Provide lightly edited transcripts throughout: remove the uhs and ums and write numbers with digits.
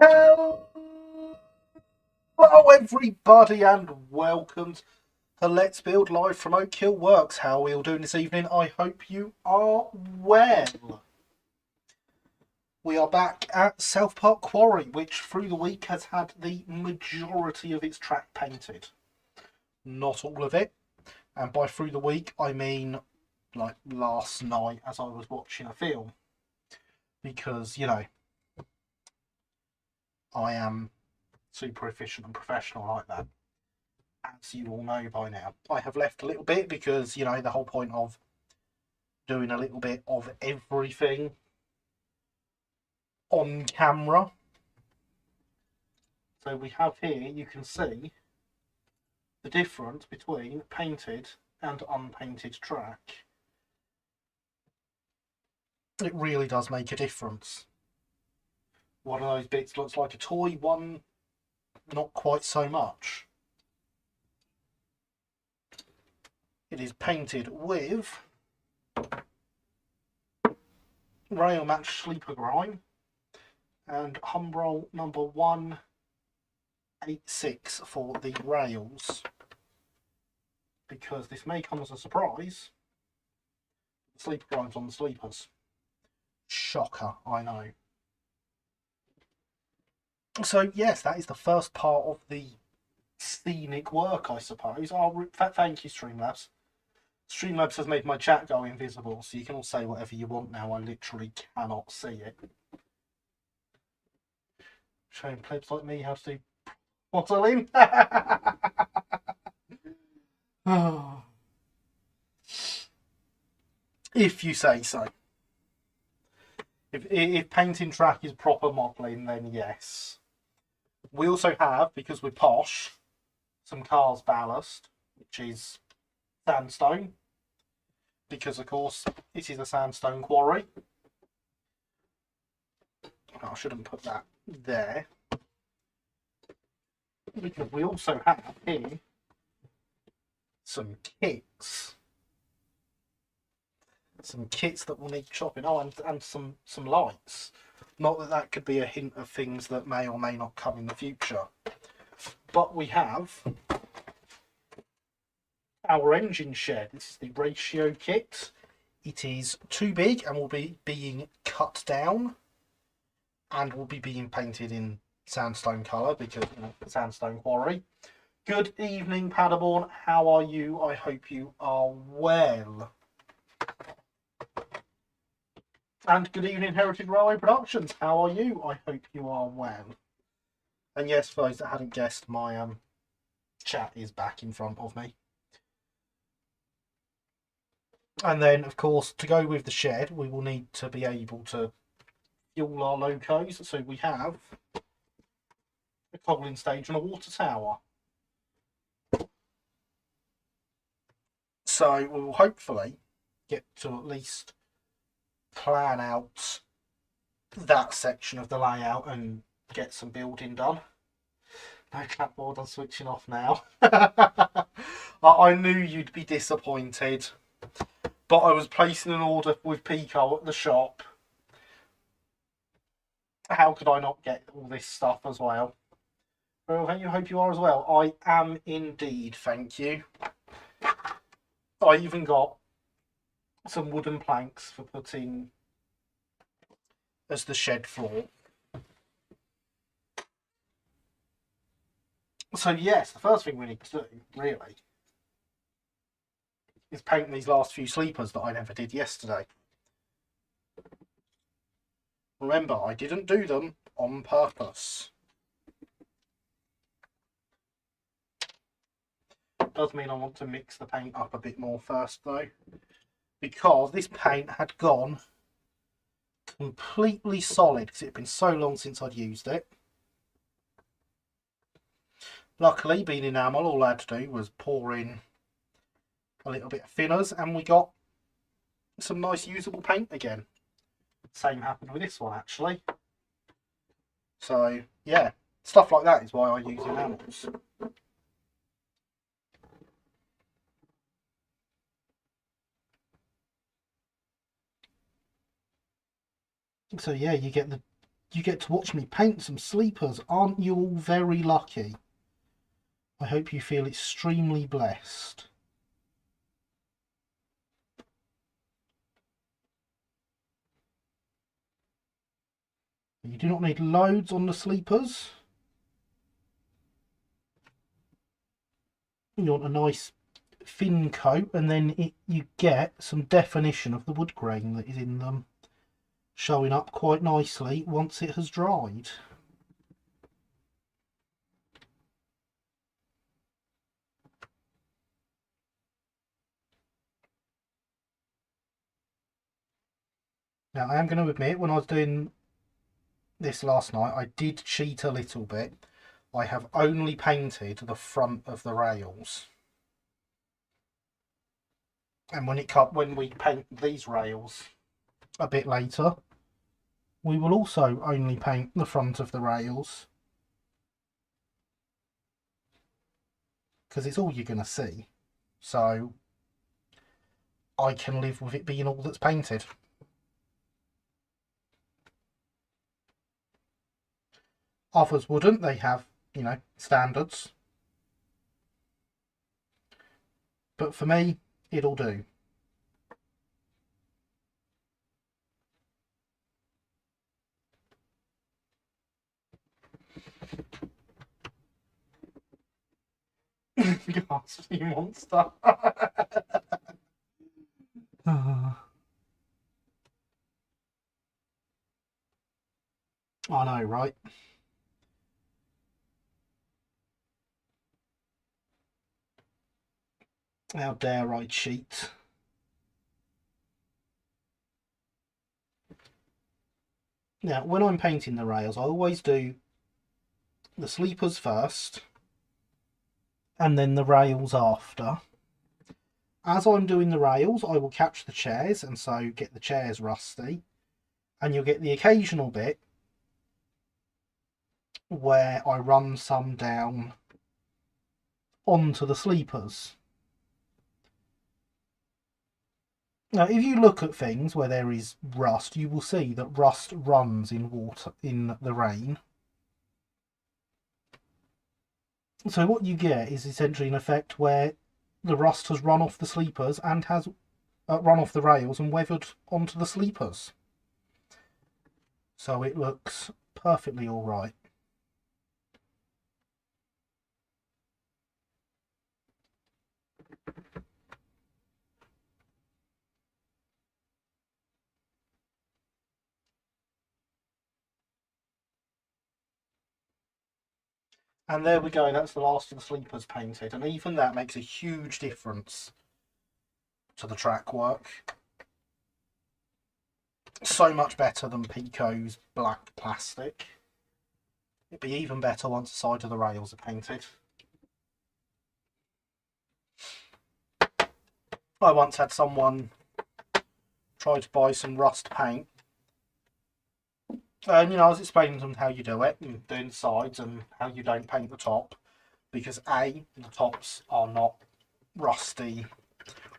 Hello, everybody, and welcome to Let's Build live from Oak Hill Works. How are we all doing this evening? I hope you are well. We are back at Park Quarry, which through the week has had the majority of its track painted. Not all of it, and by through the week I mean like last night as I was watching a film, because I am super efficient and professional like that, as you all know by now. I have left a little bit because, the whole point of doing a little bit of everything on camera. So we have here, you can see the difference between painted and unpainted track. It really does make a difference. One of those bits looks like a toy, one not quite so much. It is painted with Rail Match Sleeper Grime and Humbrol number 186 for the rails, because this may come as a surprise. The sleeper grime's on the sleepers. Shocker, I know. So yes, that is the first part of the scenic work, I suppose. Thank you, Streamlabs. Streamlabs has made my chat go invisible, so you can all say whatever you want now. I literally cannot see it. Showing plebs like me how to do modelling. If you say so. If painting track is proper modelling, then yes. We also have, because we're posh, some cars ballast, which is sandstone, because of course this is a sandstone quarry. I shouldn't put that there, because we also have here some kits that will need chopping. Oh, and some lights. Not that that could be a hint of things that may or may not come in the future, but we have our engine shed. This is the ratio kit. It is too big and will be being cut down, and will be being painted in sandstone colour, because sandstone quarry. Good evening, Paderborn. How are you? I hope you are well. And good evening, Heritage Railway Productions. How are you? I hope you are well. And yes, for those that hadn't guessed, my chat is back in front of me. And then, of course, to go with the shed, we will need to be able to fuel our locos. So we have a cobbling stage and a water tower. So we will hopefully get to at least plan out that section of the layout and get some building done. No clapboard, I'm switching off now. I knew you'd be disappointed, but I was placing an order with Pico at the shop. How could I not get all this stuff as well? Well, thank you. Hope you are as well. I am indeed, thank you. I even got some wooden planks for putting as the shed floor. So yes, the first thing we need to do, really, is paint these last few sleepers that I never did yesterday. Remember, I didn't do them on purpose. Does mean I want to mix the paint up a bit more first though, because this paint had gone completely solid because it had been so long since I'd used it. Luckily, being enamel, all I had to do was pour in a little bit of thinners and we got some nice usable paint again. Same happened with this one actually. So yeah, stuff like that is why I use enamels. So yeah, you get the you get to watch me paint some sleepers. Aren't you all very lucky? I hope you feel extremely blessed. You do not need loads on the sleepers. You want a nice thin coat, and then you get some definition of the wood grain that is in them showing up quite nicely once it has dried. Now, I am going to admit, when I was doing this last night, I did cheat a little bit. I have only painted the front of the rails. And when we paint these rails a bit later, we will also only paint the front of the rails, because it's all you're going to see. So I can live with it being all that's painted. Others wouldn't. They have, you know, standards. But for me, it'll do. Ghastly monster. I know, right? How dare I cheat? Now, when I'm painting the rails, I always do the sleepers first and then the rails after. As I'm doing the rails, I will catch the chairs and so get the chairs rusty, and you'll get the occasional bit where I run some down onto the sleepers. Now, if you look at things where there is rust, you will see that rust runs in water, in the rain. So what you get is essentially an effect where the rust has run off the sleepers and has run off the rails and weathered onto the sleepers. So it looks perfectly all right. And there we go, that's the last of the sleepers painted, and even that makes a huge difference to the track work. So much better than Pico's black plastic. It'd be even better once the side of the rails are painted. I once had someone try to buy some rust paint, and you know, I was explaining to them how you do it, and doing the sides and how you don't paint the top, because A, the tops are not rusty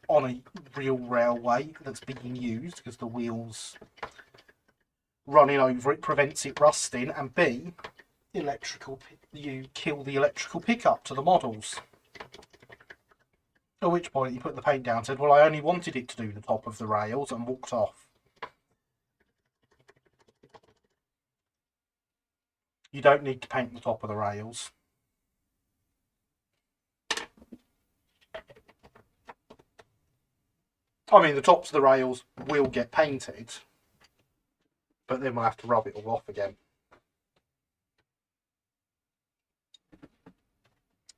on a real railway that's being used, because the wheels running over it prevents it rusting, and B, you kill the electrical pickup to the models. At which point he put the paint down and said, well, I only wanted it to do the top of the rails, and walked off. You don't need to paint the top of the rails. I mean, the tops of the rails will get painted, but then we'll have to rub it all off again.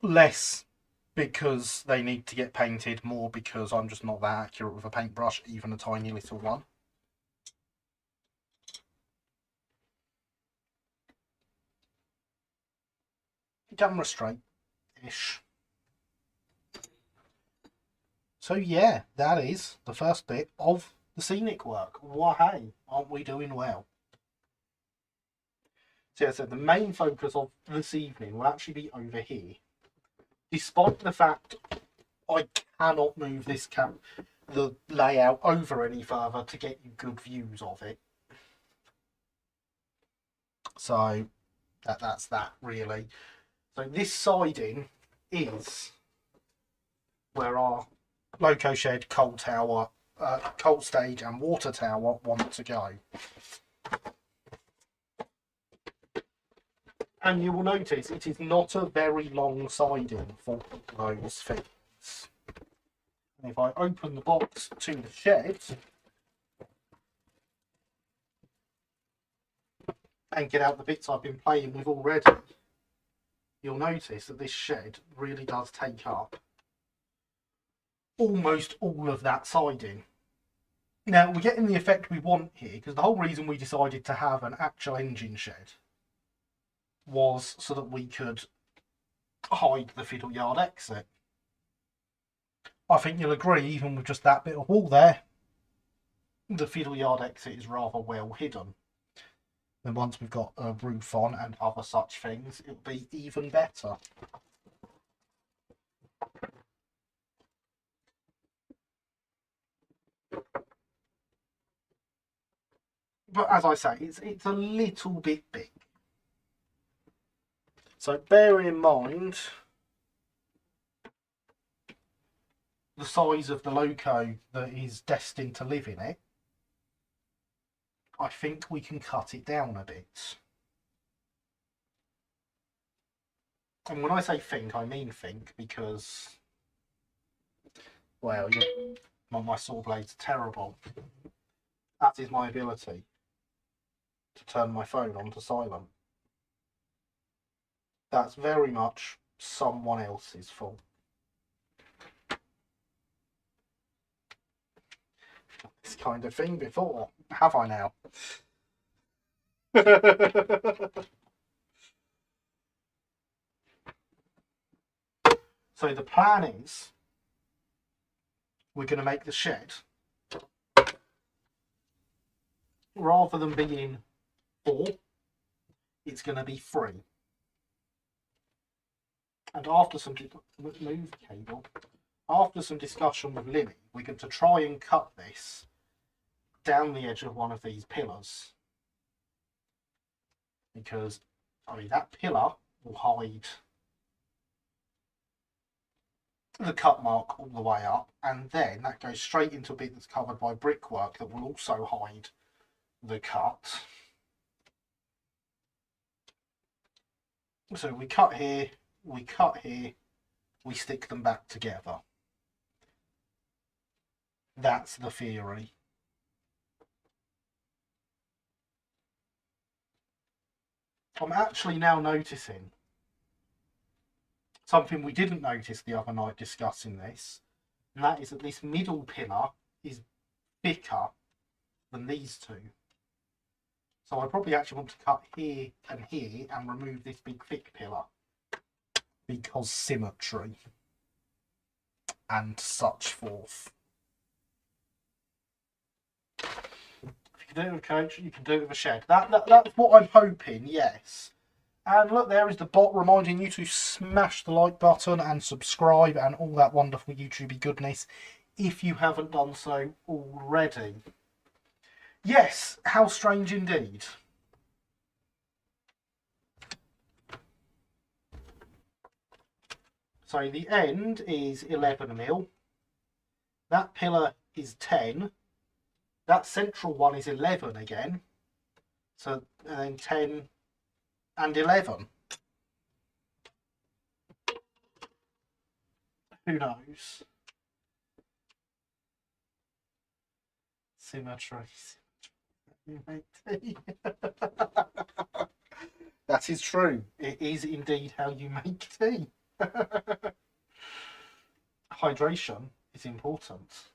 Less because they need to get painted, more because I'm just not that accurate with a paintbrush, even a tiny little one. Camera straight-ish. So yeah, that is the first bit of the scenic work. Well, hey, aren't we doing well? So yeah, so the main focus of this evening will actually be over here. Despite the fact I cannot move the layout over any further to get you good views of it. So that's that really. So this siding is where our loco shed, coal tower, coal stage and water tower want to go. And you will notice it is not a very long siding for those things. And if I open the box to the shed and get out the bits I've been playing with already, you'll notice that this shed really does take up almost all of that siding. Now, we're getting the effect we want here, because the whole reason we decided to have an actual engine shed was so that we could hide the fiddle yard exit. I think you'll agree, even with just that bit of wall there, the fiddle yard exit is rather well hidden. Then once we've got a roof on and other such things, it'll be even better. But as I say, it's a little bit big. So bear in mind the size of the loco that is destined to live in it. I think we can cut it down a bit. And when I say think, I mean think, because, well, my saw blades are terrible. That is my ability to turn my phone on to silent. That's very much someone else's fault. This kind of thing before, have I now? So the plan is we're going to make the shed, rather than being 4, it's going to be 3. And after some move cable, after some discussion with Lily, we're going to try and cut this down the edge of one of these pillars, because I mean that pillar will hide the cut mark all the way up, and then that goes straight into a bit that's covered by brickwork that will also hide the cut. So we cut here, we cut here, we stick them back together. That's the theory. I'm actually now noticing something we didn't notice the other night discussing this, and that is that this middle pillar is thicker than these two. So I probably actually want to cut here and remove this big thick pillar, because symmetry and such forth. If you can do it with a coach, you can do it with a shed. That's what I'm hoping, yes. And look, there is the bot reminding you to smash the like button and subscribe and all that wonderful YouTubey goodness if you haven't done so already. Yes, how strange indeed. So the end is 11mm. That pillar is 10. That central one is 11 again. So, and then 10 and 11. Who knows? Symmetry. That is true. It is indeed how you make tea. Hydration is important.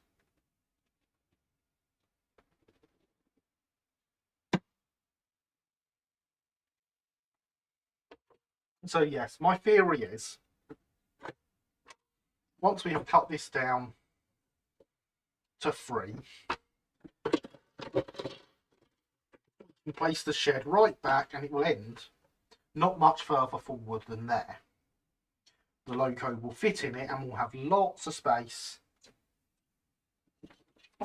So yes, my theory is, once we have cut this down to 3, we can place the shed right back and it will end not much further forward than there. The loco will fit in it and we'll have lots of space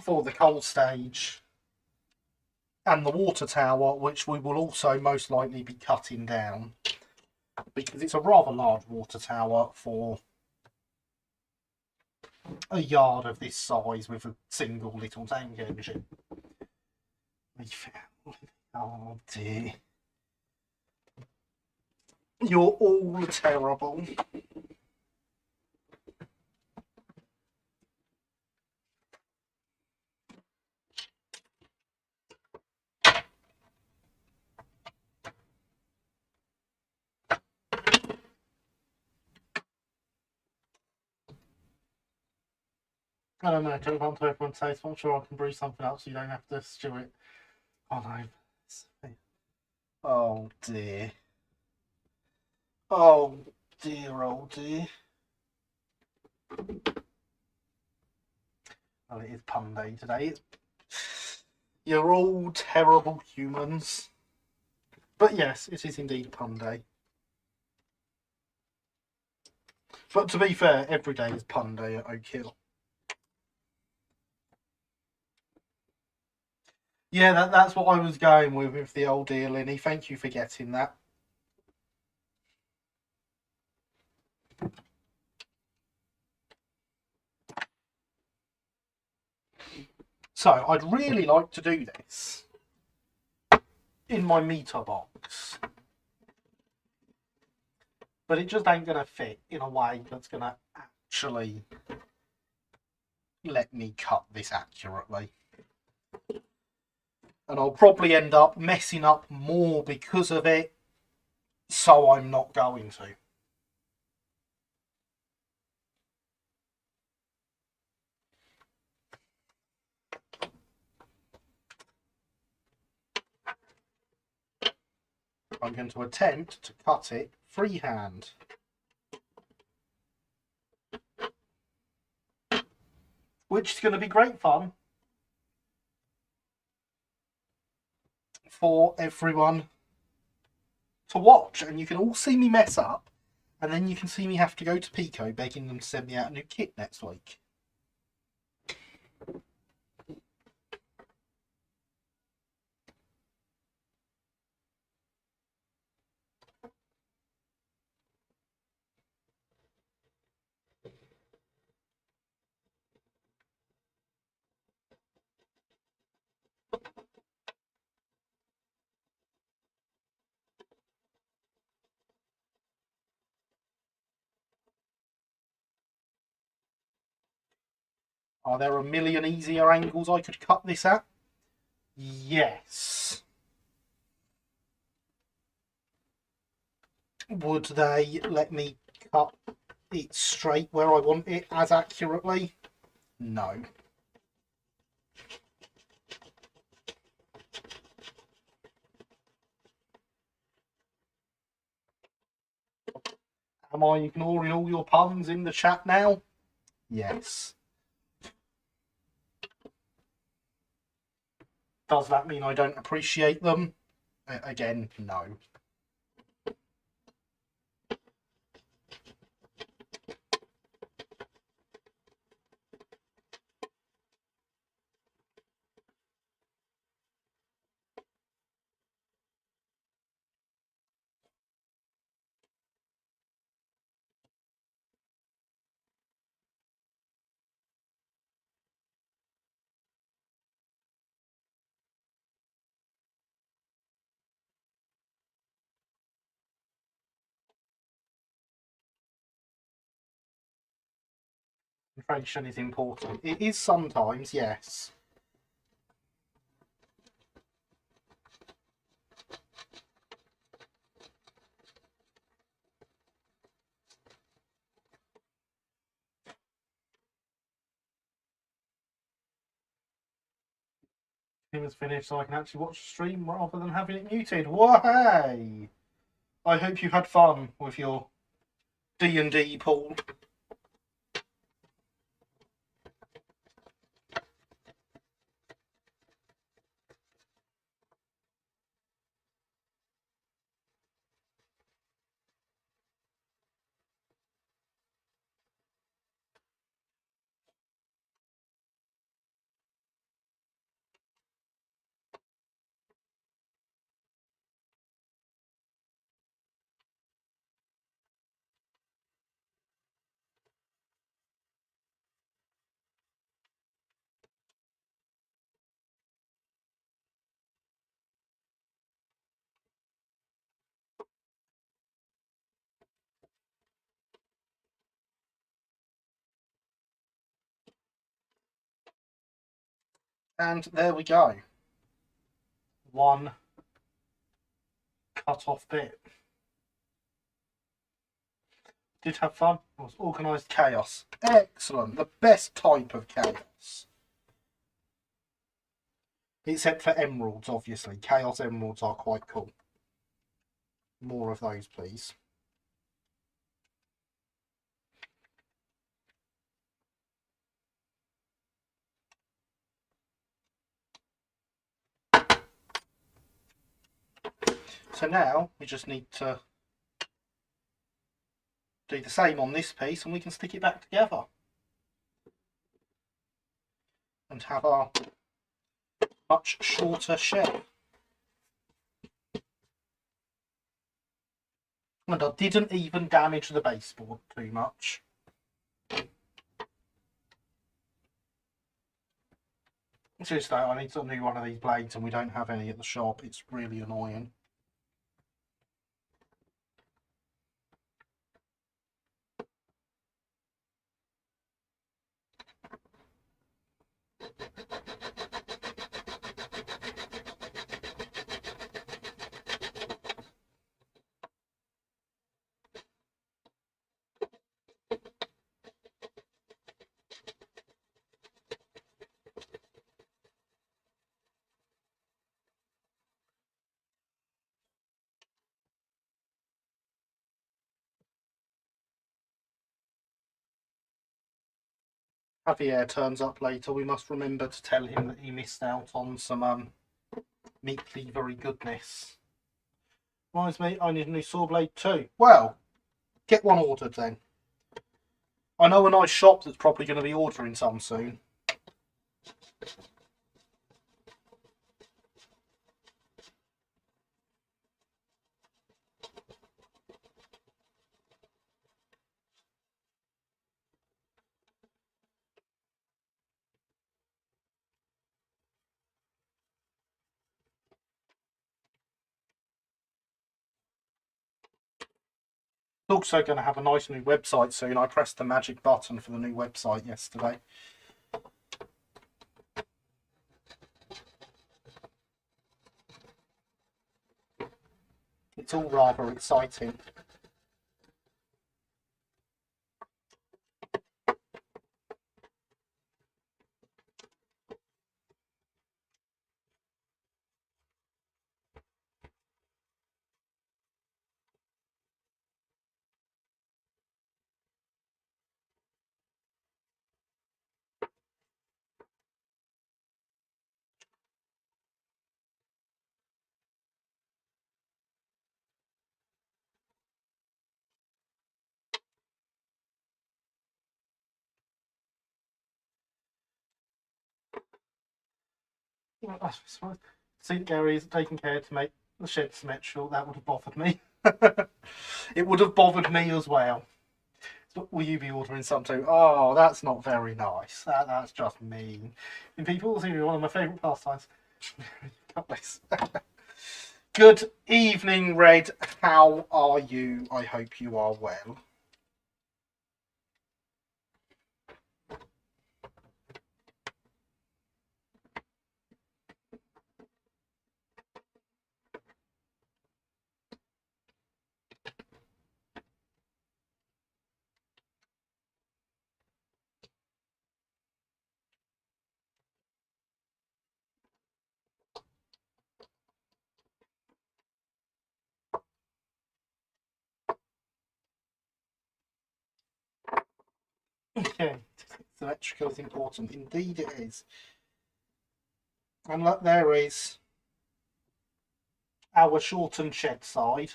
for the coal stage and the water tower, which we will also most likely be cutting down because it's a rather large water tower for a yard of this size with a single little tank engine. Oh dear. You're all terrible. I don't know, jump onto everyone's taste. I'm sure I can brew something up so you don't have to stew it. Oh no. Oh dear. Oh dear, oh dear. Well, it is pun day today. You're all terrible humans. But yes, it is indeed pun day. But to be fair, every day is pun day at Oak Hill. Yeah, that's what I was going with the old dear Linny. Thank you for getting that. So, I'd really like to do this in my meter box. But it just ain't going to fit in a way that's going to actually let me cut this accurately. And I'll probably end up messing up more because of it, so I'm not going to. I'm going to attempt to cut it freehand. Which is going to be great fun for everyone to watch. And you can all see me mess up, and then you can see me have to go to Pico begging them to send me out a new kit next week. Are there a million easier angles I could cut this at? Yes. Would they let me cut it straight where I want it as accurately? No. Am I ignoring all your puns in the chat now? Yes. Does that mean I don't appreciate them? Again, no. Concentration is important. It is sometimes, yes. It was finished so I can actually watch the stream rather than having it muted. Why? I hope you had fun with your D&D pool. And there we go. One cut off bit. Did have fun. It was organised chaos. Excellent. The best type of chaos. Except for emeralds, obviously. Chaos emeralds are quite cool. More of those, please. So now we just need to do the same on this piece and we can stick it back together. And have our much shorter shell. And I didn't even damage the baseboard too much. Seriously, I need to undo one of these blades and we don't have any at the shop. It's really annoying. Javier turns up later. We must remember to tell him that he missed out on some meat cleavery goodness. Reminds me, I need a new saw blade too. Well, get one ordered then. I know a nice shop that's probably going to be ordering some soon. Also going to have a nice new website soon. I pressed the magic button for the new website yesterday. It's all rather exciting. St. Gary's taking care to make the shed symmetrical. That would have bothered me. It would have bothered me as well. So will you be ordering some too? Oh, that's not very nice. That's just mean. And people see one of my favourite pastimes. Good evening, Red. How are you? I hope you are well. Okay, symmetrical is important. Indeed it is. And look, there is our shortened shed side.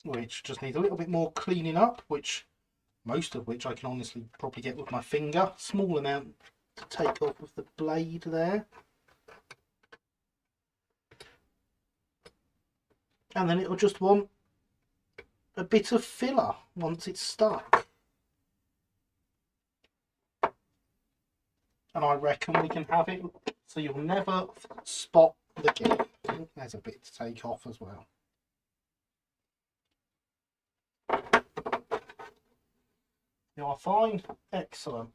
Which just needs a little bit more cleaning up, most of which I can honestly probably get with my finger. Small amount to take off with the blade there. And then it'll just want a bit of filler once it's stuck. And I reckon we can have it so you'll never spot the gap. There's a bit to take off as well. You are fine. Excellent.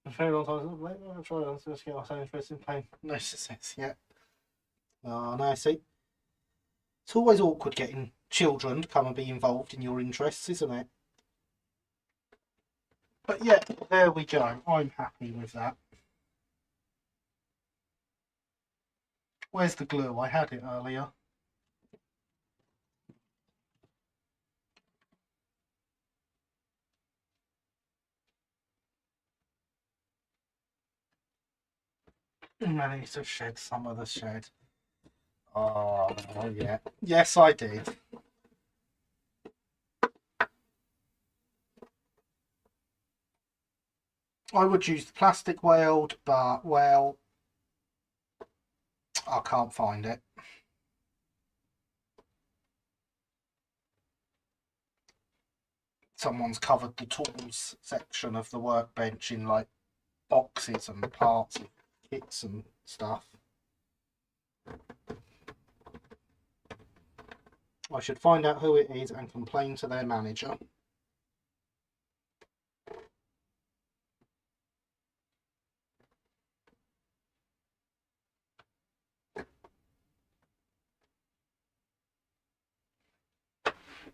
A very long time. I've tried to get my interest in pain. No success yet. Oh, no, see. It's always awkward getting children to come and be involved in your interests, isn't it? But yeah, there we go. I'm happy with that. Where's the glue? I had it earlier. Managed to shed some of the shed. Oh, yeah. Yes, I did. I would use the plastic weld, but, well, I can't find it. Someone's covered the tools section of the workbench in, like, boxes and parts and kits and stuff. I should find out who it is and complain to their manager.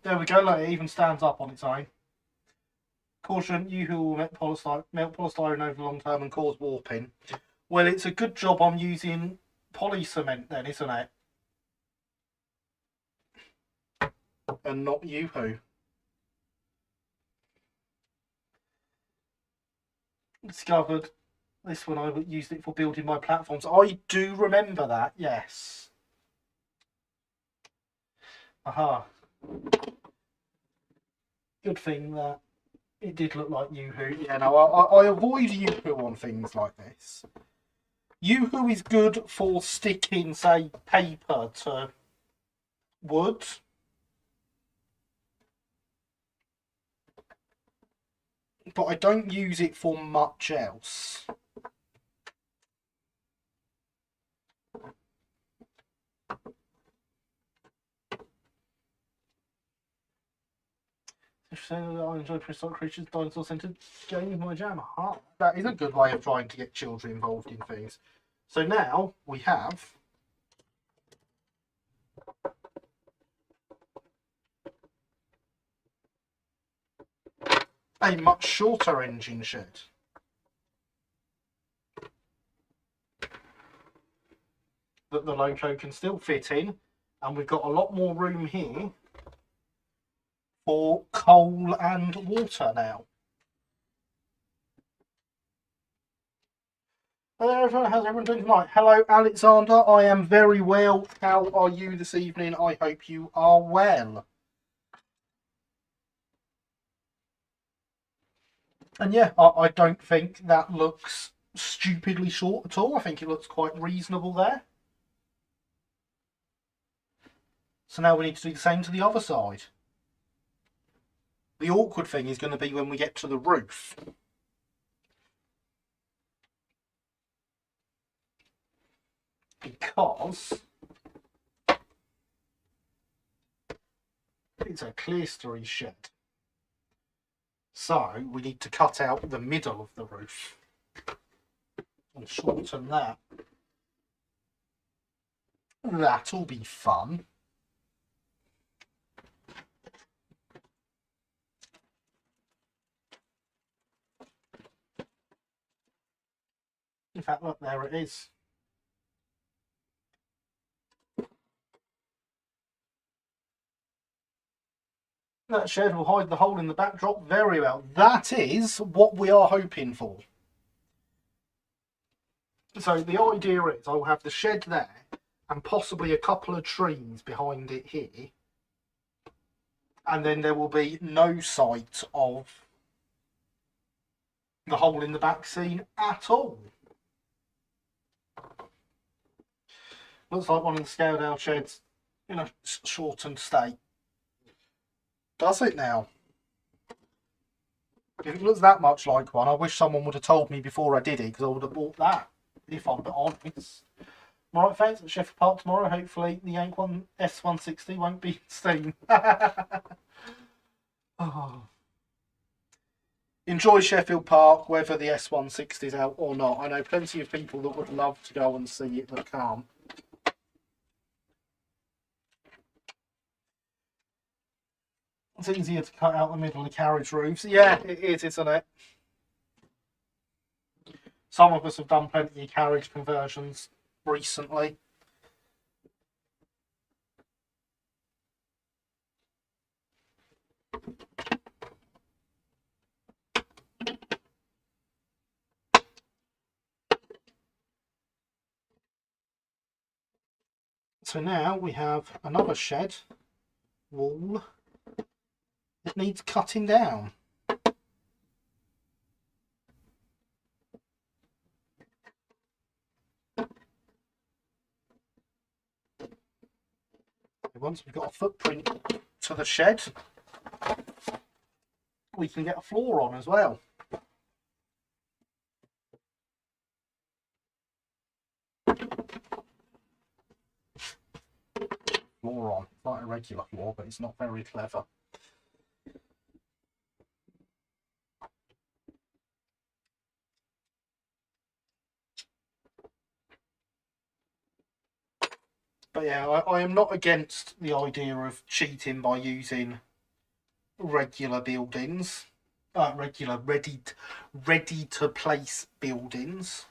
There we go, look, it even stands up on its own. Caution, you who will melt polystyrene over the long term and cause warping. Well, it's a good job I'm using poly cement then, isn't it? And not Yoo-hoo. Discovered this when I used it for building my platforms. I do remember that, yes. Aha. Good thing that it did look like Yoo-hoo. Yeah, no, I avoid Yoo-hoo on things like this. Yoo-hoo is good for sticking, say, paper to wood. But I don't use it for much else. I enjoy prehistoric creatures, dinosaur centered game my jam. That is a good way of trying to get children involved in things. So now we have a much shorter engine shed. That the loco can still fit in, and we've got a lot more room here for coal and water now. Hello everyone, how's everyone doing tonight? Hello Alexander, I am very well. How are you this evening? I hope you are well. And yeah, I don't think that looks stupidly short at all. I think it looks quite reasonable there. So now we need to do the same to the other side. The awkward thing is going to be when we get to the roof. Because it's a clerestory shed. So we need to cut out the middle of the roof and shorten that. That'll be fun. In fact, look, there it is. That shed will hide the hole in the backdrop very well. That is what we are hoping for. So the idea is I'll have the shed there and possibly a couple of trees behind it here. And then there will be no sight of the hole in the back scene at all. Looks like one of the scaled out sheds in a shortened state. Does it now? If it looks that much like one, I wish someone would have told me before I did it, because I would have bought that, if I'm honest. Alright, thanks. At Sheffield Park tomorrow. Hopefully the Yank one S160 won't be in steam. Oh. Enjoy Sheffield Park, whether the S160 is out or not. I know plenty of people that would love to go and see it that can't. It's easier to cut out the middle of carriage roofs. Yeah, it is, isn't it? Some of us have done plenty of carriage conversions recently. So now we have another shed wall that needs cutting down. Once we've got a footprint to the shed, we can get a floor on as well. Floor on, like a regular floor, but it's not very clever. But yeah, I am not against the idea of cheating by using regular buildings, regular ready to place buildings,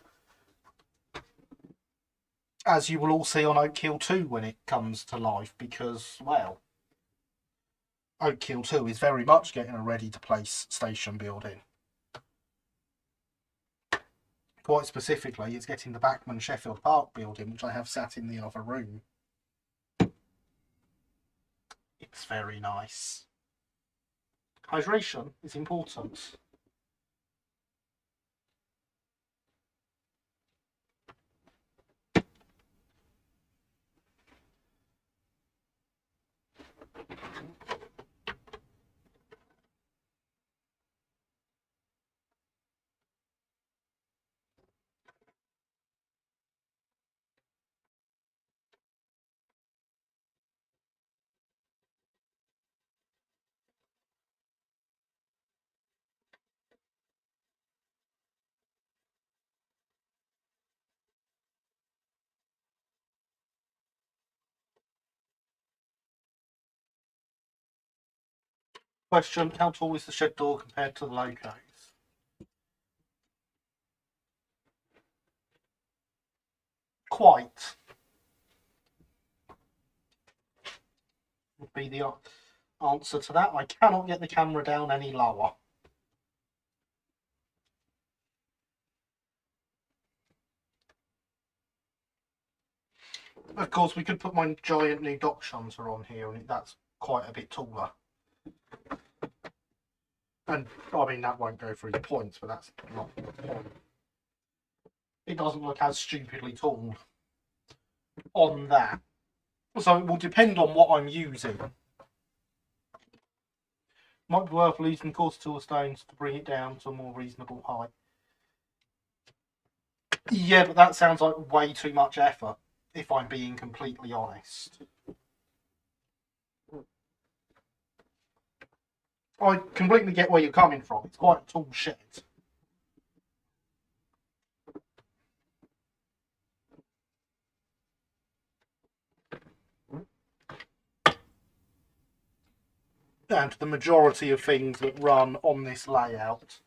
as you will all see on Oak Hill 2 when it comes to life, because, well, Oak Hill 2 is very much getting a ready to place station building. Quite specifically, it's getting the Backman Sheffield Park building, which I have sat in the other room. It's very nice. Hydration is important. Question, how tall is the shed door compared to the locos? Quite. Would be the answer to that. I cannot get the camera down any lower. Of course, we could put my giant new dock shunter on here, and that's quite a bit taller. And, I mean, that won't go through the points, but that's not the point. It doesn't look as stupidly tall on that. So it will depend on what I'm using. Might be worth losing quarter tool stones to bring it down to a more reasonable height. Yeah, but that sounds like way too much effort, if I'm being completely honest. I completely get where you're coming from. It's quite a tall shed. And the majority of things that run on this layout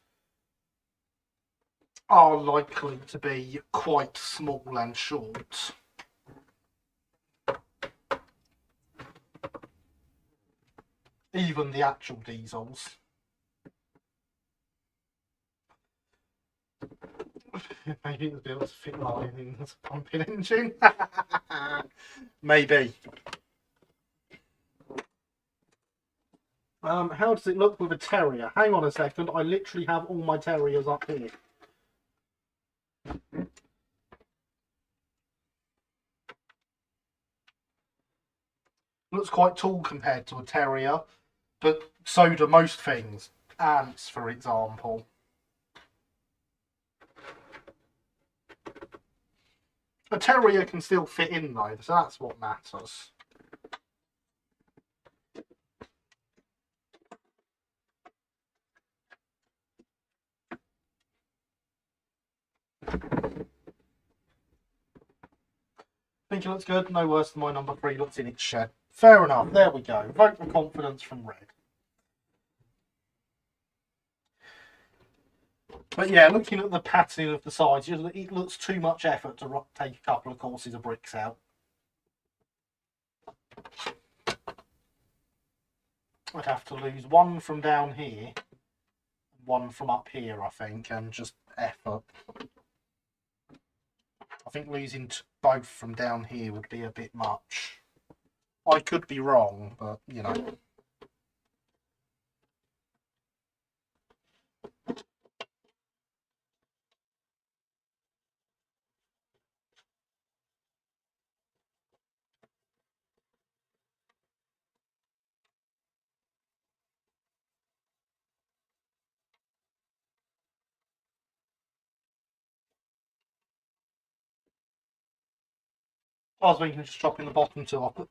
are likely to be quite small and short. Even the actual diesels. Maybe it was built to fit Lion's pumping engine. Maybe. How does it look with a terrier? Hang on a second, I literally have all my terriers up here. Looks quite tall compared to a terrier, but so do most things. Ants, for example. A terrier can still fit in though, so that's what matters. Think it looks good? No worse than my number 3 looks in its shed. Fair enough. There we go. Vote for confidence from Red. But yeah, looking at the patterning of the sides, it looks too much effort to take a couple of courses of bricks out. I'd have to lose one from down here, one from up here, I think, and just effort. I think losing both from down here would be a bit much. I could be wrong, but, you know. I was thinking of just chopping the bottom two off,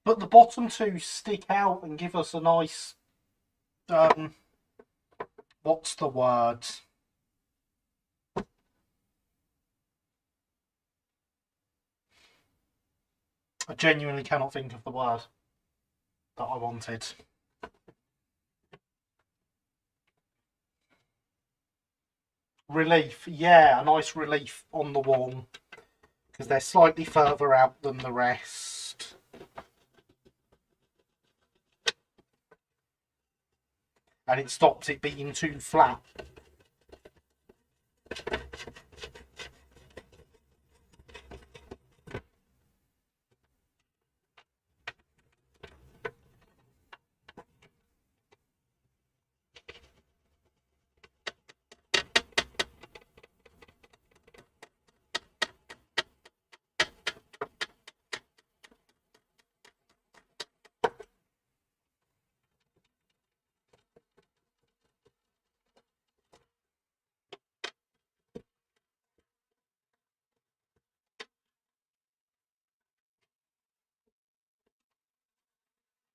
but the bottom two stick out and give us a nice, what's the word? I genuinely cannot think of the word that I wanted. Relief, yeah, a nice relief on the wall, because they're slightly further out than the rest. And it stops it being too flat.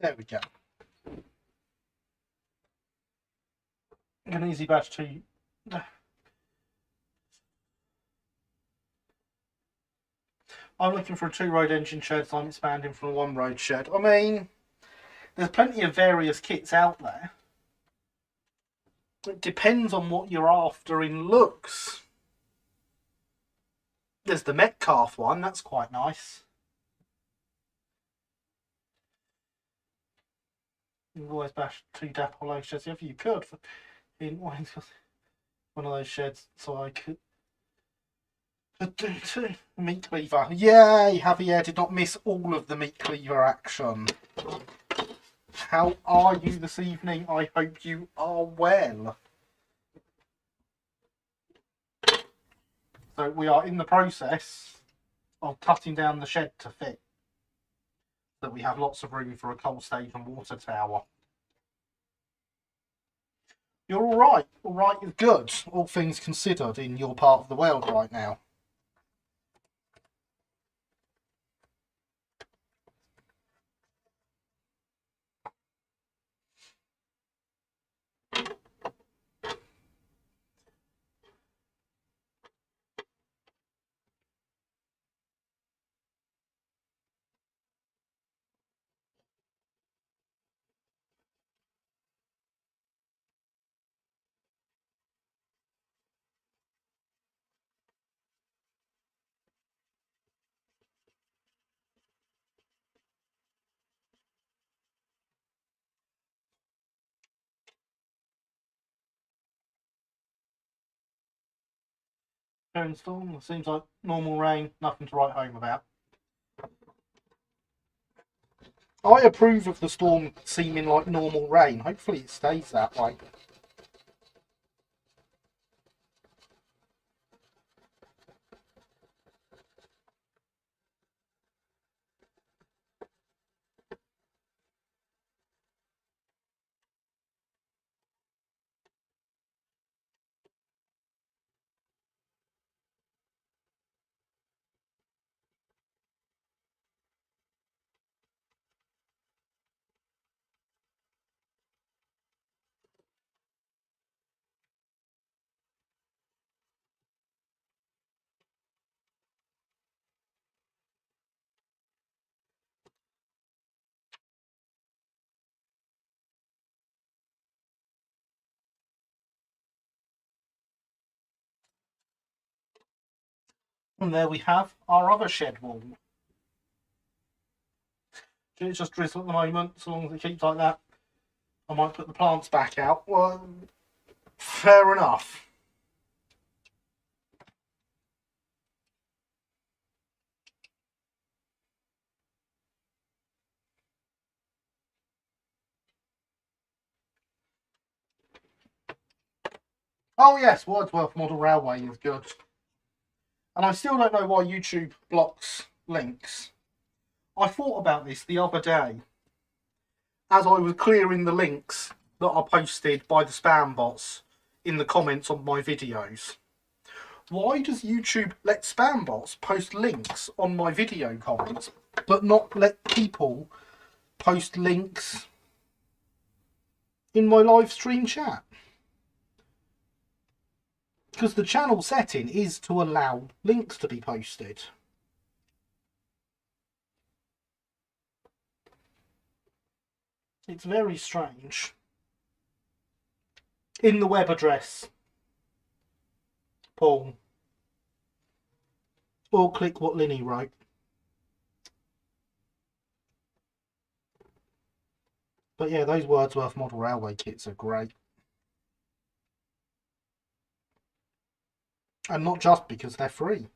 There we go. An easy badge to. I'm looking for a 2-road engine shed, so I'm expanding from a 1-road shed. I mean, there's plenty of various kits out there. It depends on what you're after in looks. There's the Metcalf one, that's quite nice. You've always bashed 2 Dapple sheds if you could. In one of those sheds, so I could do 2. Meat cleaver. Yay! Javier did not miss all of the meat cleaver action. How are you this evening? I hope you are well. So we are in the process of cutting down the shed to fit, that we have lots of room for a coal stage and water tower. You're alright. Alright is good, all things considered, in your part of the world right now. Storm, seems like normal rain, nothing to write home about. I approve of the storm seeming like normal rain. Hopefully it stays that way. And there we have our other shed wall. It's just drizzle at the moment, so long as it keeps like that. I might put the plants back out. Well, fair enough. Oh yes, Wordsworth Model Railway is good. And I still don't know why YouTube blocks links. I thought about this the other day as I was clearing the links that are posted by the spam bots in the comments on my videos. Why does YouTube let spam bots post links on my video comments, but not let people post links in my live stream chat? Because the channel setting is to allow links to be posted. It's very strange. In the web address, Paul. Or click what Linny wrote. But yeah, those Wordsworth Model Railway kits are great. And not just because they're free.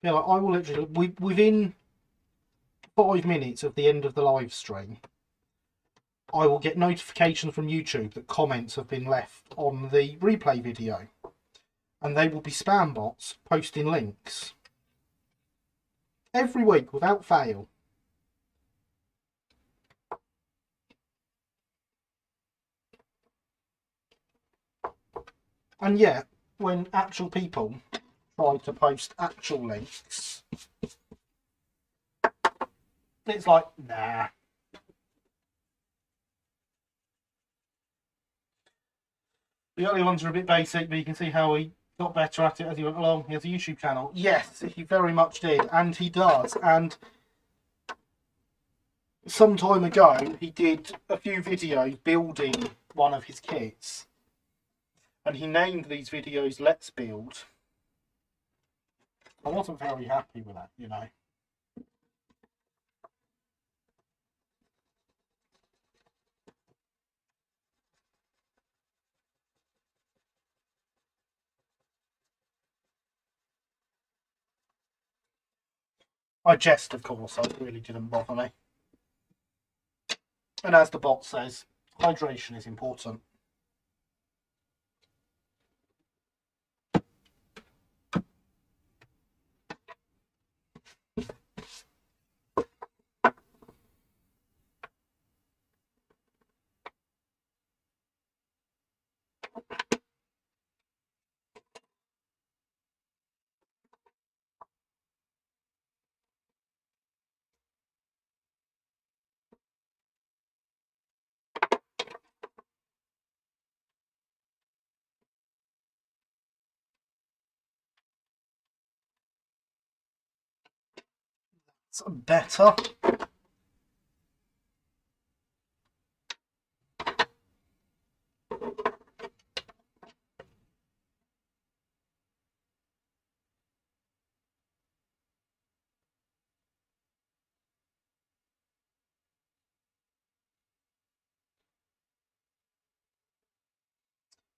Yeah, like I will literally, within 5 minutes of the end of the live stream, I will get notifications from YouTube that comments have been left on the replay video. And they will be spam bots posting links. Every week, without fail. And yet, when actual people try to post actual links, it's like, nah. The early ones are a bit basic, but you can see how he got better at it as he went along. He has a YouTube channel. Yes, he very much did, and he does. And some time ago, he did a few videos building one of his kits. And he named these videos Let's Build. I wasn't very happy with that, you know. I jest, of course, so it really didn't bother me. And as the bot says, hydration is important. It's better.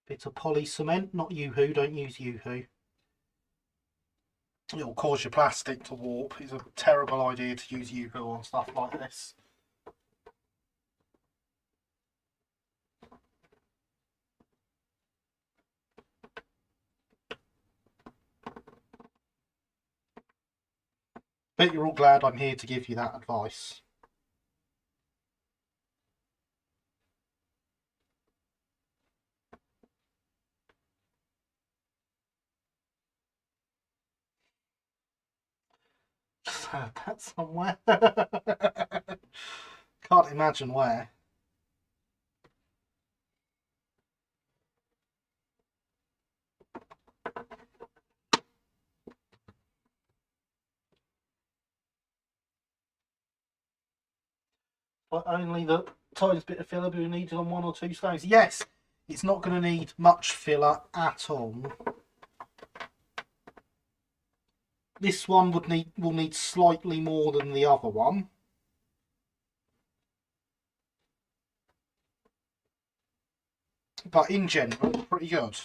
Bit of poly cement, not Yoo-hoo, don't use Yoo-hoo. It'll cause your plastic to warp. It's a terrible idea to use Yoo-hoo on stuff like this. Bet you're all glad I'm here to give you that advice. Just heard that somewhere. Can't imagine where. but only the tiniest bit of filler we needed on 1 or 2 stones. Yes, it's not going to need much filler at all. This one will need slightly more than the other one. But in general, pretty good.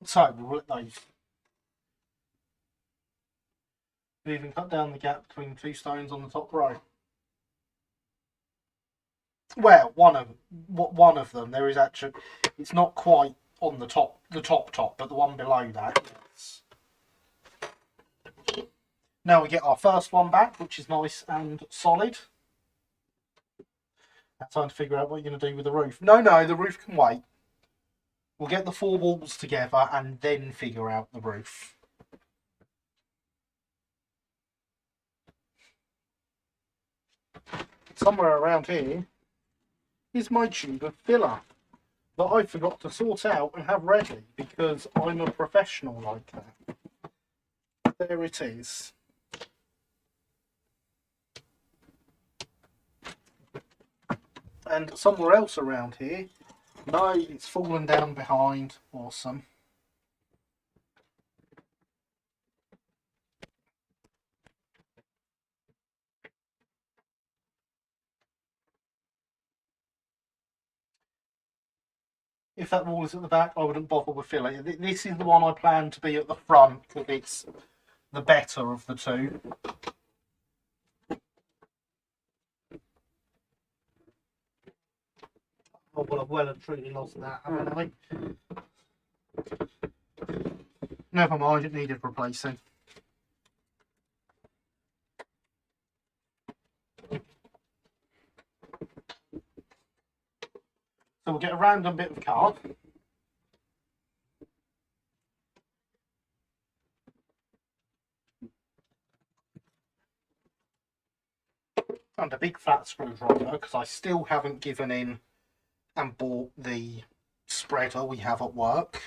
So we'll let those. We even cut down the gap between the 2 stones on the top row. Well, one of them. There is actually. It's not quite on the top, but the one below that. Yes. Now we get our first one back, which is nice and solid. Now time to figure out what you're going to do with the roof. No, the roof can wait. We'll get the 4 walls together and then figure out the roof. Somewhere around here is my tube of filler that I forgot to sort out and have ready because I'm a professional like that. There it is. And somewhere else around here, no, it's fallen down behind. Awesome. If that wall is at the back, I wouldn't bother with filling. This is the one I plan to be at the front because it's the better of the two. Oh, well, I've well and truly lost that, haven't I? Never mind, it needed replacing. So we'll get a random bit of card. And a big flat screwdriver because I still haven't given in and bought the spreader we have at work.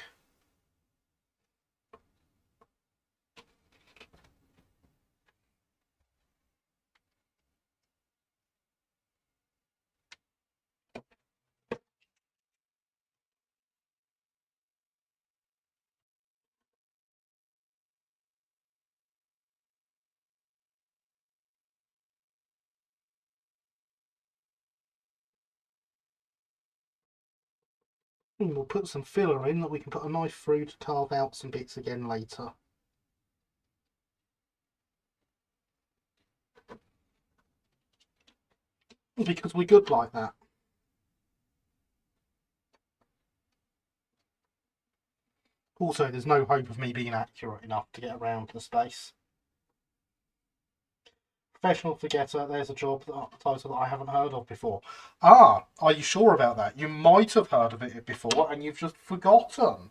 And we'll put some filler in that we can put a knife through to carve out some bits again later. Because we're good like that. Also, there's no hope of me being accurate enough to get around the space. Professional forgetter, there's a job title that I haven't heard of before. Ah, are you sure about that? You might have heard of it before and you've just forgotten.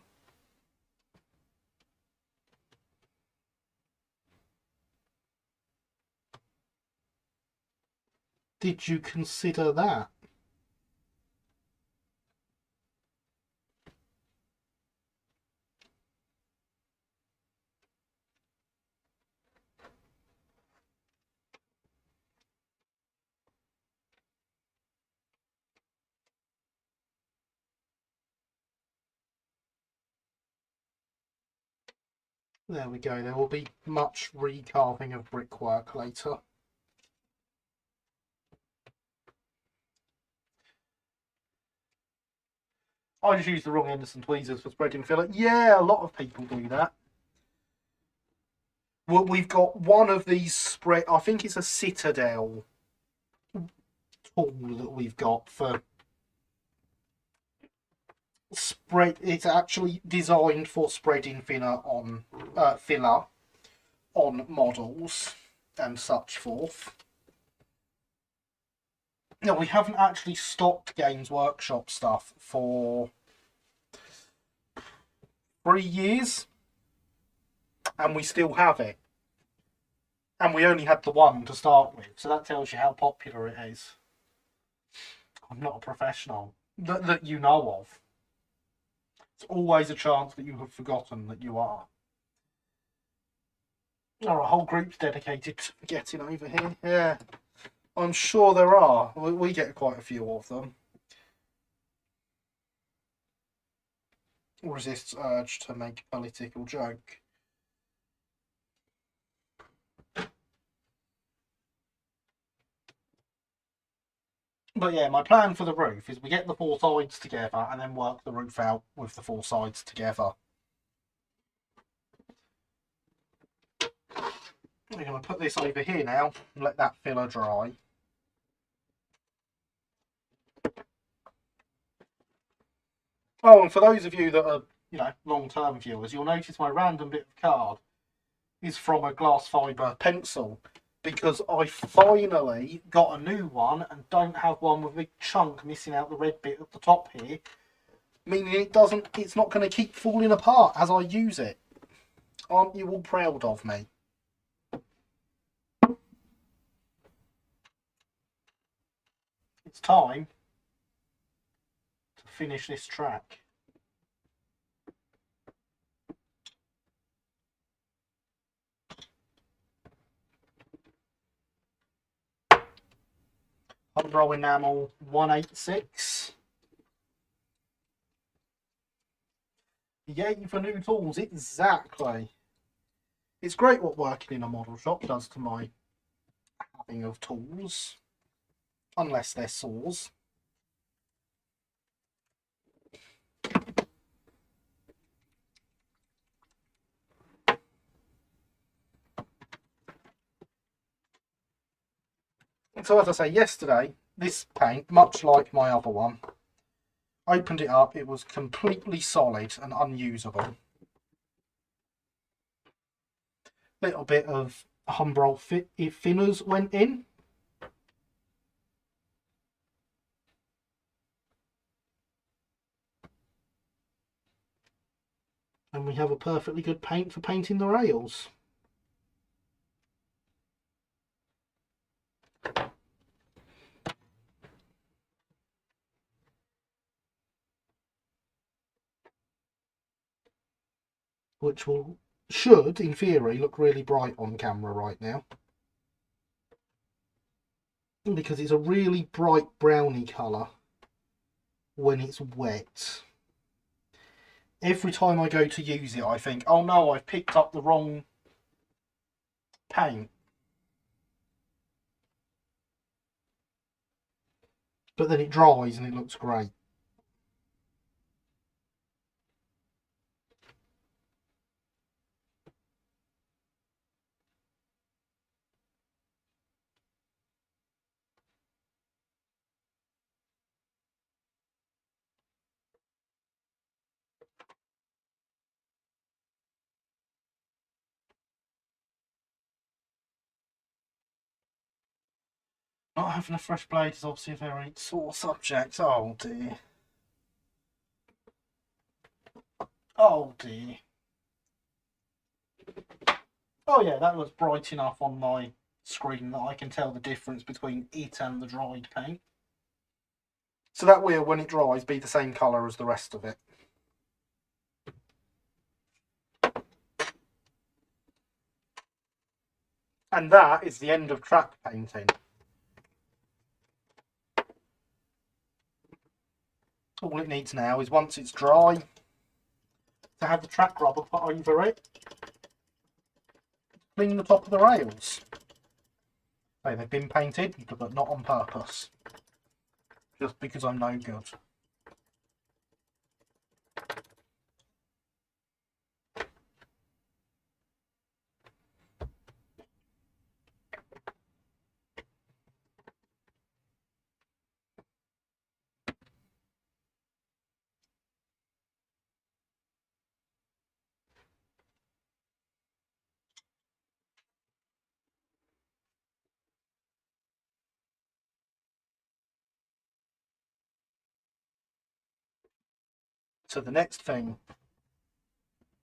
Did you consider that? There we go. There will be much recarving of brickwork later. I just used the wrong Anderson tweezers for spreading filler. Yeah, a lot of people do that. Well, we've got one of these spread. I think it's a Citadel tool that we've got for spread. It's actually designed for spreading filler on models and such forth. No, we haven't actually stocked Games Workshop stuff for 3 years, and we still have it. And we only had the one to start with, so that tells you how popular it is. I'm not a professional that you know of. There's always a chance that you have forgotten that you are. There are whole groups dedicated to forgetting over here. Yeah, I'm sure there are. We get quite a few of them. Resists urge to make a political joke. But yeah, my plan for the roof is we get the four sides together and then work the roof out with the four sides together. We're going to put this over here now and let that filler dry. Oh, and for those of you that are, long-term viewers, you'll notice my random bit of card is from a glass fibre pencil, because I finally got a new one and don't have one with a big chunk missing out the red bit at the top here, meaning it's not going to keep falling apart as I use it. Aren't you all proud of me? It's time to finish this track. Umbro enamel 186. Yay for new tools, exactly. It's great what working in a model shop does to my having of tools, unless they're saws. So as I say, yesterday, this paint, much like my other one, opened it up, it was completely solid and unusable. Little bit of Humbrol thinners went in. And we have a perfectly good paint for painting the rails. Which should, in theory, look really bright on camera right now. Because it's a really bright browny colour when it's wet. Every time I go to use it, I think, oh no, I've picked up the wrong paint. But then it dries and it looks great. Not having a fresh blade is obviously a very sore subject. Oh dear. Oh dear. Oh yeah, that looks bright enough on my screen that I can tell the difference between it and the dried paint. So that will, when it dries, be the same colour as the rest of it. And that is the end of track painting. All it needs now is, once it's dry, to have the track rubber put over it, clean the top of the rails. So they've been painted, but not on purpose. Just because I'm no good. So the next thing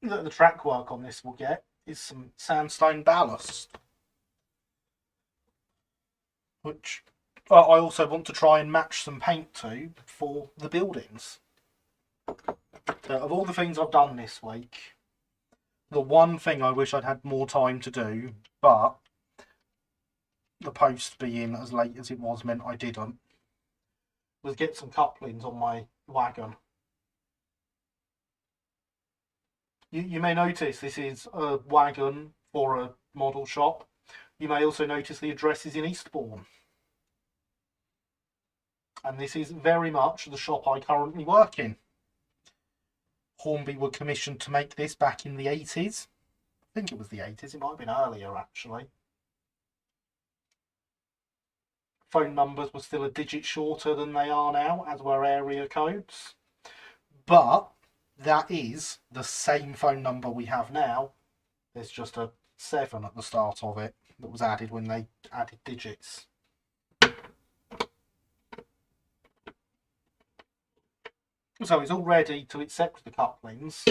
that the track work on this will get is some sandstone ballast, which I also want to try and match some paint to for the buildings. Of all the things I've done this week, the one thing I wish I'd had more time to do, but the post being as late as it was meant I didn't, was get some couplings on my wagon. You may notice this is a wagon for a model shop. You may also notice the address is in Eastbourne. And this is very much the shop I currently work in. Hornby were commissioned to make this back in the 80s. I think it was the 80s, it might have been earlier actually. Phone numbers were still a digit shorter than they are now, as were area codes. But that is the same phone number we have now. There's just a 7 at the start of it that was added when they added digits. So it's all ready to accept the couplings.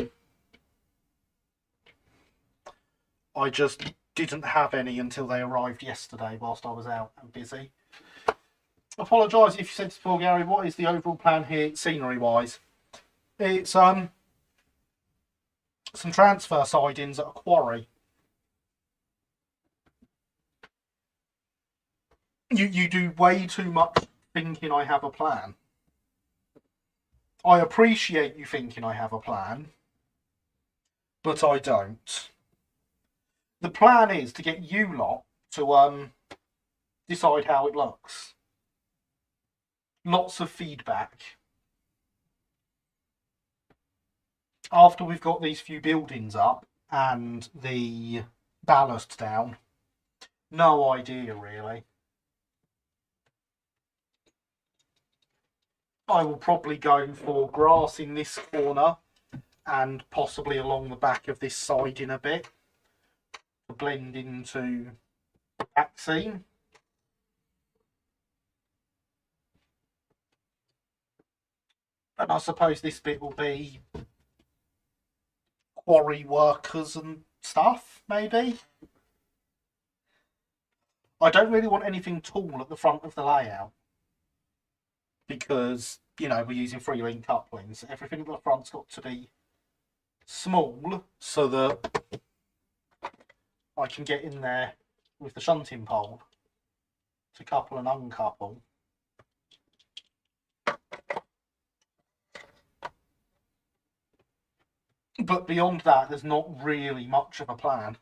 I just didn't have any until they arrived yesterday whilst I was out and busy. Apologise if you said to Paul Gary, what is the overall plan here scenery wise? It's some transfer sidings at a quarry. You do way too much thinking I have a plan. I appreciate you thinking I have a plan, but I don't. The plan is to get you lot to decide how it looks. Lots of feedback. After we've got these few buildings up and the ballast down, no idea really. I will probably go for grass in this corner and possibly along the back of this siding a bit to blend into the back scene. And I suppose this bit will be quarry workers and stuff, maybe. I don't really want anything tall at the front of the layout because, you know, we're using 3-link couplings. Everything at the front's got to be small so that I can get in there with the shunting pole to couple and uncouple. But beyond that, there's not really much of a plan.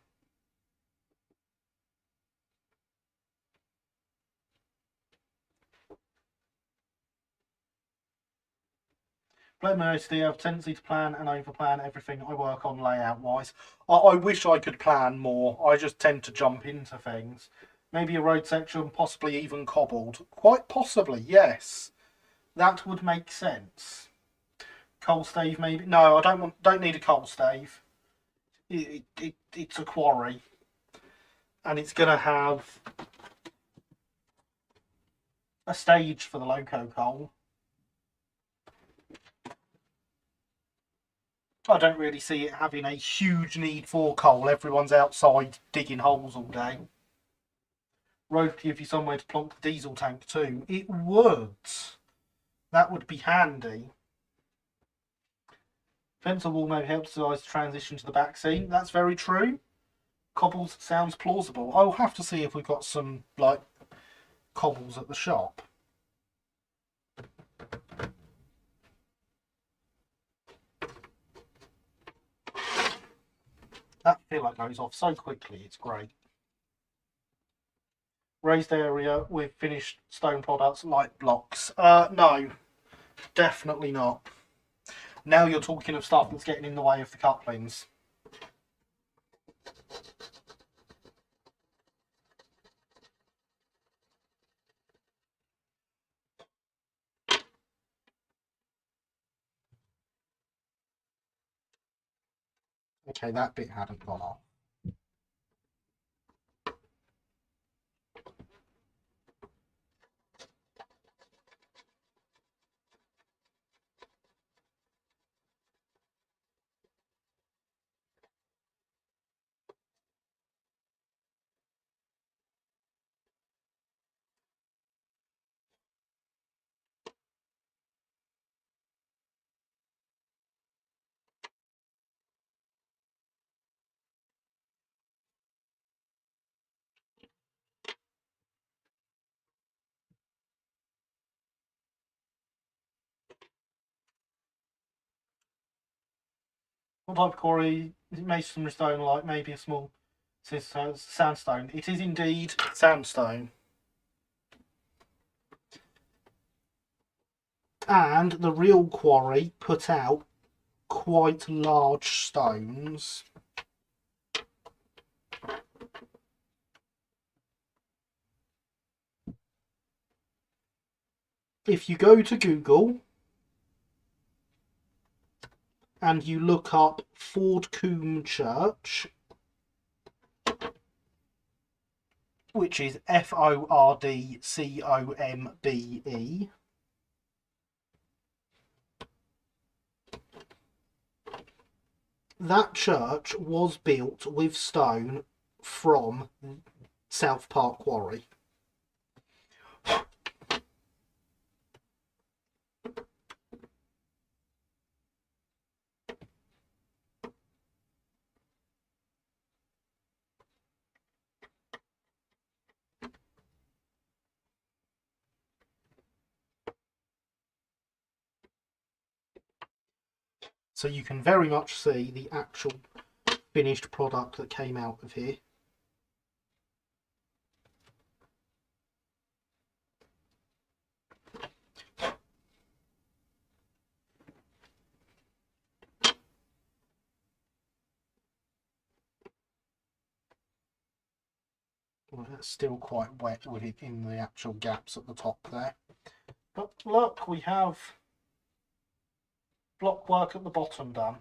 Blame my OCD, I have a tendency to plan and overplan everything I work on layout-wise. I wish I could plan more. I just tend to jump into things. Maybe a road section, possibly even cobbled. Quite possibly, yes. That would make sense. Coal stave, maybe. No, I don't need a coal stave. It's a quarry, and it's going to have a stage for the loco coal. I don't really see it having a huge need for coal. Everyone's outside digging holes all day. Road to give you somewhere to plonk the diesel tank too. It would. That would be handy. Fence wall may help to transition to the back scene. That's very true. Cobbles sounds plausible. I'll have to see if we've got some like cobbles at the shop. That filler goes off so quickly, it's great. Raised area with finished stone products like blocks. No, definitely not. Now you're talking of stuff that's getting in the way of the couplings. Okay, that bit hadn't gone off. What type of quarry? Is it masonry stone, like maybe a small sandstone? It is indeed sandstone. And the real quarry put out quite large stones. If you go to Google and you look up Fordcombe Church, which is Fordcombe, that church was built with stone from South Park Quarry. So you can very much see the actual finished product that came out of here. Well, that's still quite wet with it in the actual gaps at the top there. But look, we have block work at the bottom done.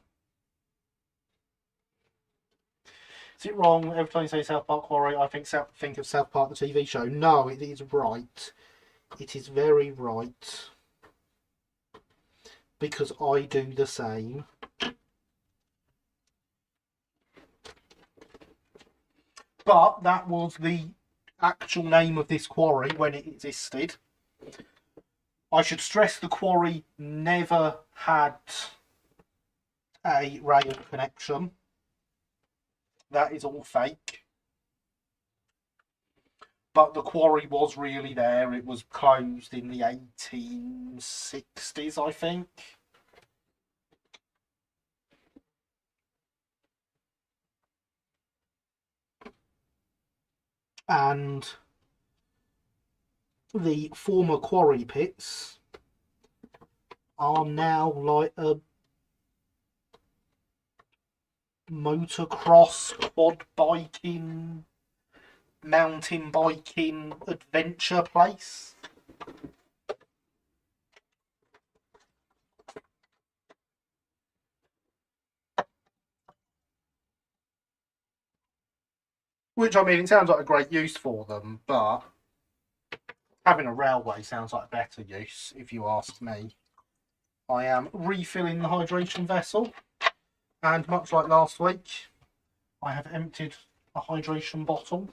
Is it wrong every time you say South Park Quarry I think of South Park the TV show? No, it is right. It is very right. Because I do the same. But that was the actual name of this quarry when it existed. I should stress the quarry never had a rail connection. That is all fake. But the quarry was really there. It was closed in the 1860s, I think. And the former quarry pits are now like a motocross, quad biking, mountain biking adventure place. Which, I mean, it sounds like a great use for them, but having a railway sounds like a better use, if you ask me. I am refilling the hydration vessel, and much like last week, I have emptied a hydration bottle.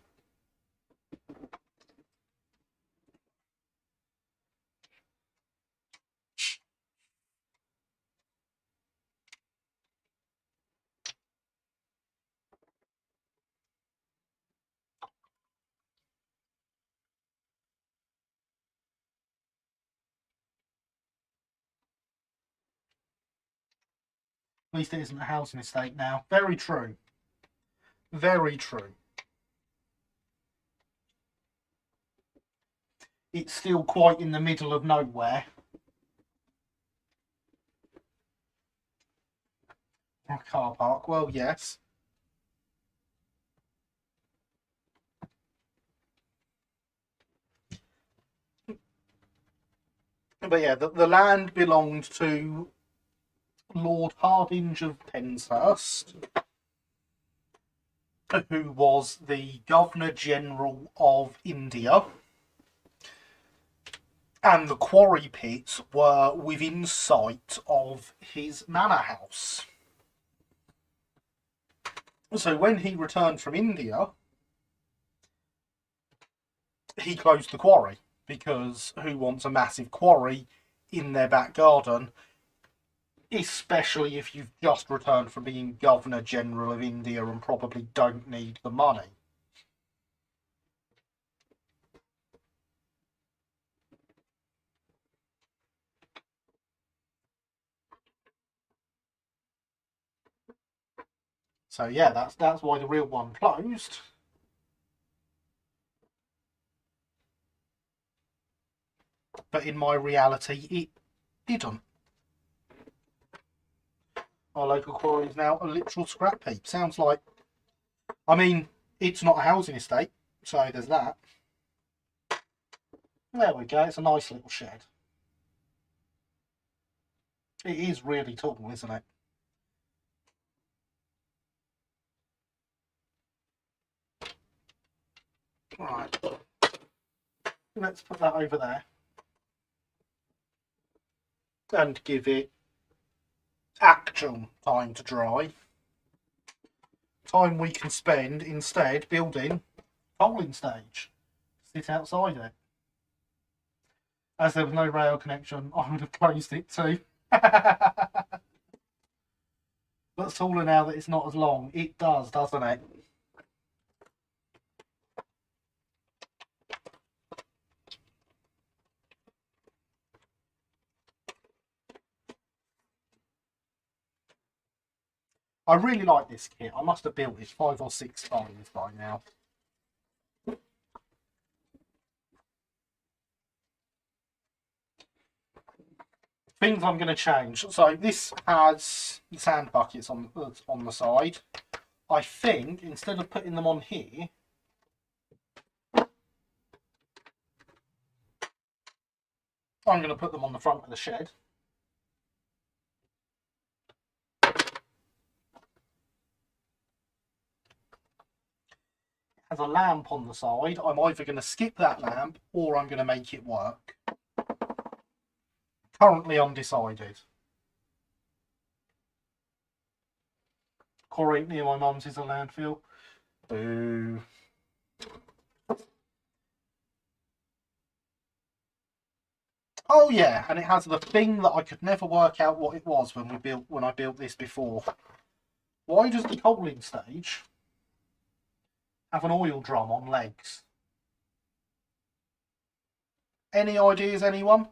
At least it isn't a housing estate now. Very true. Very true. It's still quite in the middle of nowhere. A car park, well, yes. But yeah, the land belonged to Lord Hardinge of Penshurst, who was the Governor General of India. And the quarry pits were within sight of his manor house. So when he returned from India, he closed the quarry, because who wants a massive quarry in their back garden, especially if you've just returned from being Governor General of India and probably don't need the money. So yeah, that's why the real one closed. But in my reality, it didn't. Our local quarry is now a literal scrap heap. Sounds like, I mean, it's not a housing estate, so there's that. There we go, it's a nice little shed. It is really tall, isn't it? Right, let's put that over there and give it actual time to dry. Time we can spend instead building coaling stage. Sit outside it. As there was no rail connection, I would have closed it too. But taller now that it's not as long. It does, doesn't it? I really like this kit. I must have built it 5 or 6 times by now. Things I'm going to change. So this has sand buckets on the side. I think instead of putting them on here, I'm going to put them on the front of the shed. It has a lamp on the side. I'm either going to skip that lamp or I'm going to make it work. Currently undecided. Quarry near my mum's is a landfill. Boo. Oh yeah, and it has the thing that I could never work out what it was when I built this before. Why does the coaling stage have an oil drum on legs? Any ideas, anyone?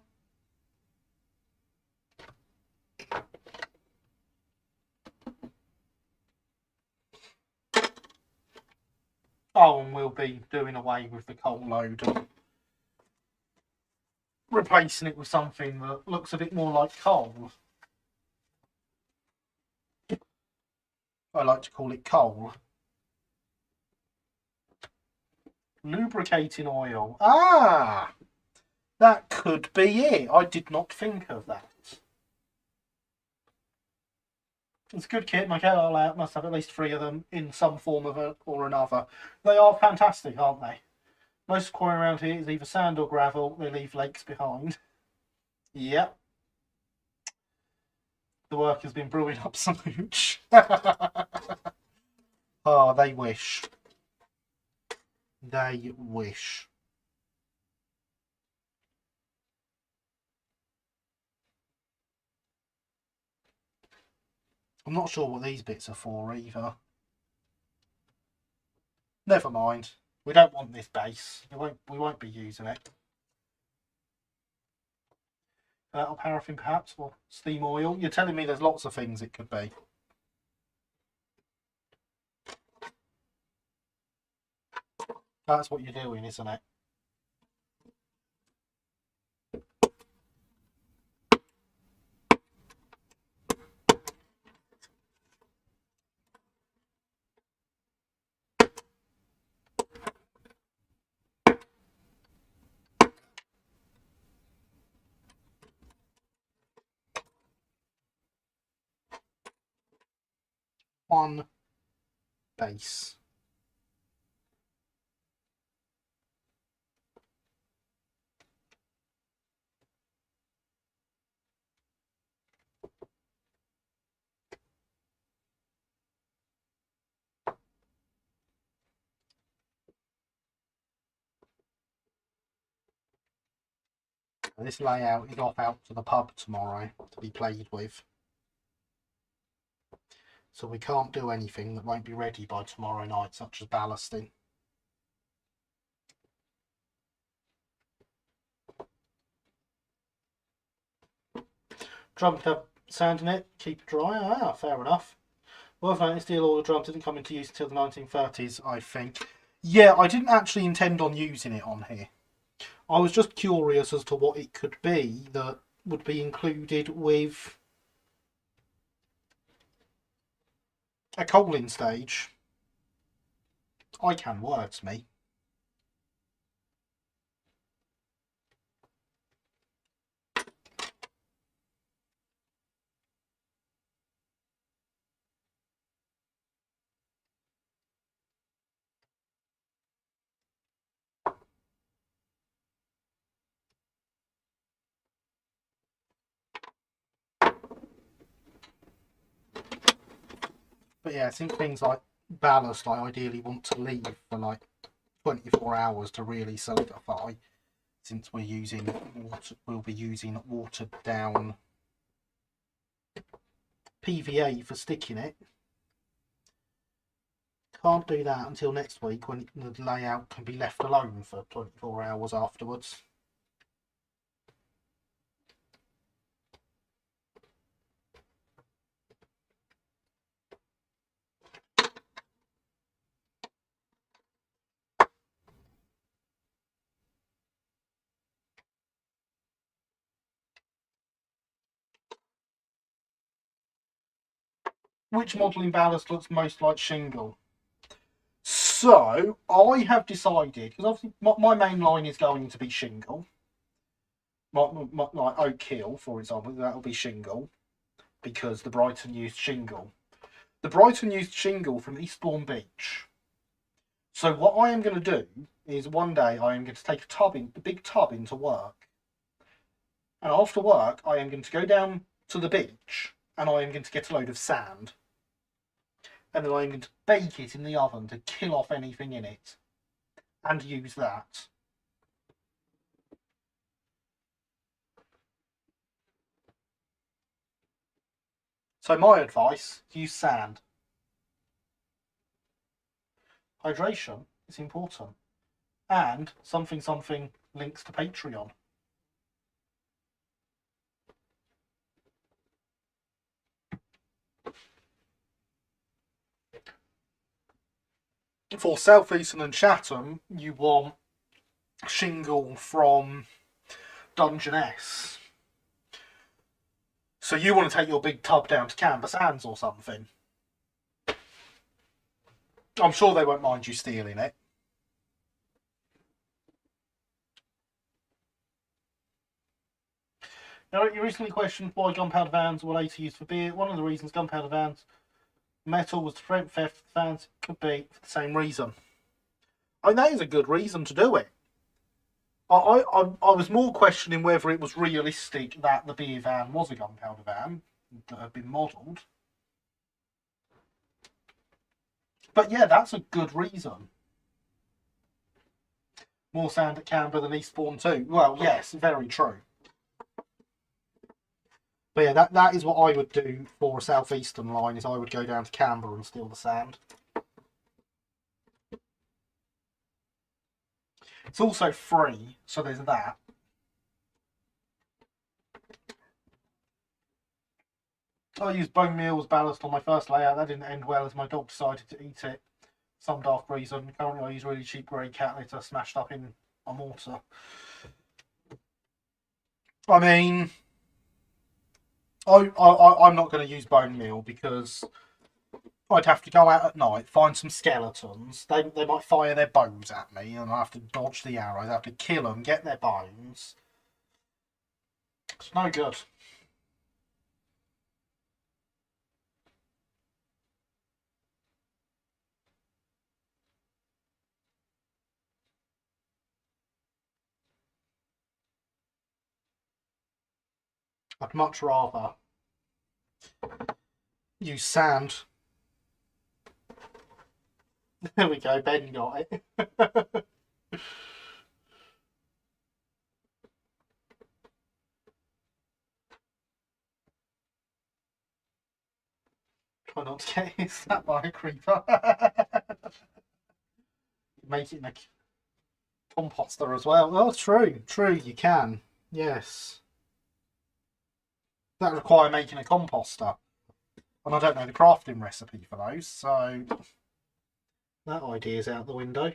Oh, and we'll be doing away with the coal load and replacing it with something that looks a bit more like coal. I like to call it coal. Lubricating oil. Ah! That could be it. I did not think of that. It's a good kit. My KL out must have at least 3 of them in some form of it or another. They are fantastic, aren't they? Most quarry around here is either sand or gravel. They leave lakes behind. Yep. The work has been brewing up some hooch. Oh, they wish. They wish. I'm not sure what these bits are for either. Never mind. We don't want this base. We won't be using it. Or paraffin perhaps, or steam oil. You're telling me there's lots of things it could be. That's what you're doing, isn't it? One base. This layout is off out to the pub tomorrow to be played with. So we can't do anything that won't be ready by tomorrow night, such as ballasting. Drummed up sand in it, keep it dry. Ah, fair enough. Well, found steel oil drums didn't come into use until the 1930s, I think. Yeah, I didn't actually intend on using it on here. I was just curious as to what it could be that would be included with a coaling stage. I can words, me. But yeah, I think things like ballast I ideally want to leave for like 24 hours to really solidify, since we'll be using watered down PVA for sticking it. Can't do that until next week when the layout can be left alone for 24 hours afterwards. Which modelling ballast looks most like shingle? So I have decided, because obviously my main line is going to be shingle. Like Oak Hill, for example, that'll be shingle because the Brighton used shingle. The Brighton used shingle from Eastbourne Beach. So what I am going to do is one day I am going to take a big tub into work, and after work I am going to go down to the beach and I am going to get a load of sand, and then I'm going to bake it in the oven to kill off anything in it, and use that. So my advice, use sand. Hydration is important. And something links to Patreon. For South Eastern and Chatham, you want shingle from Dungeness. So you want to take your big tub down to Canvas Hands or something. I'm sure they won't mind you stealing it. Now, you recently questioned why gunpowder vans were later used for beer. One of the reasons gunpowder vans metal was to prevent theft of the vans could be for the same reason. I mean, that is a good reason to do it. I was more questioning whether it was realistic that the beer van was a gunpowder van that had been modelled. But yeah, that's a good reason. More sand at Canberra than Eastbourne too. Well, yes, very true. But yeah, that is what I would do for a southeastern line, is I would go down to Canberra and steal the sand. It's also free, so there's that. I used bone meal as ballast on my first layout. That didn't end well as my dog decided to eat it. Some daft reason. Currently I use really cheap grey cat litter smashed up in a mortar. I mean, I'm not going to use bone meal because I'd have to go out at night, find some skeletons. They might fire their bows at me and I have to dodge the arrows. I have to kill them, get their bones. It's no good. I'd much rather use sand. There we go, Ben got it. Try not to get hit snapped by a creeper. Make it in a composter as well. Oh, true, you can. Yes. That require making a composter. And I don't know the crafting recipe for those, so that idea's out the window.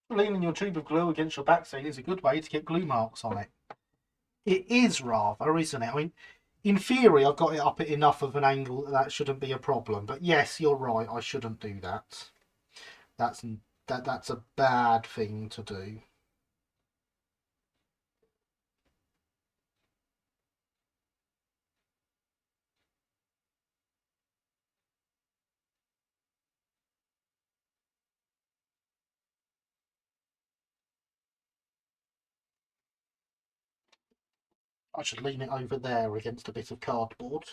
Leaning your tube of glue against your back seal is a good way to get glue marks on it. It is rather, isn't it? I mean, in theory, I've got it up at enough of an angle that shouldn't be a problem. But yes, you're right. I shouldn't do that. That's a bad thing to do. I should lean it over there against a bit of cardboard.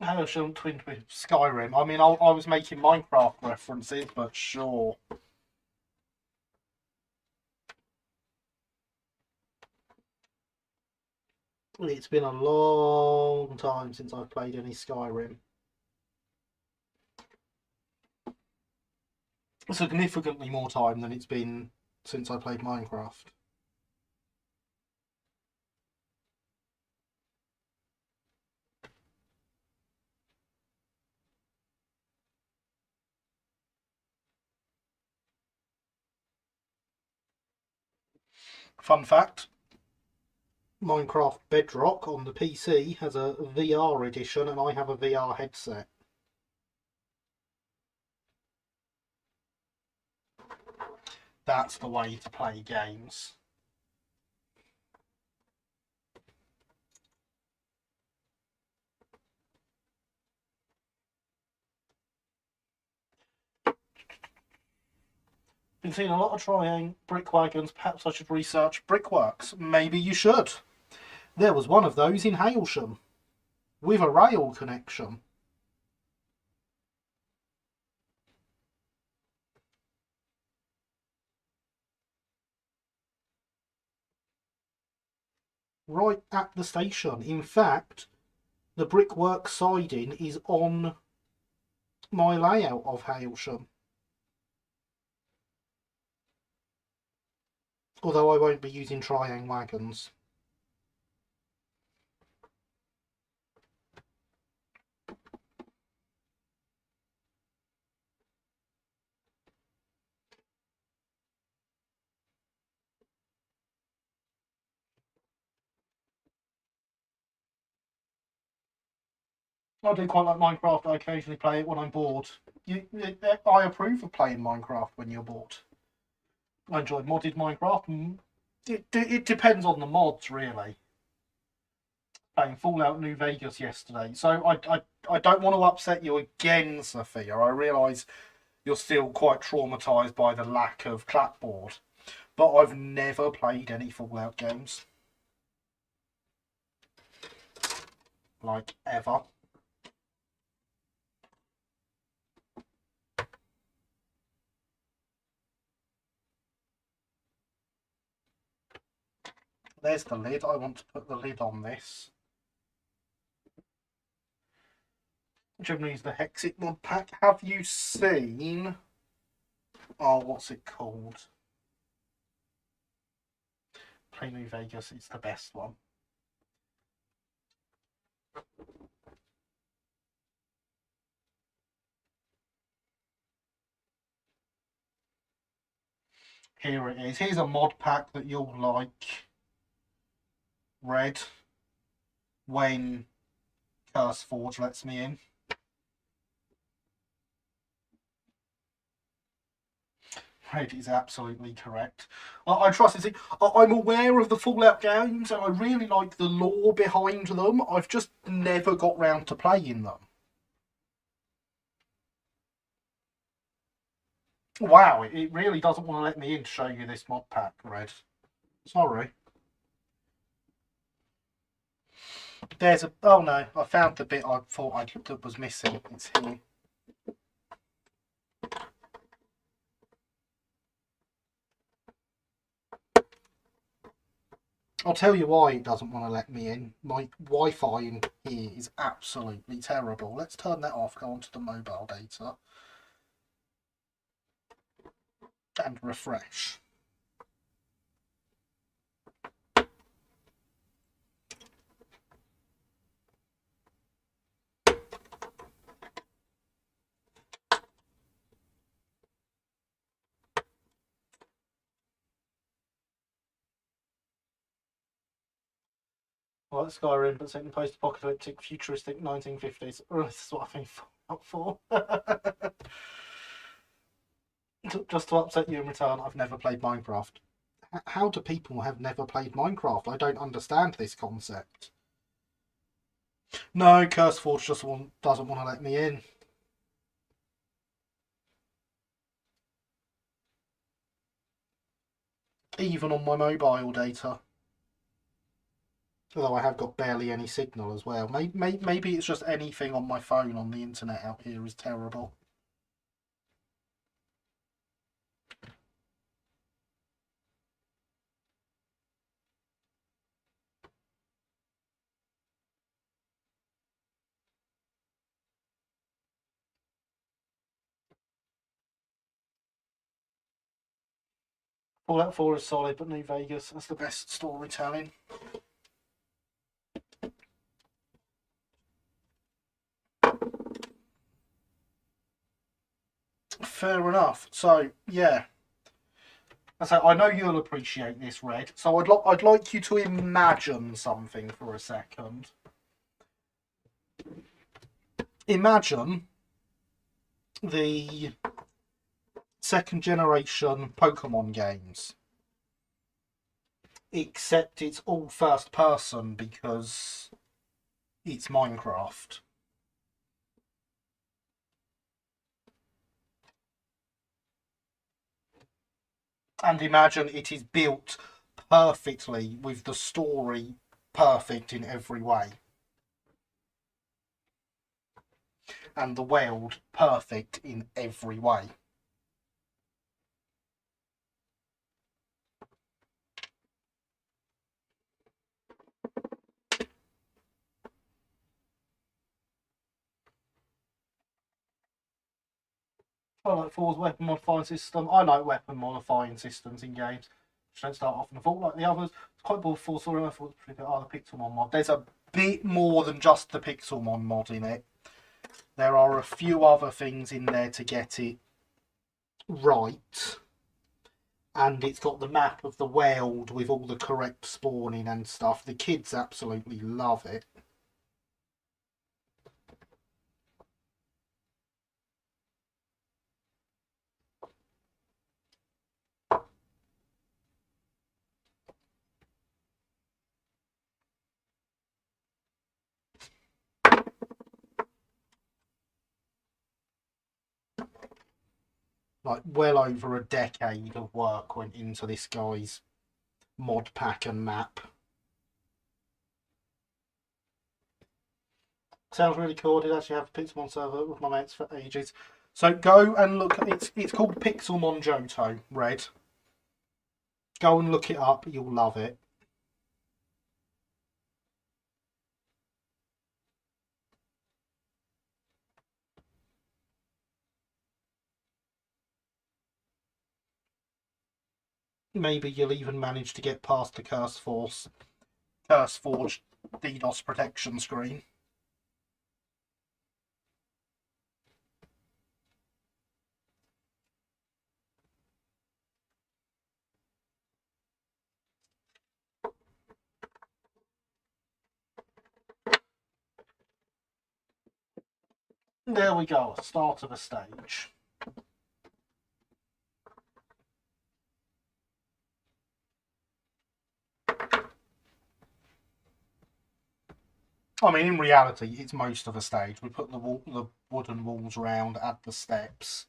How shall twin with Skyrim? I mean, I was making Minecraft references, but sure. It's been a long time since I've played any Skyrim. Significantly more time than it's been since I played Minecraft. Fun fact, Minecraft Bedrock on the PC has a VR edition and I have a VR headset. That's the way to play games. Been seeing a lot of trying brick wagons. Perhaps I should research brickworks. Maybe you should. There was one of those in Hailsham with a rail connection. Right at the station. In fact, the brickwork siding is on my layout of Hailsham. Although I won't be using trying wagons. I do quite like Minecraft. I occasionally play it when I'm bored. I approve of playing Minecraft when you're bored. I enjoy modded Minecraft. It depends on the mods, really. Playing Fallout New Vegas yesterday. So I don't want to upset you again, Sophia. I realise you're still quite traumatised by the lack of clapboard. But I've never played any Fallout games. Like, ever. There's the lid. I want to put the lid on this. Generally use the Hexit mod pack. Have you seen... Oh, what's it called? Play New Vegas. It's the best one. Here it is. Here's a mod pack that you'll like. Red. When CurseForge lets me in. Red is absolutely correct. I trust it. I'm aware of the Fallout games and I really like the lore behind them. I've just never got round to playing them. Wow, it really doesn't want to let me in to show you this mod pack, Red. Sorry. There's a... Oh no, I found the bit I thought that was missing. It's here. I'll tell you why it doesn't want to let me in. My Wi-Fi in here is absolutely terrible. Let's turn that off, go onto the mobile data, and refresh. Well, Skyrim, but set in post-apocalyptic, futuristic 1950s. Oh, this is what I've been up for. Just to upset you in return, I've never played Minecraft. How do people have never played Minecraft? I don't understand this concept. No, CurseForge just doesn't want to let me in. Even on my mobile data. Although I have got barely any signal as well. Maybe it's just anything on my phone on the internet out here is terrible. Fallout 4 is solid, but New Vegas, that's the best storytelling. Fair enough. So, yeah. So I know you'll appreciate this, Red. So I'd like you to imagine something for a second. Imagine the second generation Pokemon games. Except it's all first person because it's Minecraft. And imagine it is built perfectly with the story perfect in every way. And the world perfect in every way. I like Four's weapon modifying system. I like weapon modifying systems in games. Which don't start off in the fault like the others. It's quite bored for story. I thought it was the Pixelmon mod. There's a bit more than just the Pixelmon mod in it. There are a few other things in there to get it right. And it's got the map of the world with all the correct spawning and stuff. The kids absolutely love it. Like, well over a decade of work went into this guy's mod pack and map. Sounds really cool. I did actually have a Pixelmon server with my mates for ages. So go and look. It's called Pixelmon Johto, Red. Go and look it up. You'll love it. Maybe you'll even manage to get past the CurseForge DDoS protection screen. There we go. Start of a stage. I mean, in reality, it's most of a stage. We put the wooden walls around, add the steps.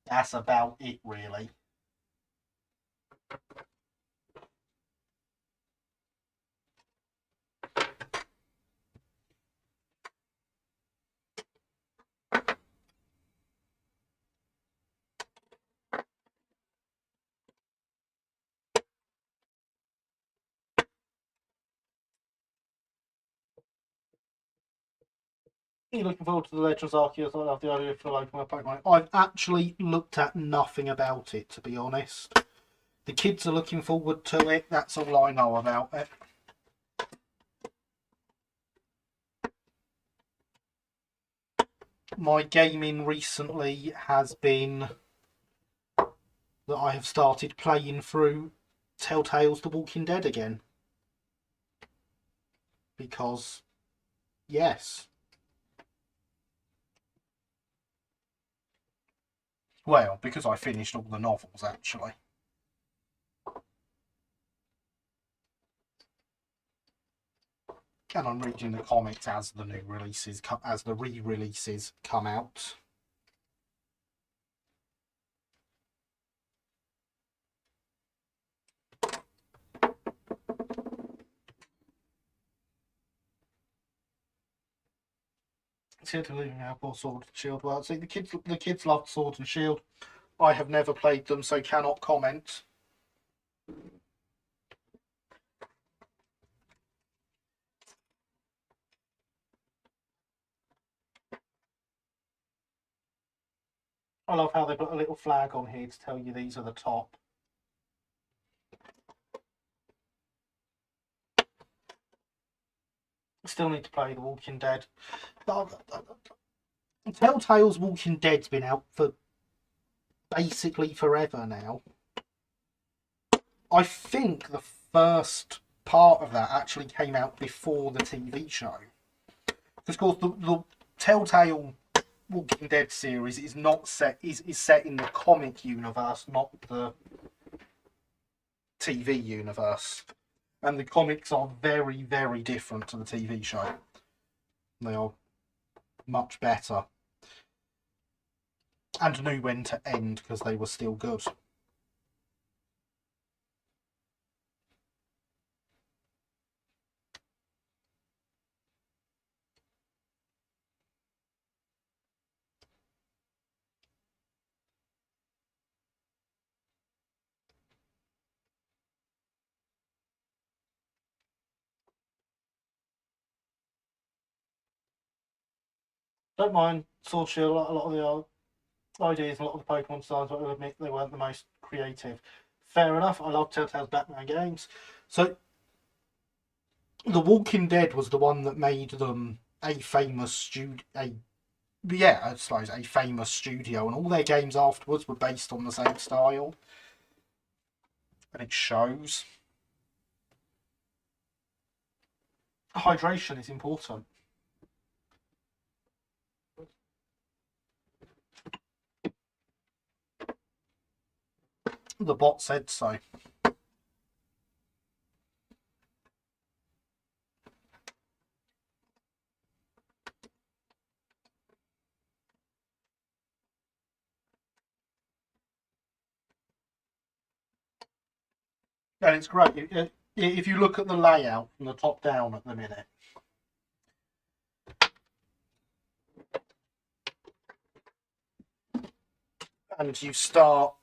That's about it, really. You're looking forward to the Legends Arceus. I love the idea of open Pokemon. I've actually looked at nothing about it, to be honest. The kids are looking forward to it. That's all I know about it. My gaming recently has been that I have started playing through Telltale's The Walking Dead again. Because, yes. Well, because I finished all the novels, actually. And I'm reading the comics as the new releases, as the re-releases come out. See how Sword and Shield works. See, the kids loved Sword and Shield. I have never played them, so cannot comment. I love how they put a little flag on here to tell you these are the top. Still need to play The Walking Dead. Telltale's Walking Dead's been out for basically forever now. I think the first part of that actually came out before the TV show. Because, of course, the Telltale Walking Dead series is not set is set in the comic universe, not the TV universe. And the comics are very, very different to the TV show. They are much better. And knew when to end because they were still good. Don't mind Sword Shield, a lot of the ideas, a lot of the Pokemon designs, but I admit they weren't the most creative. Fair enough, I love Telltale's Batman games. So, The Walking Dead was the one that made them a famous studio, I suppose a famous studio, and all their games afterwards were based on the same style. And it shows. Hydration is important. The bot said so. And it's great. If you look at the layout from the top down at the minute, and you start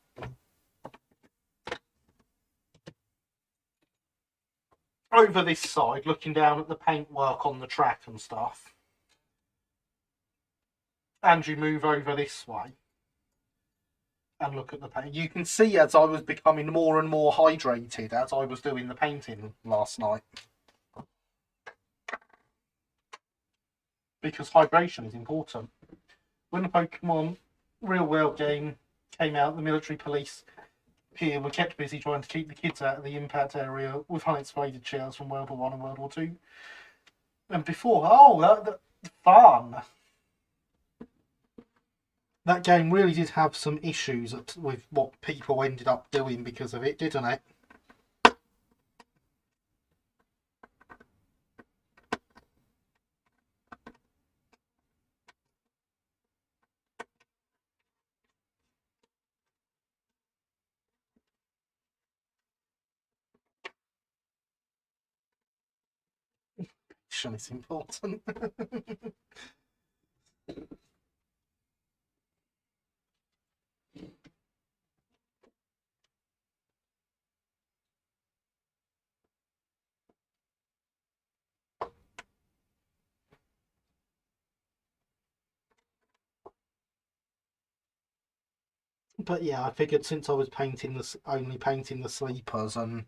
over this side, looking down at the paintwork on the track and stuff, and you move over this way and look at the paint, you can see as I was becoming more and more hydrated as I was doing the painting last night. Because hydration is important. When the Pokemon real world game came out, the military police here were kept busy trying to keep the kids out of the impact area with unexploded shells from World War One and World War Two. And before, that fun. That game really did have some issues with what people ended up doing because of it, didn't it? It's important. But yeah, I figured since I was only painting the sleepers and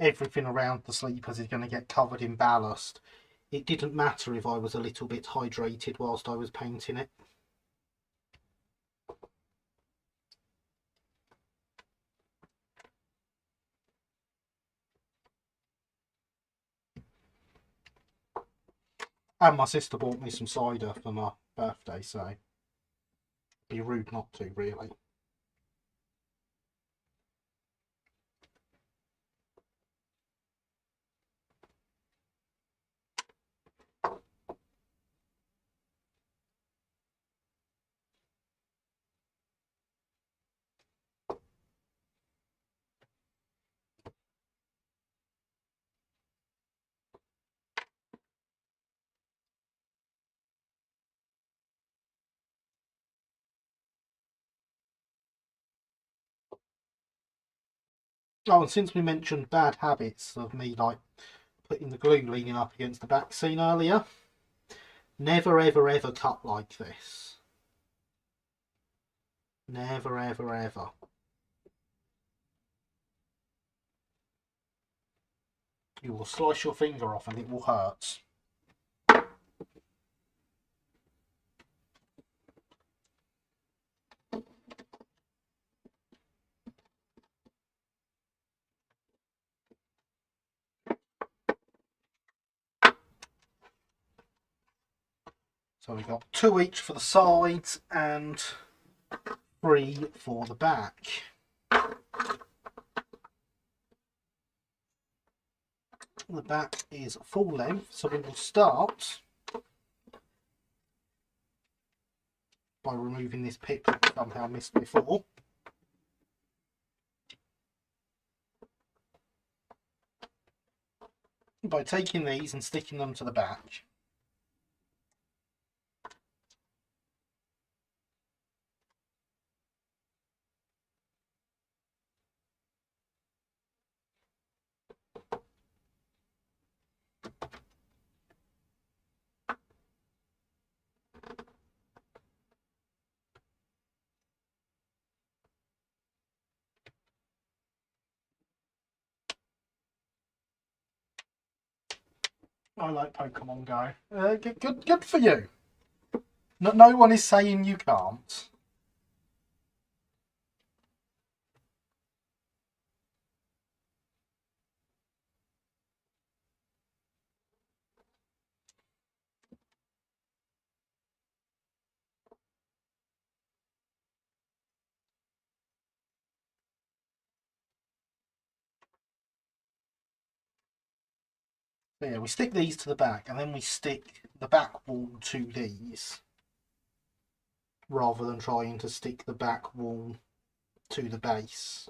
everything around the sleepers is going to get covered in ballast, it didn't matter if I was a little bit hydrated whilst I was painting it. And my sister bought me some cider for my birthday, so it'd be rude not to, really. Oh, and since we mentioned bad habits of me, like putting the glue leaning up against the back scene earlier, never ever ever cut like this. Never ever ever. You will slice your finger off and it will hurt. So we've got 2 each for the sides and 3 for the back. The back is full length, so we will start by removing this pip that we somehow missed before. By taking these and sticking them to the back. I like Pokemon Go. Good for you. No one is saying you can't. So yeah, we stick these to the back and then we stick the back wall to these rather than trying to stick the back wall to the base.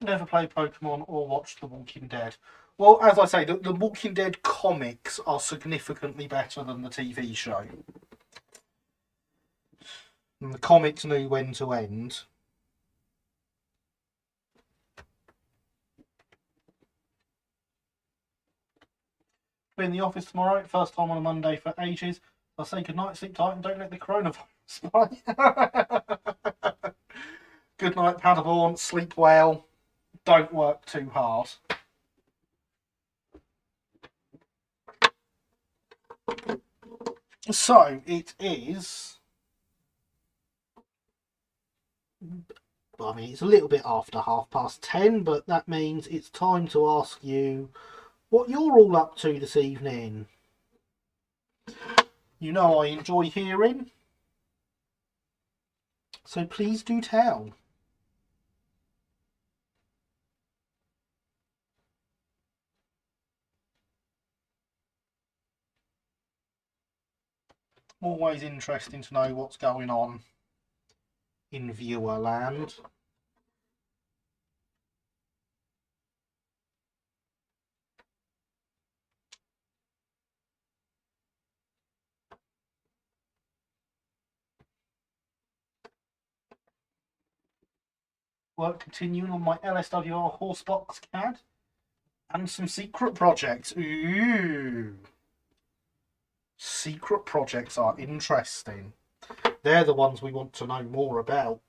Never played Pokemon or watched The Walking Dead. Well, as I say, the Walking Dead comics are significantly better than the TV show. And the comics knew when to end. Be in the office tomorrow, first time on a Monday for ages. I'll say goodnight, sleep tight, and don't let the coronavirus bite. Good night, Paderborn, sleep well, don't work too hard. So it is. I mean, it's a little bit after 10:30, but that means it's time to ask you what you're all up to this evening. You know I enjoy hearing, so please do tell. Always interesting to know what's going on in viewer land. Work continuing on my LSWR Horsebox CAD. And some secret projects. Ooh. Secret projects are interesting. They're the ones we want to know more about.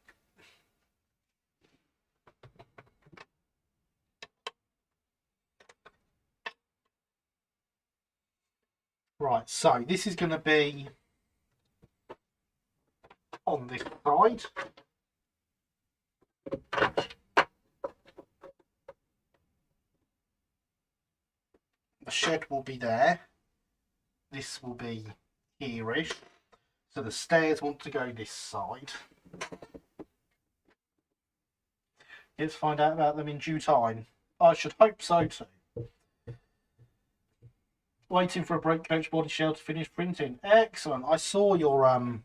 Right, so this is going to be on this side. The shed will be there. This will be here-ish. So the stairs want to go this side. Let's find out about them in due time. I should hope so too. Waiting for a brake coach body shell to finish printing. Excellent. I saw your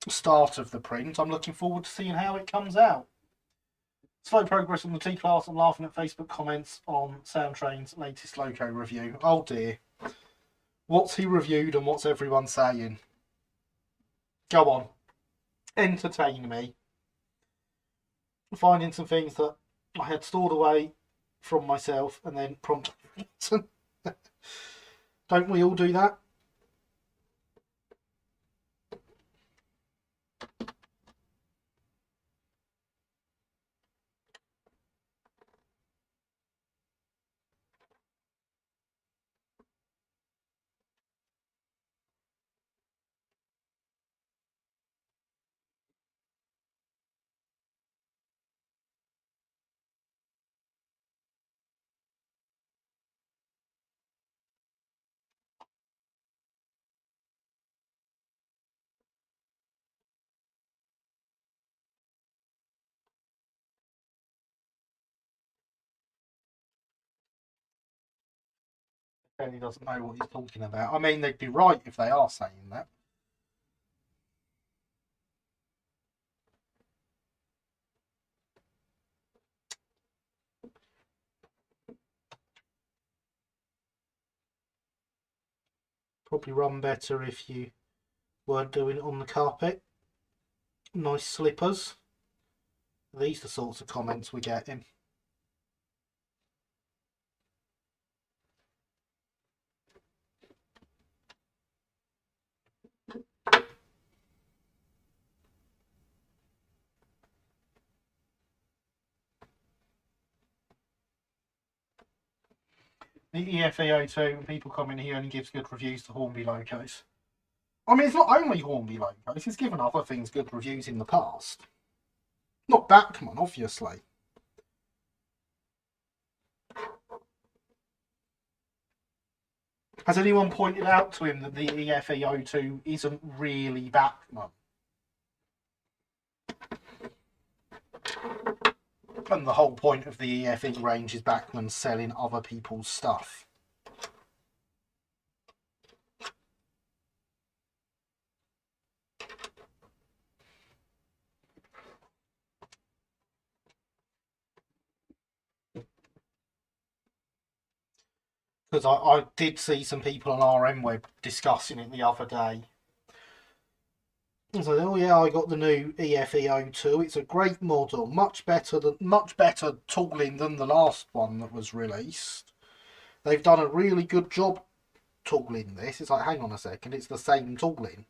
start of the print. I'm looking forward to seeing how it comes out. Slow progress on the T-Class. I'm laughing at Facebook comments on Soundtrain's latest loco review. Oh dear. What's he reviewed and what's everyone saying? Go on. Entertain me. Finding some things that I had stored away from myself and then promptly. Don't we all do that? He doesn't know what he's talking about. I mean, they'd be right if they are saying that. Probably run better if you weren't doing it on the carpet. Nice slippers. These are the sorts of comments we're getting. The EFEO2, people comment he only gives good reviews to Hornby locos. I mean, it's not only Hornby locos, he's given other things good reviews in the past. Not Bachmann, obviously. Has anyone pointed out to him that the EFEO2 isn't really Bachmann? And the whole point of the EFE range is Bachmann selling other people's stuff. Because I did see some people on RM Web discussing it the other day. I said, oh yeah, I got the new EFEO2. It's a great model, much better tooling than the last one that was released. They've done a really good job tooling this. It's like, hang on a second, it's the same tooling.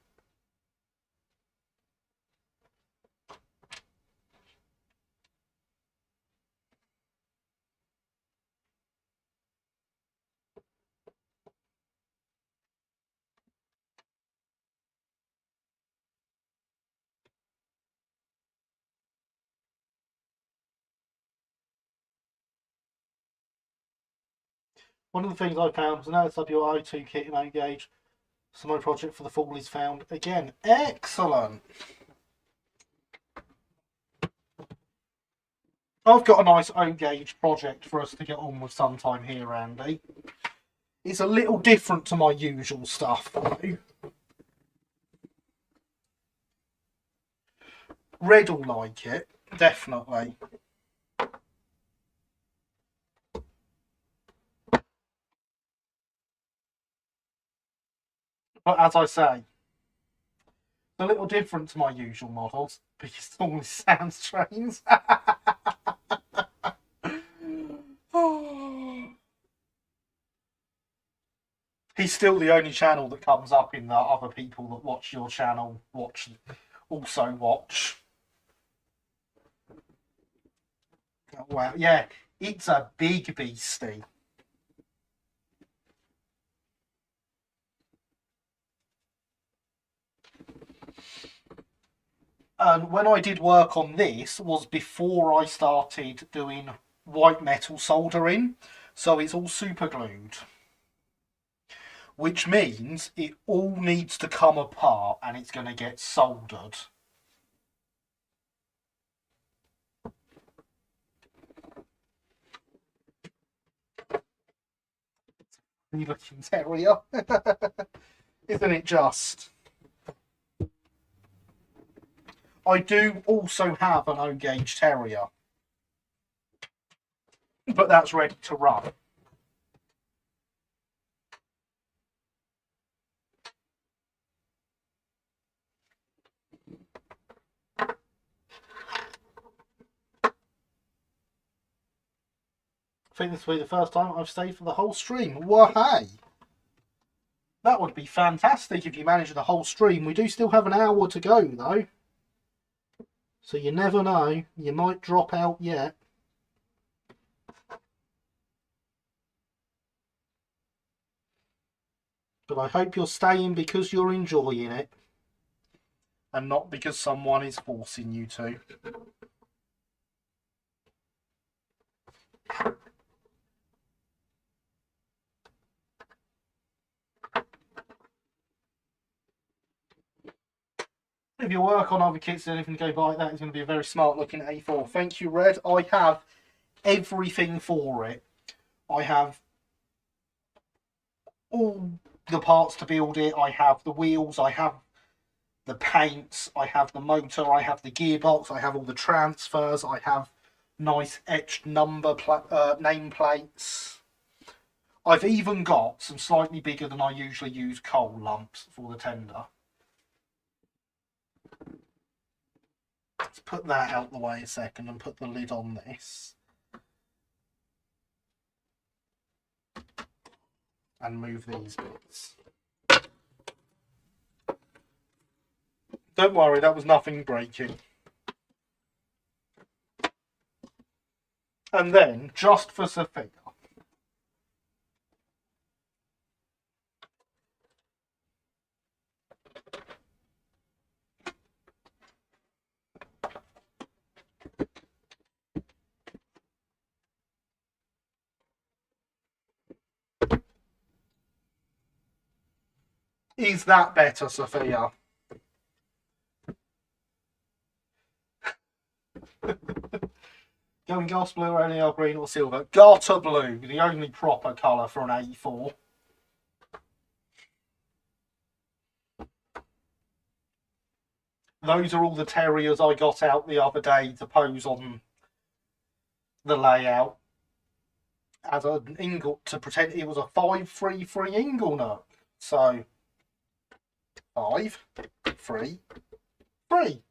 One of the things I found was an LSWI2 kit in O gauge. So my project for the fall is found again. Excellent. I've got a nice O gauge project for us to get on with sometime here, Andy. It's a little different to my usual stuff, though. Red will like it, definitely. But as I say, a little different to my usual models because all this sounds trains. He's still the only channel that comes up in the other people that watch your channel also watch. Oh, wow, yeah, it's a big beastie. And when I did work on this was before I started doing white metal soldering, so it's all super glued, which means it all needs to come apart and it's going to get soldered. You looking terrier, isn't it just? I do also have an O-gauge terrier, but that's ready to run. I think this will be the first time I've stayed for the whole stream. Well, hey, that would be fantastic if you manage the whole stream. We do still have an hour to go, though. So you never know. You might drop out yet. But I hope you're staying because you're enjoying it. And not because someone is forcing you to. If you work on other kits and anything to go by that, it's going to be a very smart looking A4. Thank you, Red. I have everything for it. I have all the parts to build it. I have the wheels, I have the paints, I have the motor, I have the gearbox, I have all the transfers, I have nice etched number nameplates. I've even got some slightly bigger than I usually use coal lumps for the tender. Let's put that out the way a second and put the lid on this. And move these bits. Don't worry, that was nothing breaking. And then, just for Sophia, is that better, Sophia? Going gas blue, ONL green or silver? Garter blue, the only proper colour for an A4. Those are all the terriers I got out the other day to pose on the layout as an ingot to pretend it was a 5-3-3 Inglenook. So 5, 3, 3.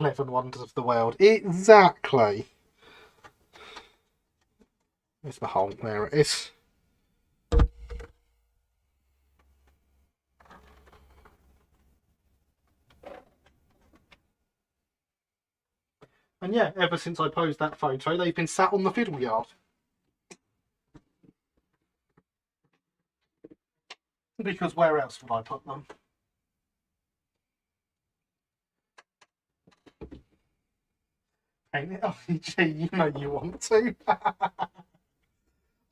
Eleven wonders of the world. Exactly. There's the hole. There it is. And yeah, ever since I posed that photo, they've been sat on the fiddle yard. Because where else would I put them? Paint it LPG, you know you want to.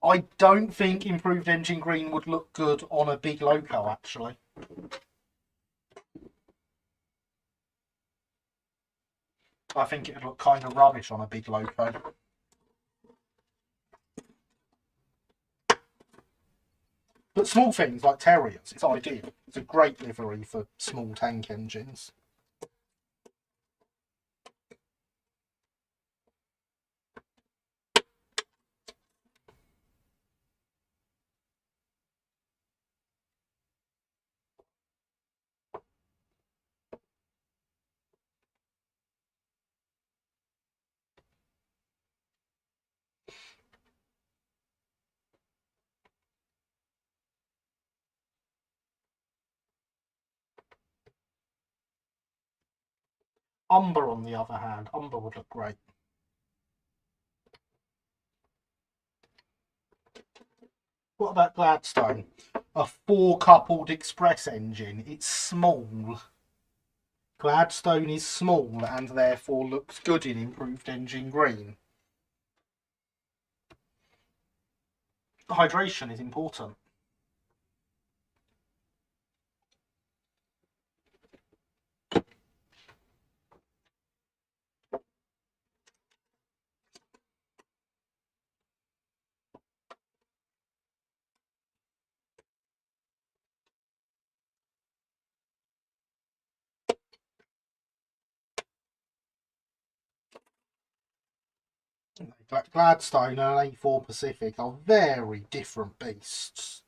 I don't think improved engine green would look good on a big loco, actually. I think it would look kind of rubbish on a big loco. But small things like Terriers, it's ideal. It's a great livery for small tank engines. Umber, on the other hand, Umber would look great. What about Gladstone? A four-coupled express engine. It's small. Gladstone is small and therefore looks good in improved engine green. Hydration is important. Gladstone and A4 Pacific are very different beasts.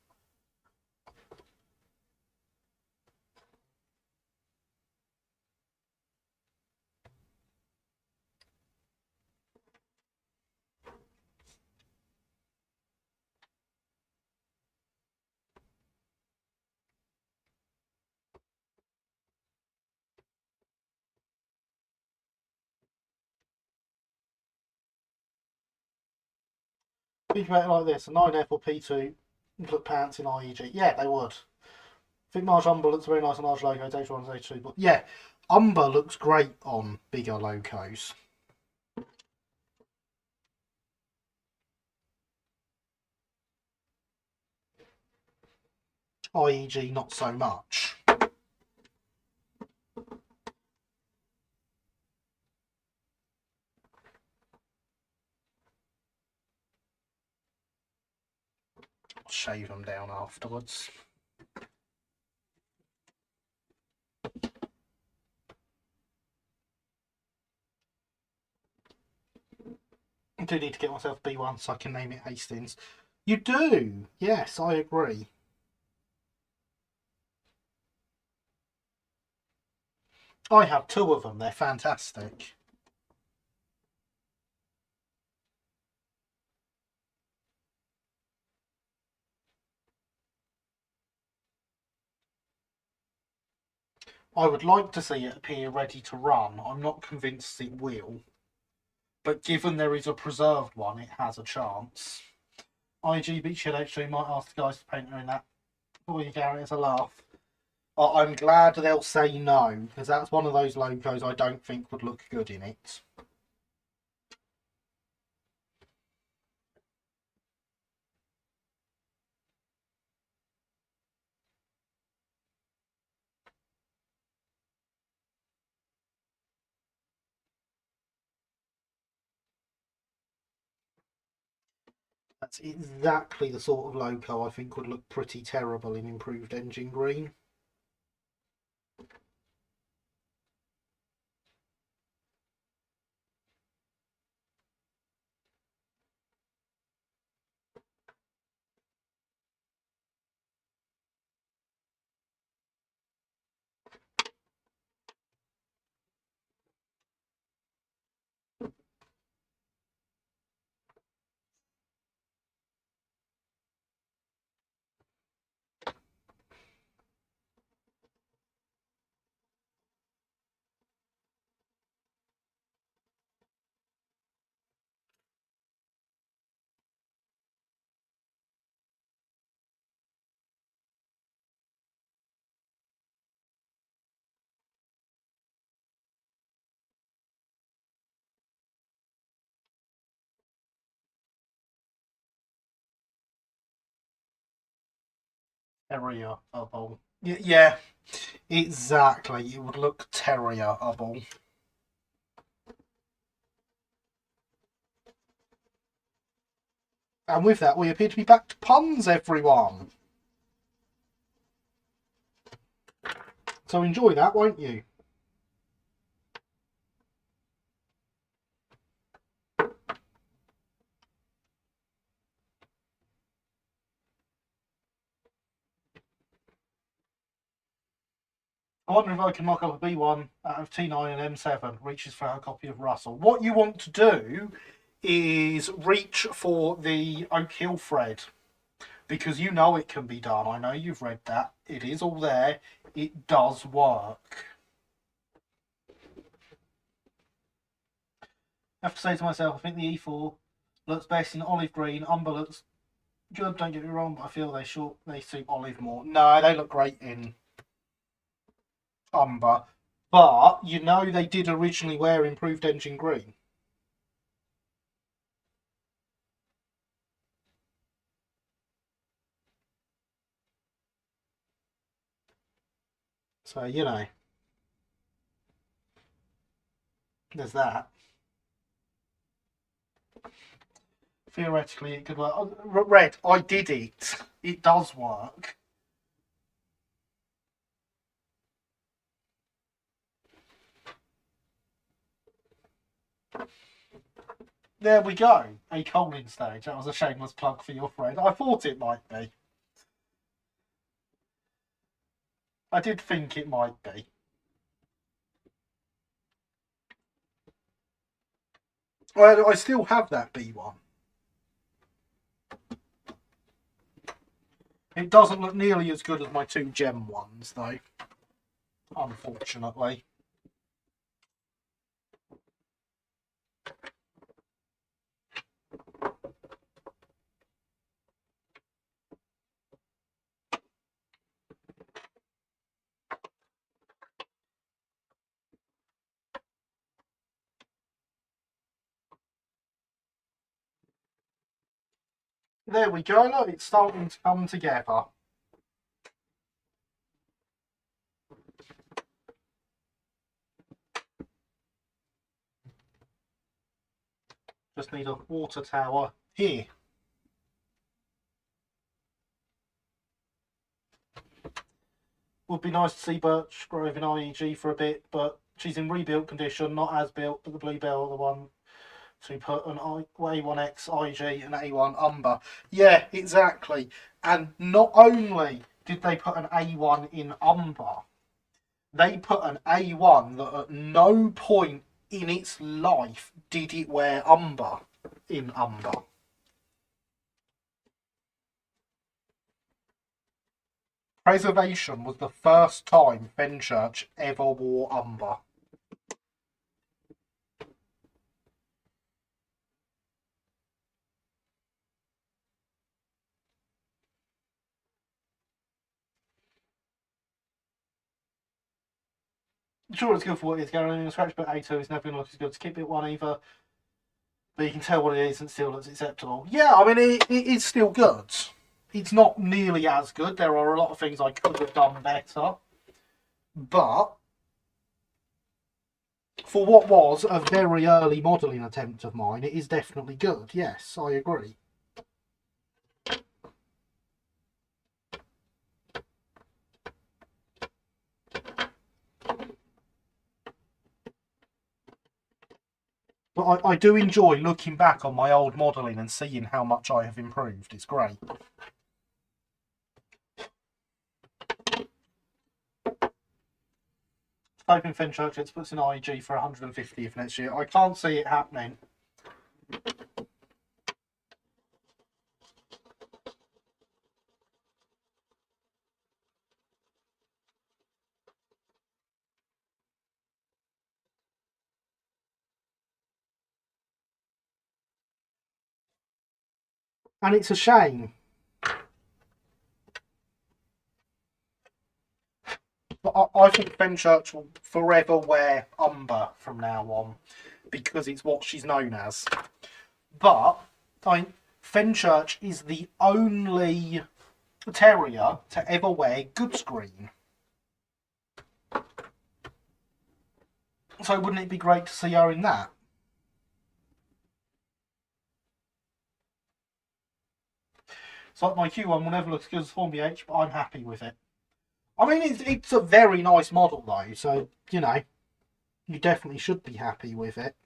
Think about it like this: a 9F or P2 would look pants in IEG. Yeah, they would. I think Marge Umber looks very nice on large logos, H1 and H2. But yeah, Umber looks great on bigger logos. IEG not so much. I'll shave them down afterwards. I do need to get myself B1 so I can name it Hastings. You do? Yes, I agree. I have two of them. They're fantastic. I would like to see it appear ready to run. I'm not convinced it will. But given there is a preserved one, it has a chance. IG Beachhead H2 might ask the guys to paint her in that. Oh, you Gary, it's a laugh. I'm glad they'll say no, because that's one of those logos I don't think would look good in it. That's exactly the sort of logo I think would look pretty terrible in improved engine green. Terrier-able. Yeah, exactly. It would look terrier-able. And with that, we appear to be back to puns, everyone. So enjoy that, won't you? I wonder if I can mock up a B1 out of T9 and M7, reaches for a copy of Russell. What you want to do is reach for the Oak Hill thread, because you know it can be done. I know you've read that. It is all there. It does work. have to say to myself, I think the E4 looks best in olive green. Umber looks good, don't get me wrong, but I feel they suit olive more. No, they look great in umber. But, you know, they did originally wear improved engine green. So, you know, there's that. Theoretically, it could work. Oh, Red, I did it. It does work. There we go. A Colin stage. That was a shameless plug for your friend. I thought it might be. I did think it might be. Well, I still have that B1. It doesn't look nearly as good as my two gem ones, though. Unfortunately. There we go. Look, it's starting to come together. Just need a water tower here. Would be nice to see Birch Grove in IEG for a bit, but she's in rebuilt condition, not as built, but the Bluebell are the one to put an A1X IG and A1 Umber. Yeah, exactly. And not only did they put an A1 in Umber, they put an A1 that at no point in its life did it wear Umber in Umber. Preservation was the first time Fenchurch ever wore Umber. Sure, it's good for what it's going on. Scratch bit A2 is never going to look as good as Kit bit 1 either. But you can tell what it is and still looks acceptable. Yeah, I mean, it is still good. It's not nearly as good. There are a lot of things I could have done better. But for what was a very early modelling attempt of mine, it is definitely good. Yes, I agree. But I do enjoy looking back on my old modelling and seeing how much I have improved. It's great. Hoping Fenchurch gets puts in IEG for 150th next year. I can't see it happening. And it's a shame. But I think Fenchurch will forever wear Umber from now on because it's what she's known as. But Fenchurch is the only terrier to ever wear goods green. So wouldn't it be great to see her in that? It's like my Q1 will never look as good as Form BH, but I'm happy with it. I mean, it's a very nice model though, so, you know, you definitely should be happy with it.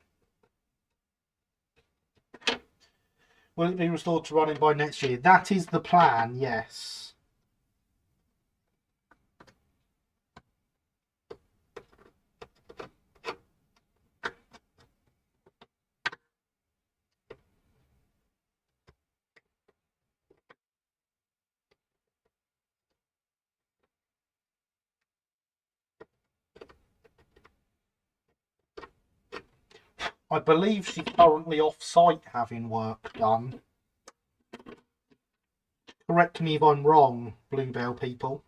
Will it be restored to running by next year? That is the plan, yes. I believe she's currently off-site having work done. Correct me if I'm wrong, Bluebell people.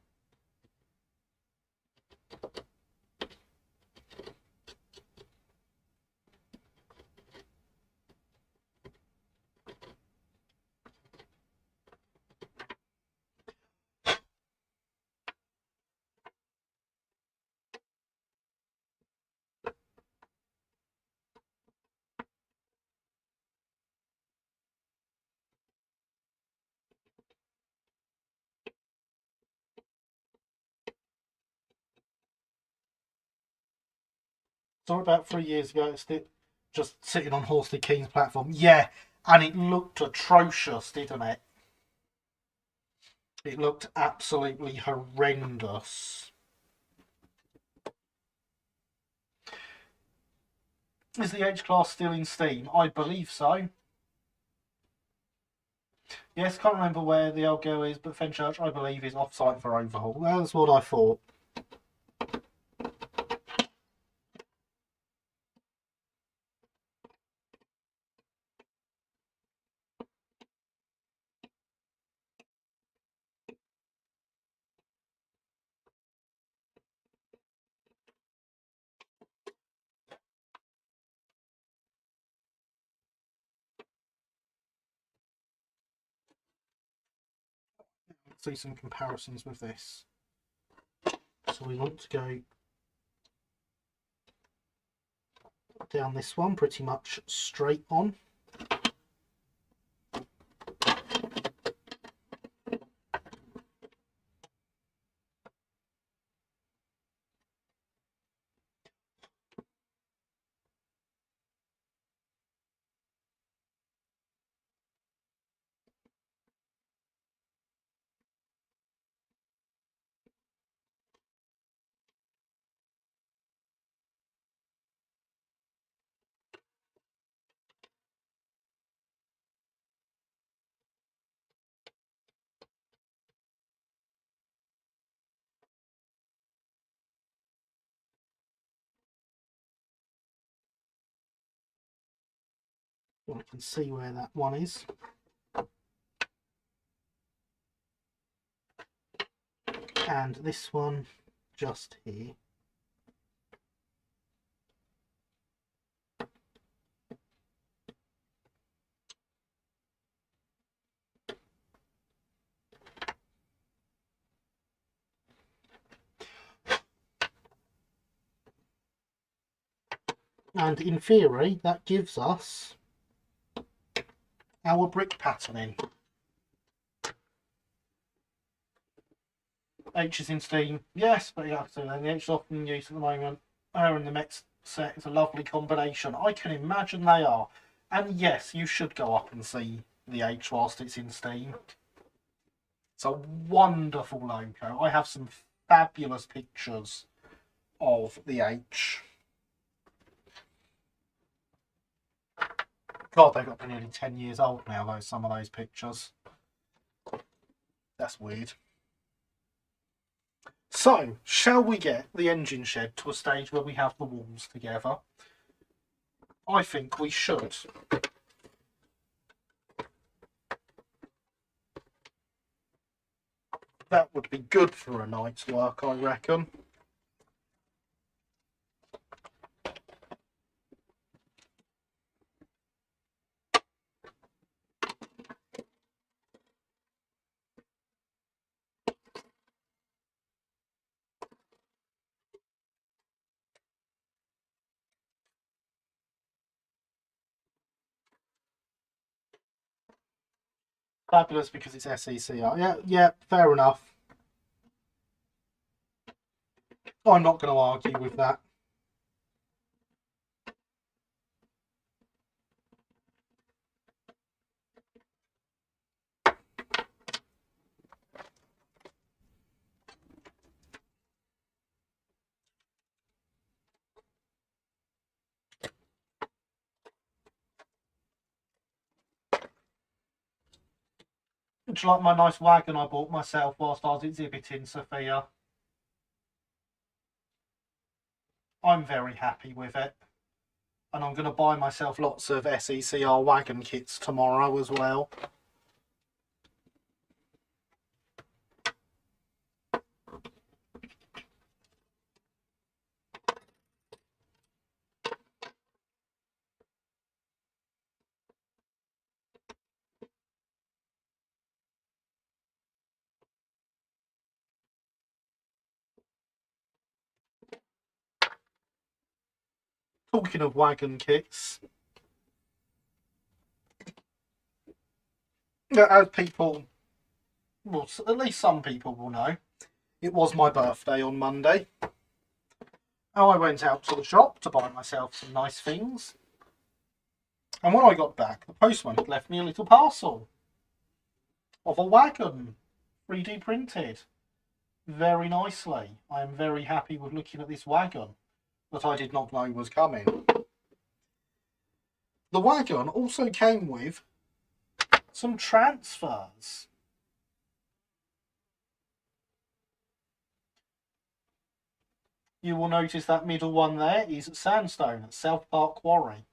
Saw it about 3 years ago. It's just sitting on Horsley Keynes platform. Yeah, and it looked atrocious, didn't it? It looked absolutely horrendous. Is the H-Class still in Steam? I believe so. Yes, can't remember where the old girl is, but Fenchurch, I believe, is off-site for overhaul. That's what I thought. Let's see some comparisons with this. So we want to go down this one, pretty much straight on. Well, I can see where that one is. And this one just here. And in theory, that gives us our brick patterning. H is in Steam, yes, but yeah, so the H is often in use at the moment. Her and the Met set is a lovely combination. I can imagine they are. And yes, you should go up and see the H whilst it's in Steam. It's a wonderful logo. I have some fabulous pictures of the H. God, they've got to be nearly 10 years old now, though, some of those pictures. That's weird. So, shall we get the engine shed to a stage where we have the walls together? I think we should. That would be good for a night's work, I reckon. Fabulous because it's SECR. Yeah, fair enough. I'm not going to argue with that. Would you like my nice wagon I bought myself whilst I was exhibiting, Sophia? I'm very happy with it. And I'm going to buy myself lots of SECR wagon kits tomorrow as well. Talking of wagon kits, as people, well, at least some people will know, it was my birthday on Monday. I went out to the shop to buy myself some nice things. And when I got back, the postman had left me a little parcel of a wagon, 3D printed, very nicely. I am very happy with looking at this wagon that I did not know was coming. The wagon also came with some transfers. You will notice that middle one there is sandstone at South Park Quarry,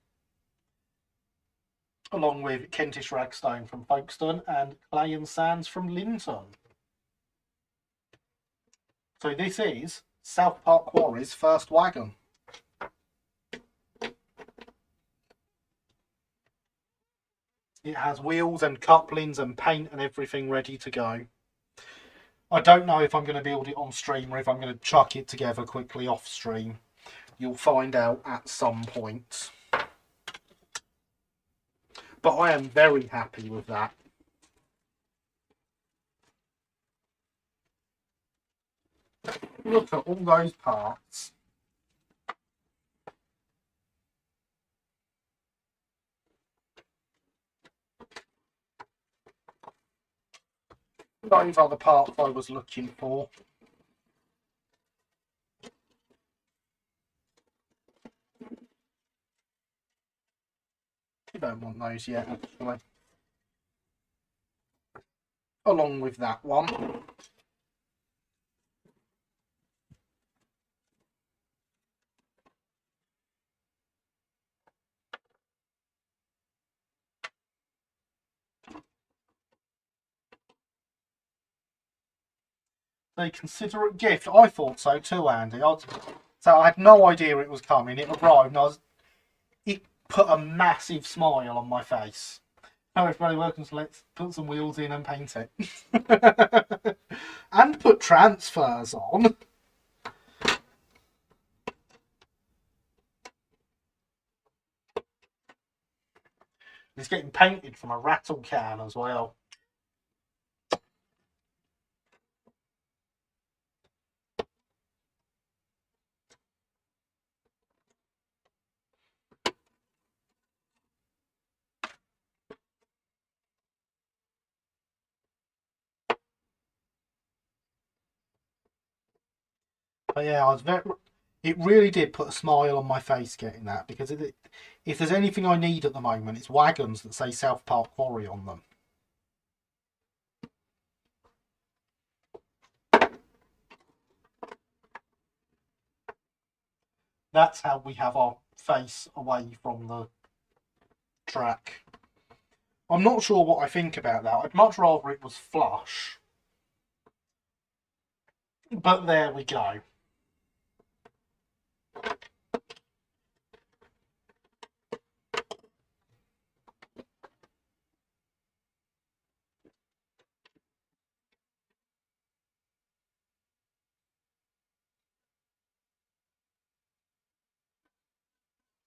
along with Kentish ragstone from Folkestone and clay and sands from Linton. So this is South Park Quarry's first wagon. It has wheels and couplings and paint and everything ready to go. I don't know if I'm going to build it on stream or if I'm going to chuck it together quickly off stream. You'll find out at some point. But I am very happy with that. Look at all those parts. Those are the parts I was looking for. You don't want those yet, actually. Along with that one. A considerate gift. I thought so too, Andy. So I had no idea it was coming. It arrived and it put a massive smile on my face. Hello everybody, welcome to Let's Put Some Wheels In and Paint It. And put transfers on. It's getting painted from a rattle can as well. But yeah, it really did put a smile on my face getting that, because if there's anything I need at the moment, it's wagons that say South Park Quarry on them. That's how we have our face away from the track. I'm not sure what I think about that. I'd much rather it was flush. But there we go.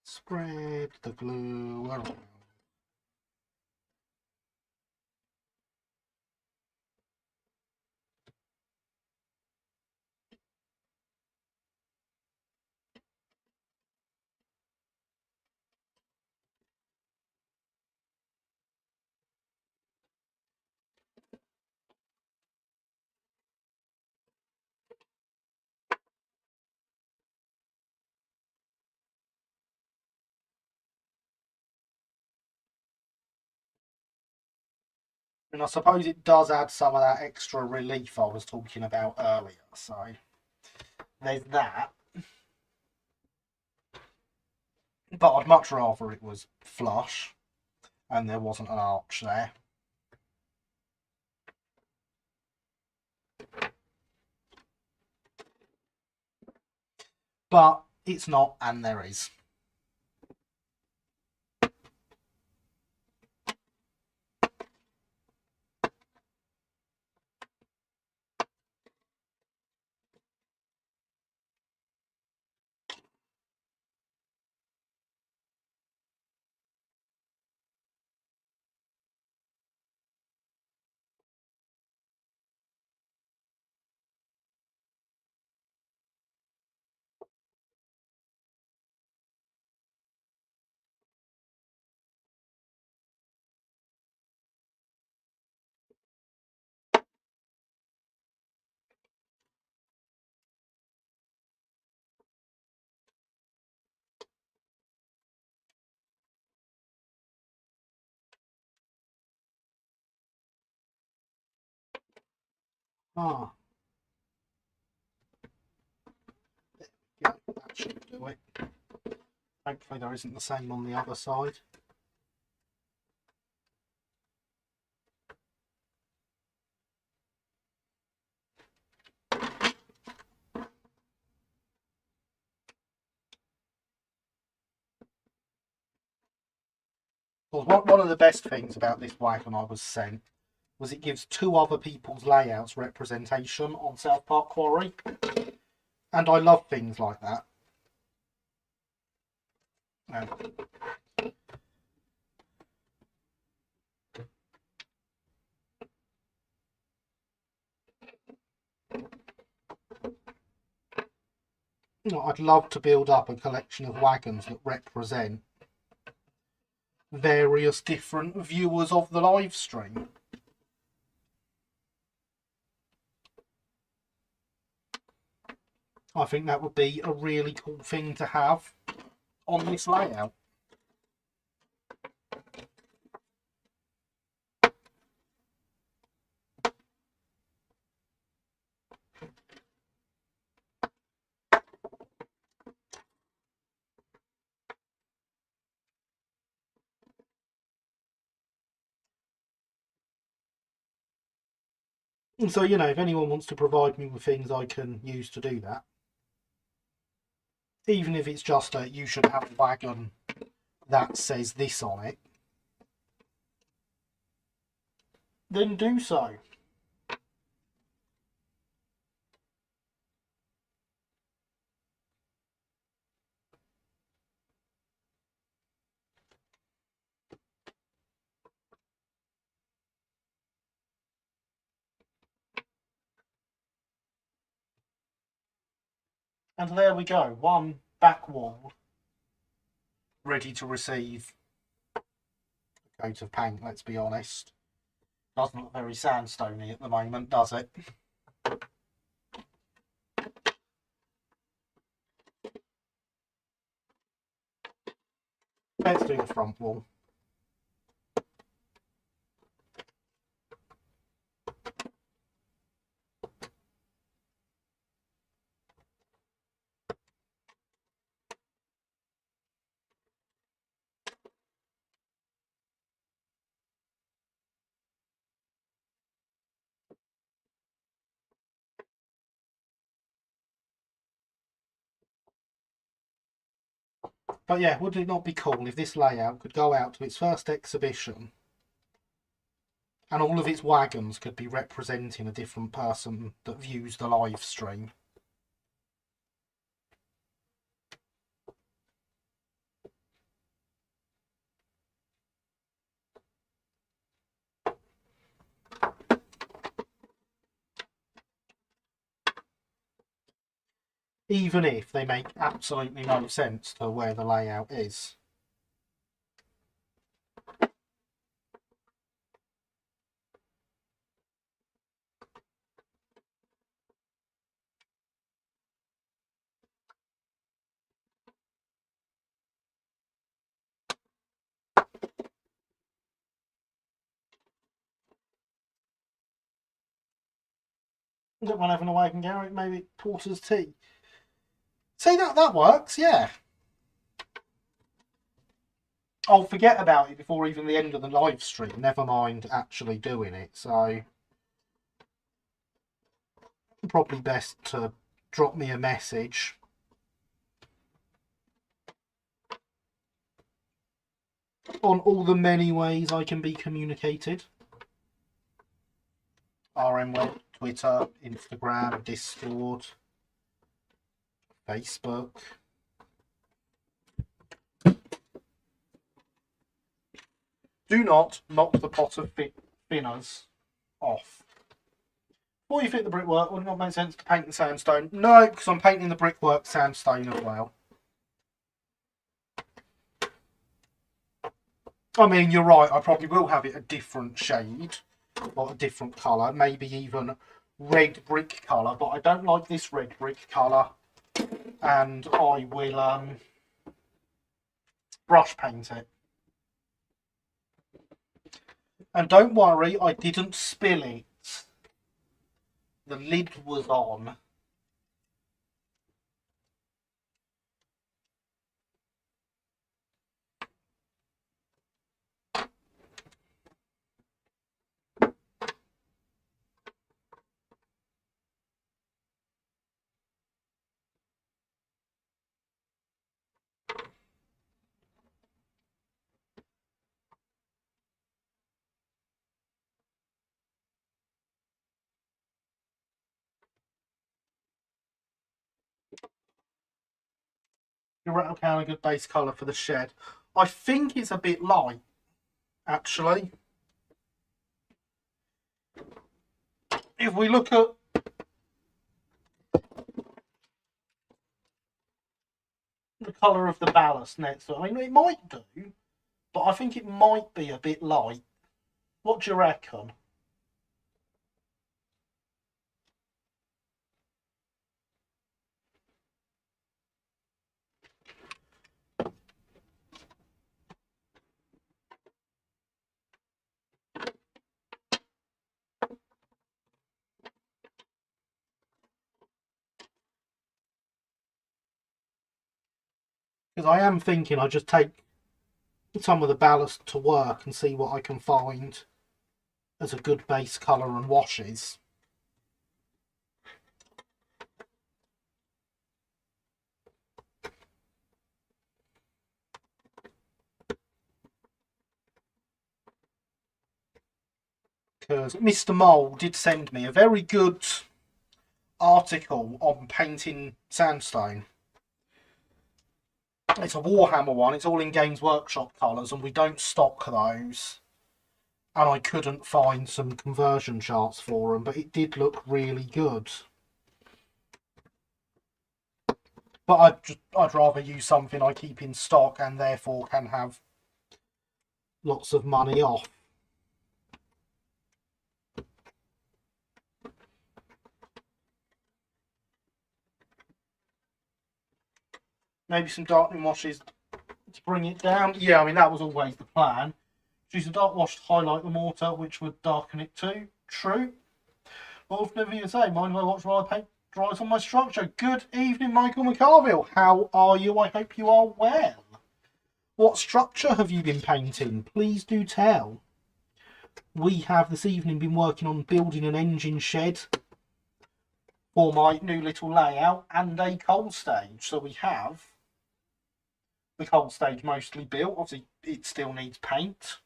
Spread the glue around. And I suppose it does add some of that extra relief I was talking about earlier. So there's that. But I'd much rather it was flush and there wasn't an arch there. But it's not, and there is. Ah, yeah, that should do it. Hopefully there isn't the same on the other side. Well, one of the best things about this wagon I was sent was it gives two other people's layouts representation on South Park Quarry. And I love things like that. I'd love to build up a collection of wagons that represent various different viewers of the live stream. I think that would be a really cool thing to have on this layout. And so, if anyone wants to provide me with things I can use to do that, even if it's just a you should have a wagon that says this on it, then do so. And there we go, one back wall ready to receive a coat of paint, let's be honest. Doesn't look very sandstony at the moment, does it? Let's do the front wall. But yeah, would it not be cool if this layout could go out to its first exhibition and all of its wagons could be representing a different person that views the live stream? Even if they make absolutely no sense to where the layout is. I don't mind having a wagon garage, maybe Porter's tea. See, that works, yeah. I'll forget about it before even the end of the live stream, never mind actually doing it. So probably best to drop me a message. On all the many ways I can be communicated. RMWeb, Twitter, Instagram, Discord, Facebook. Do not knock the pot of thinners off. Before you fit the brickwork, would it not make sense to paint the sandstone? No, because I'm painting the brickwork sandstone as well. I mean, you're right, I probably will have it a different shade, or a different colour, maybe even red brick colour, but I don't like this red brick colour, and I will brush paint it. And don't worry, I didn't spill it. The lid was on. Your rattle can a good base colour for the shed. I think it's a bit light, actually. If we look at the colour of the ballast next to it, I mean, it might do, but I think it might be a bit light. What do you reckon? Because I am thinking I just take some of the ballast to work and see what I can find as a good base colour and washes. Because Mr. Mole did send me a very good article on painting sandstone. It's a Warhammer one, it's all in Games Workshop colours, and we don't stock those. And I couldn't find some conversion charts for them, but it did look really good. But I'd rather use something I keep in stock and therefore can have lots of money off. Maybe some darkening washes to bring it down. Yeah, I mean, that was always the plan. Use a dark wash to highlight the mortar, which would darken it too. True. Well, if never you say, mind if I watch while I paint dries on my structure? Good evening, Michael McCarville. How are you? I hope you are well. What structure have you been painting? Please do tell. We have this evening been working on building an engine shed for my new little layout and a coal stage. So we have the coal stage mostly built. Obviously, it still needs paint.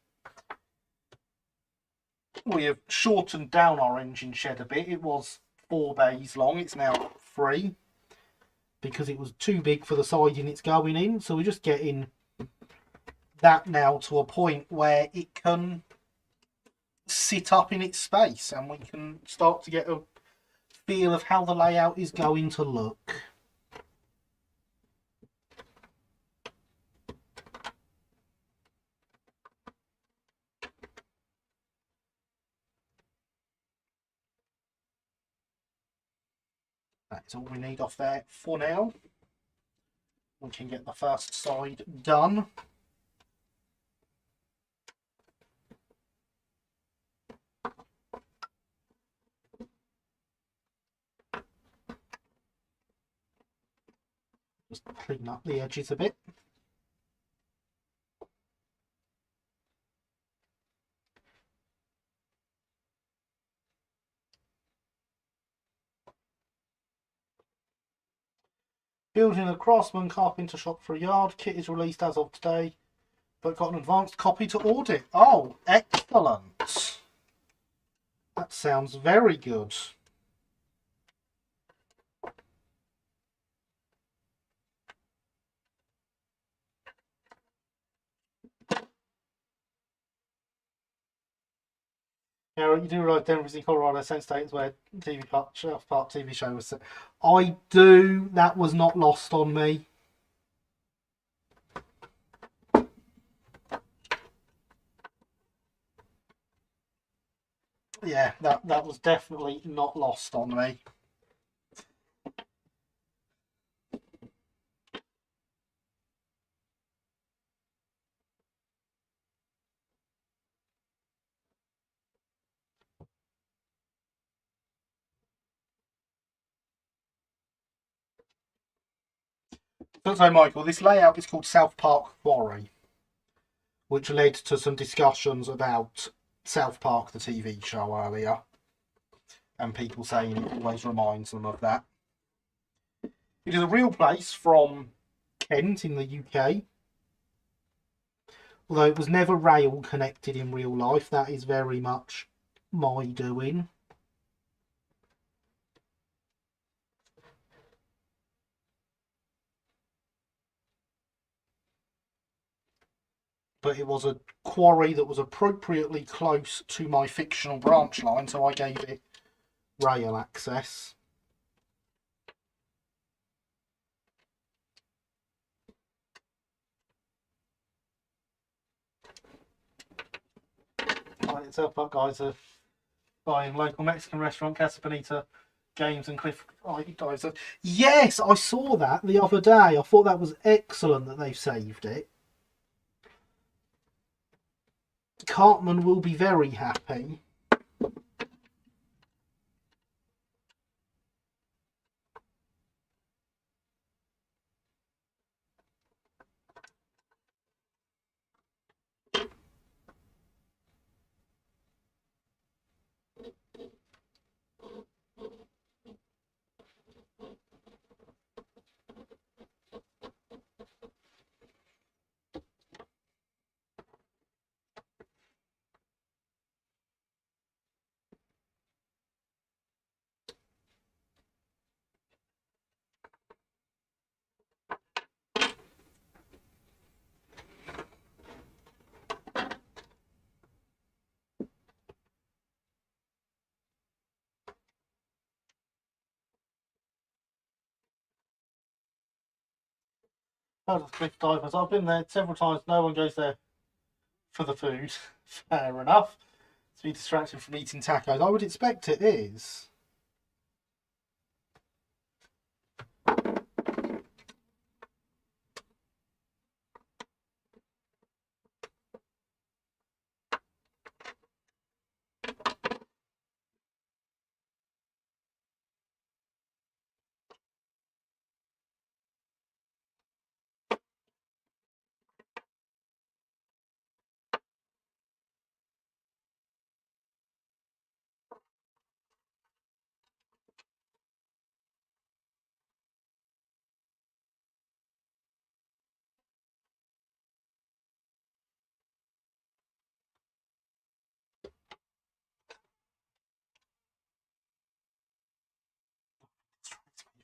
We have shortened down our engine shed a bit. It was 4 bays long. It's now 3 because it was too big for the siding it's going in. So we're just getting that now to a point where it can sit up in its space and we can start to get a feel of how the layout is going to look. That's all we need off there for now. We can get the first side done. Just clean up the edges a bit. Building a craftsman carpenter shop for a yard. Kit is released as of today, but got an advanced copy to audit. Oh, excellent. That sounds very good. Yeah, you do realise Denver's in Colorado, same state as where South Park TV show was set. I do. That was not lost on me. Yeah, that was definitely not lost on me. So, Michael, this layout is called South Park Quarry, which led to some discussions about South Park, the TV show, earlier, and people saying it always reminds them of that. It is a real place from Kent in the UK, although it was never rail connected in real life. That is very much my doing. But it was a quarry that was appropriately close to my fictional branch line, so I gave it rail access. South Park guys are buying local Mexican restaurant Casa Bonita games and cliff dives. Yes, I saw that the other day. I thought that was excellent that they've saved it. Cartman will be very happy. Heard of cliff divers. I've been there several times. No one goes there for the food. Fair enough. To be distracted from eating tacos. I would expect it is.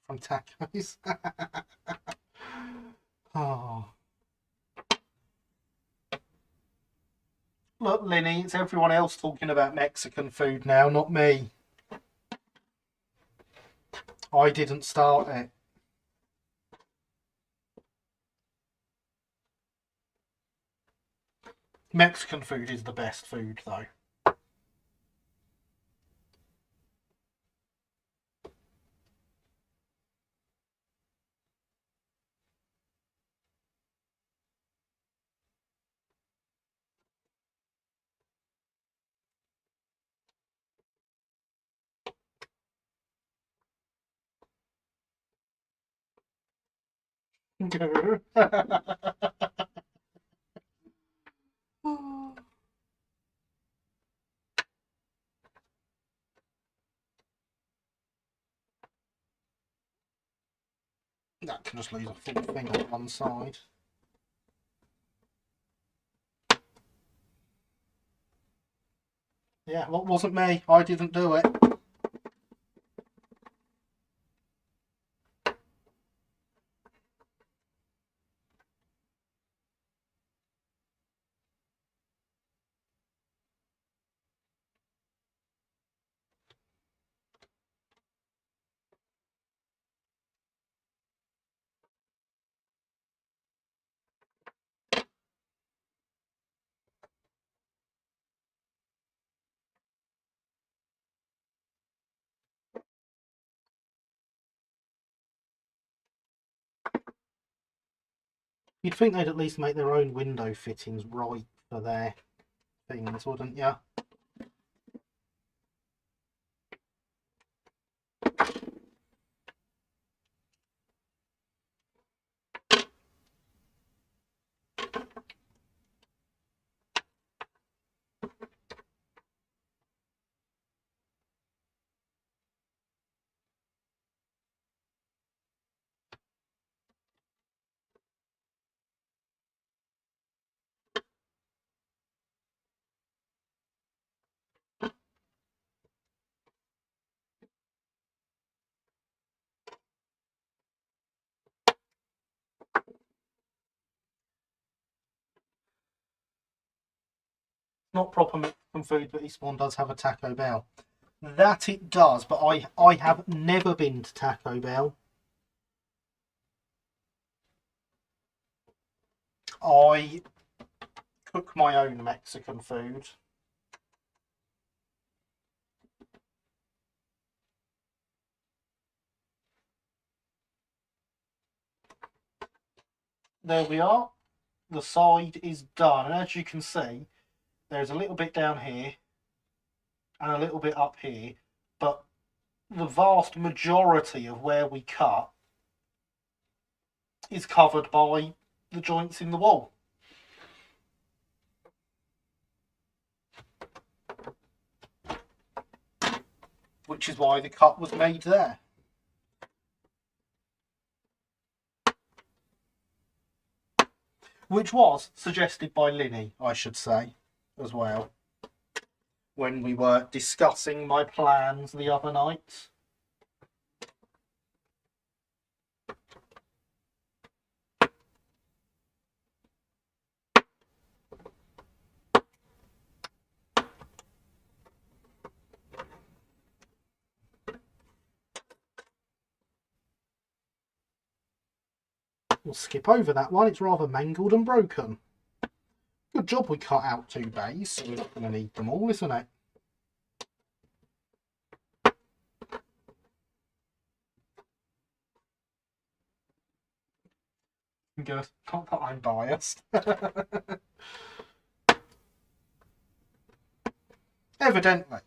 From tacos. Oh. Look, Linny, it's everyone else talking about Mexican food now, not me. I didn't start it. Mexican food is the best food, though. That can just lose a full thing on one side. Yeah, well, it wasn't me. I didn't do it. You'd think they'd at least make their own window fittings right for their things, wouldn't you? Not proper Mexican food, but Eastbourne does have a Taco Bell. That it does, but I have never been to Taco Bell. I cook my own Mexican food. There we are. The side is done, and as you can see, there's a little bit down here and a little bit up here, but the vast majority of where we cut is covered by the joints in the wall. Which is why the cut was made there. Which was suggested by Linny, I should say, as well, when we were discussing my plans the other night. We'll skip over that one, it's rather mangled and broken. Good job we cut out 2 bays, so we're not going to need them all, isn't it? Good. Not that I'm biased. Evidently,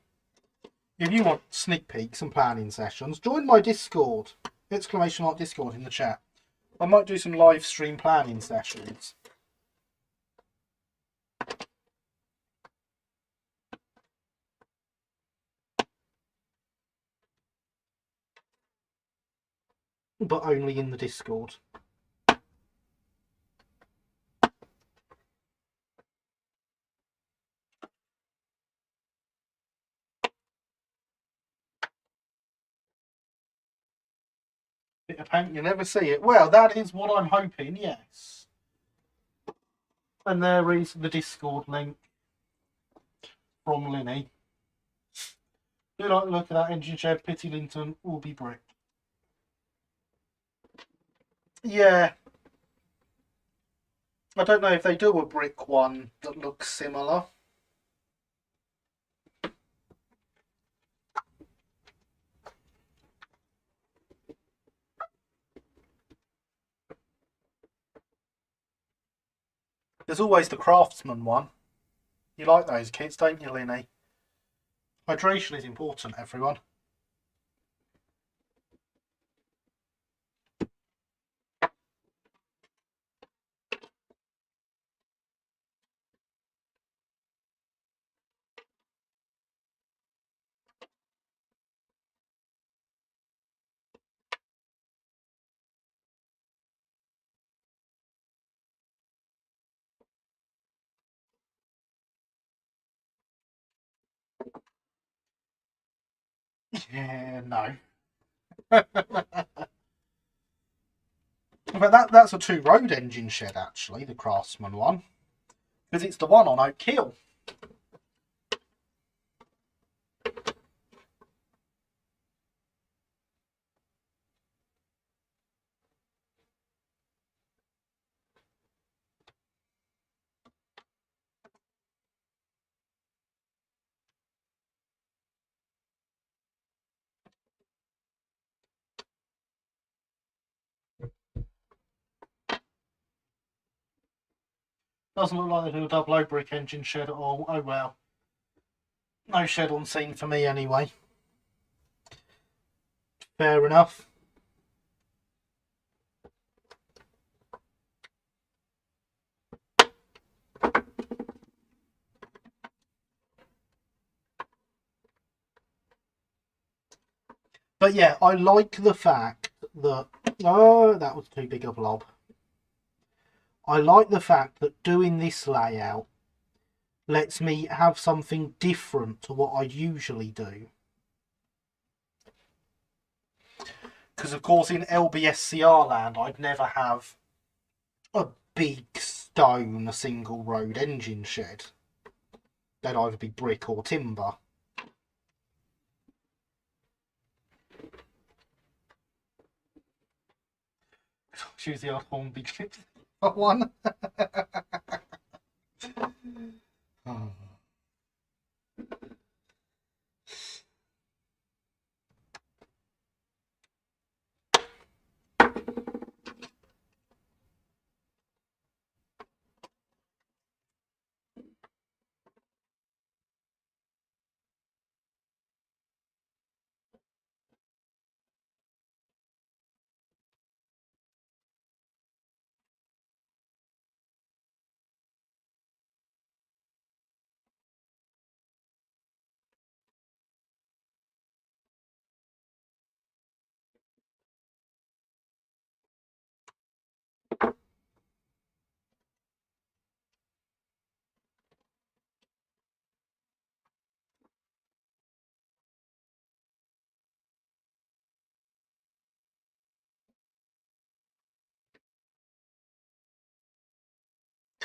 if you want sneak peeks and planning sessions, join my Discord. ! Discord in the chat. I might do some live stream planning sessions. But only in the Discord. Bit of paint, you never see it. Well, that is what I'm hoping, yes. And there is the Discord link from Linny. Do like the look at that engine shed, Pity Linton will be brick. Yeah. I don't know if they do a brick one that looks similar. There's always the Craftsman one. You like those kits, don't you, Linny? Hydration is important, everyone. Yeah, no. But that's a two-road engine shed, actually, the Craftsman one. Because it's the one on Oak Hill. Doesn't look like they do a double O brick engine shed at all. Oh well. No shed on scene for me anyway. Fair enough. But yeah, I like the fact that... Oh, that was too big a blob. I like the fact that doing this layout lets me have something different to what I usually do. Because of course in LBSCR land I'd never have a big stone single road engine shed. They'd either be brick or timber. Choose the old Hornby clip one. Oh.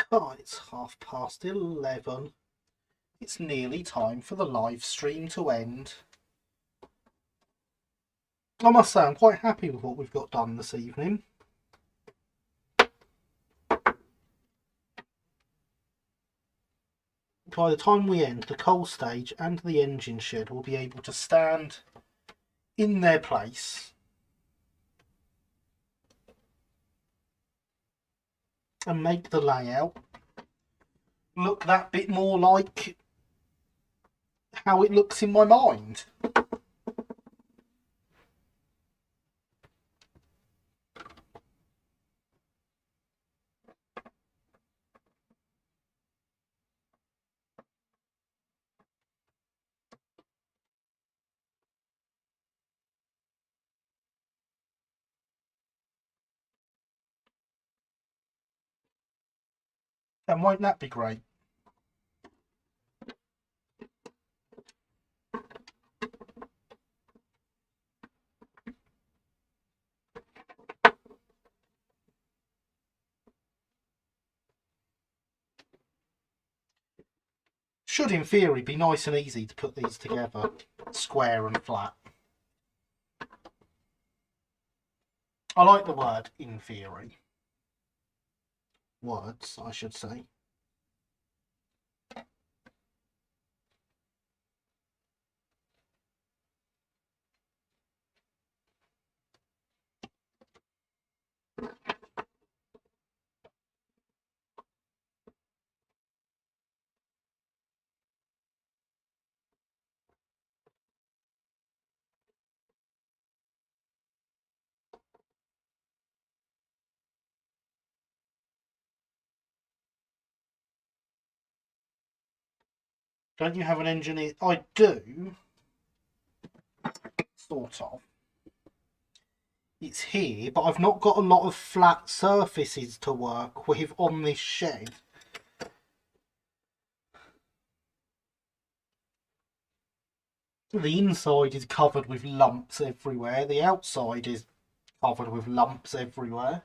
God, it's 11:30. It's nearly time for the live stream to end. I must say I'm quite happy with what we've got done this evening. By the time we end, the coal stage and the engine shed will be able to stand in their place and make the layout look that bit more like how it looks in my mind. And won't that be great? Should in theory be nice and easy to put these together, square and flat. I like the word in theory. Words, I should say. Don't you have an engineer? I do. Sort of. It's here, but I've not got a lot of flat surfaces to work with on this shed. The inside is covered with lumps everywhere. The outside is covered with lumps everywhere.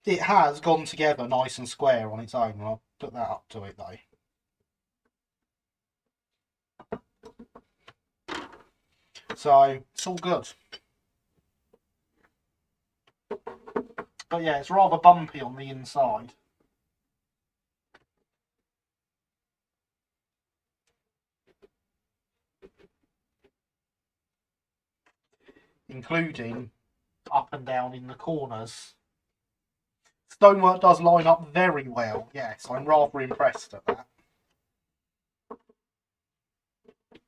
It has gone together nice and square on its own, and I'll put that up to it though. So it's all good. But yeah, it's rather bumpy on the inside. Including up and down in the corners. Stonework does line up very well, yes, I'm rather impressed at that.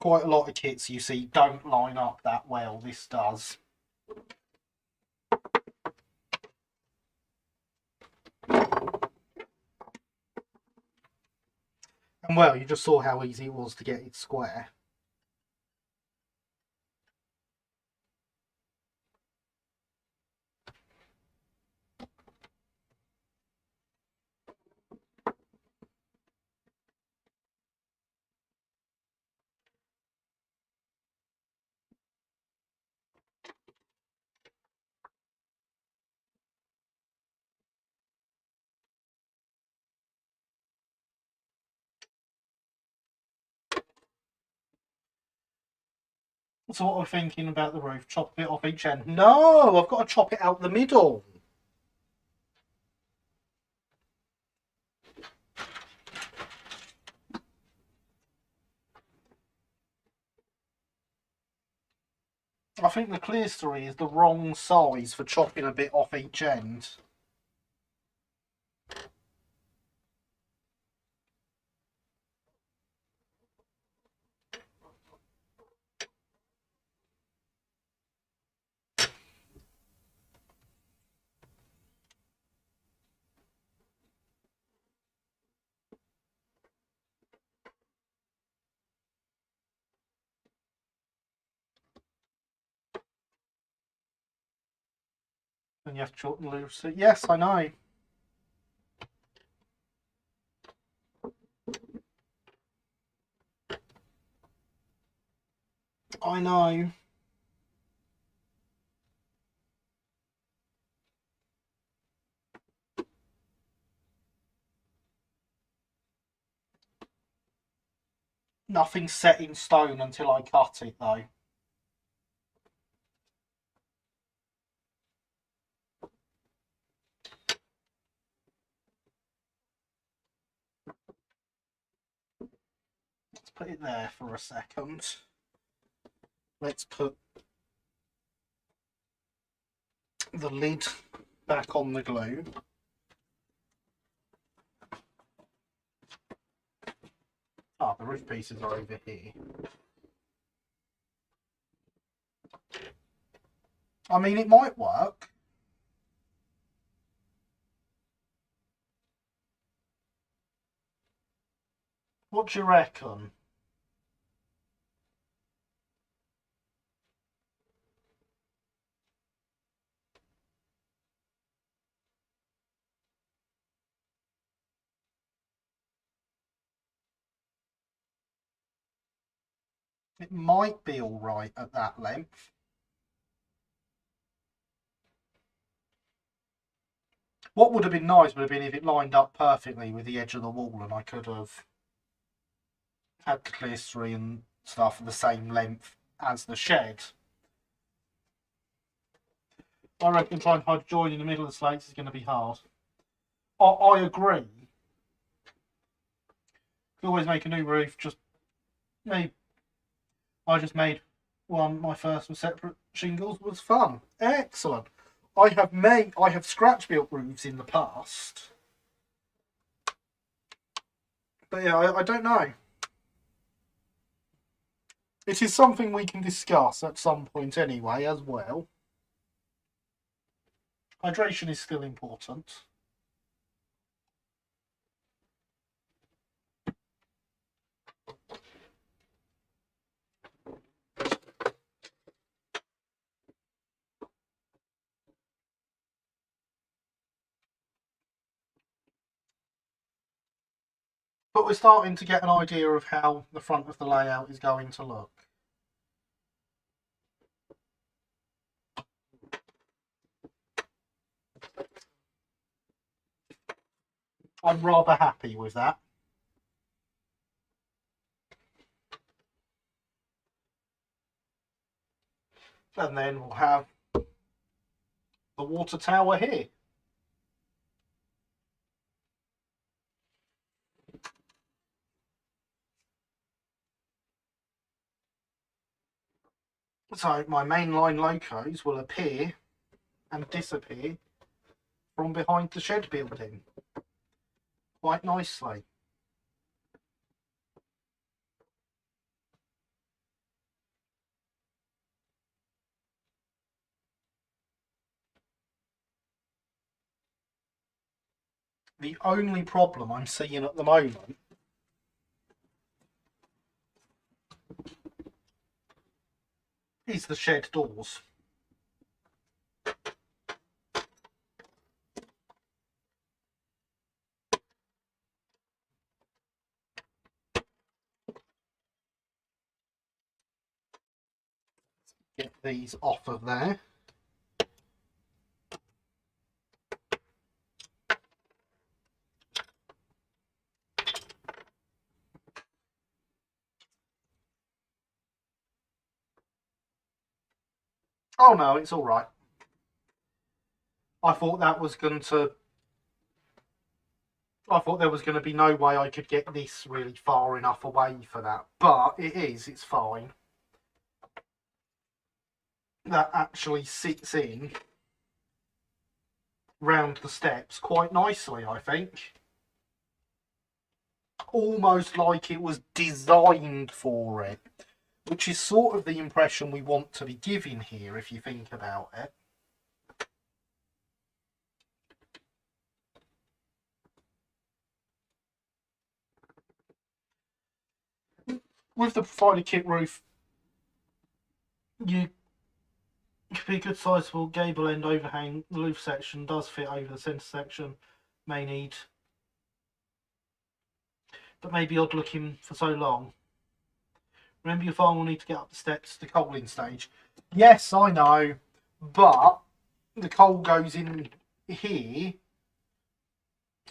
Quite a lot of kits you see don't line up that well, this does. And well, you just saw how easy it was to get it square. So what I'm thinking about the roof, chop a bit off each end. No, I've got to chop it out the middle. I think the clerestory is the wrong size for chopping a bit off each end. And you have to chop the loose. Yes, I know. I know. Nothing's set in stone until I cut it, though. Let's put it there for a second. Let's put the lid back on the glue. Ah, the roof pieces are over here. I mean, it might work. What do you reckon? It might be all right at that length. What would have been nice would have been if it lined up perfectly with the edge of the wall and I could have had the clerestory and stuff the same length as the shed. I reckon trying to join in the middle of the slates is going to be hard. I agree. Could always make a new roof. Just me. I just made one. My first with separate shingles was fun. Excellent. I have scratch built roofs in the past. But yeah, I don't know. It is something we can discuss at some point anyway, as well. Hydration is still important. But we're starting to get an idea of how the front of the layout is going to look. I'm rather happy with that. And then we'll have the water tower here. So my mainline locos will appear and disappear from behind the shed building quite nicely. The only problem I'm seeing at the moment is the shed doors. Get these off of there. Oh no, it's all right. I thought there was going to be no way I could get this really far enough away for that, but it is. It's fine. That actually sits in round the steps quite nicely, I think. Almost like it was designed for it, which is sort of the impression we want to be giving here, if you think about it. With the provided kit roof, you could be a good sizable gable end overhang. The roof section does fit over the centre section. May need, but may be odd looking for so long. Remember, your farm will need to get up the steps to the coaling stage. Yes, I know, but the coal goes in here,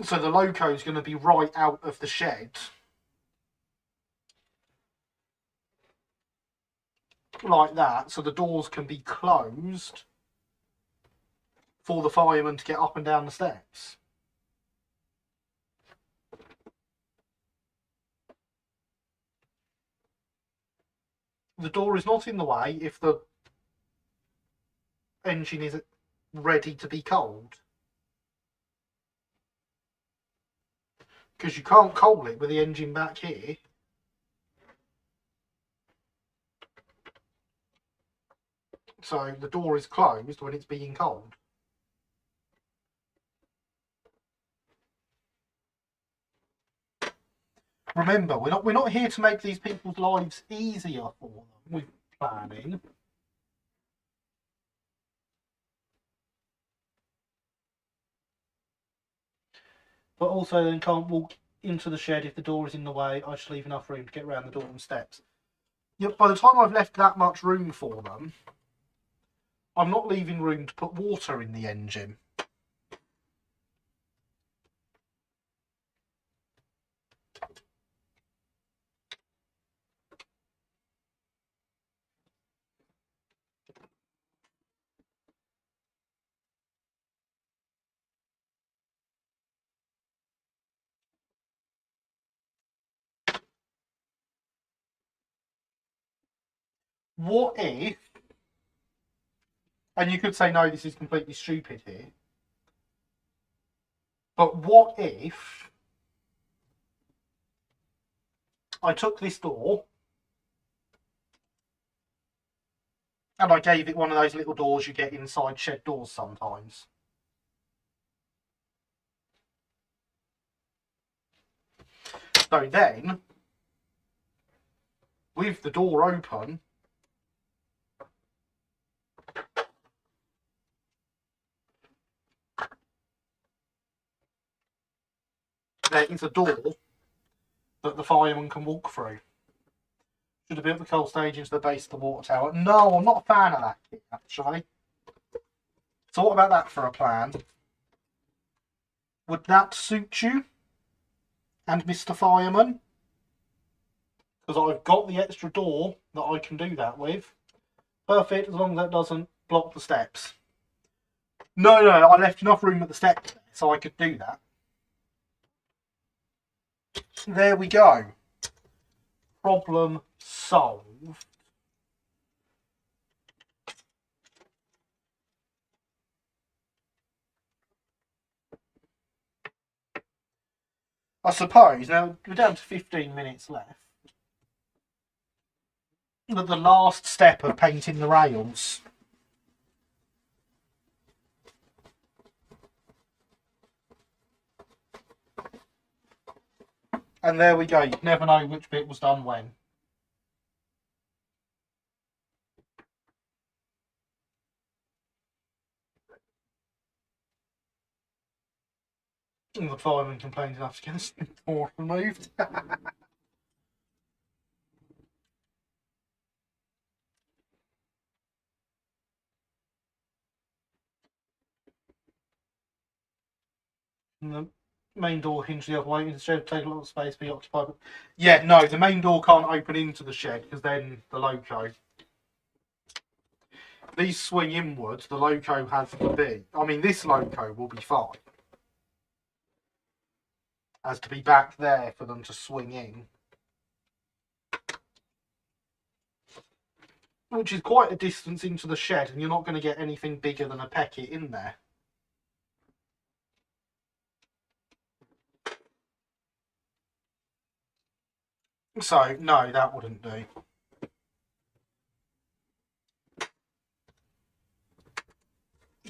so the loco is going to be right out of the shed. Like that, so the doors can be closed for the firemen to get up and down the steps. The door is not in the way if the engine is ready to be cold. Because you can't coal it with the engine back here. So the door is closed when it's being cold. Remember, we're not here to make these people's lives easier for them with planning. But also then can't walk into the shed if the door is in the way. I should leave enough room to get around the door and steps. Yep, by the time I've left that much room for them, I'm not leaving room to put water in the engine. What if, and you could say, no, this is completely stupid here, but what if I took this door and I gave it one of those little doors you get inside shed doors sometimes? So then, with the door open, there is a door that the fireman can walk through. Should have built the coal stage into the base of the water tower. No, I'm not a fan of that kit, actually. So what about that for a plan? Would that suit you and Mr. Fireman? Because I've got the extra door that I can do that with. Perfect, as long as that doesn't block the steps. No, I left enough room at the steps so I could do that. There we go. Problem solved. I suppose, now we're down to 15 minutes left. The last step of painting the rails. And there we go, you never know which bit was done when. And the fireman complained enough to get the door removed. And the main door hinged the other way. The shed take a lot of space, be occupied. Yeah, no, the main door can't open into the shed because then the loco. These swing inwards, the loco has to be. I mean, this loco will be fine. Has to be back there for them to swing in. Which is quite a distance into the shed, and you're not going to get anything bigger than a Peckett in there. So, no, that wouldn't do.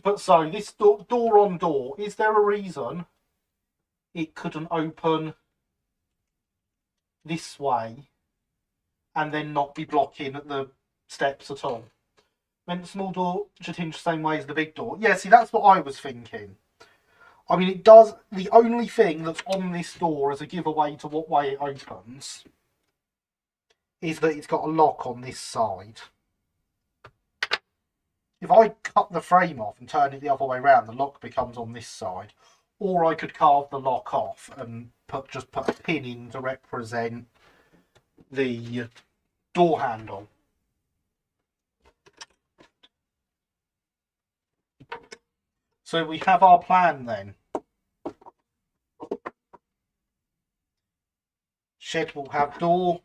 But so, this door on door, is there a reason it couldn't open this way and then not be blocking the steps at all? Meant the small door should hinge the same way as the big door. Yeah, see, that's what I was thinking. I mean, it does. The only thing that's on this door as a giveaway to what way it opens is that it's got a lock on this side. If I cut the frame off and turn it the other way around, the lock becomes on this side. Or I could carve the lock off and just put a pin in to represent the door handle. So we have our plan then. Shed will have door.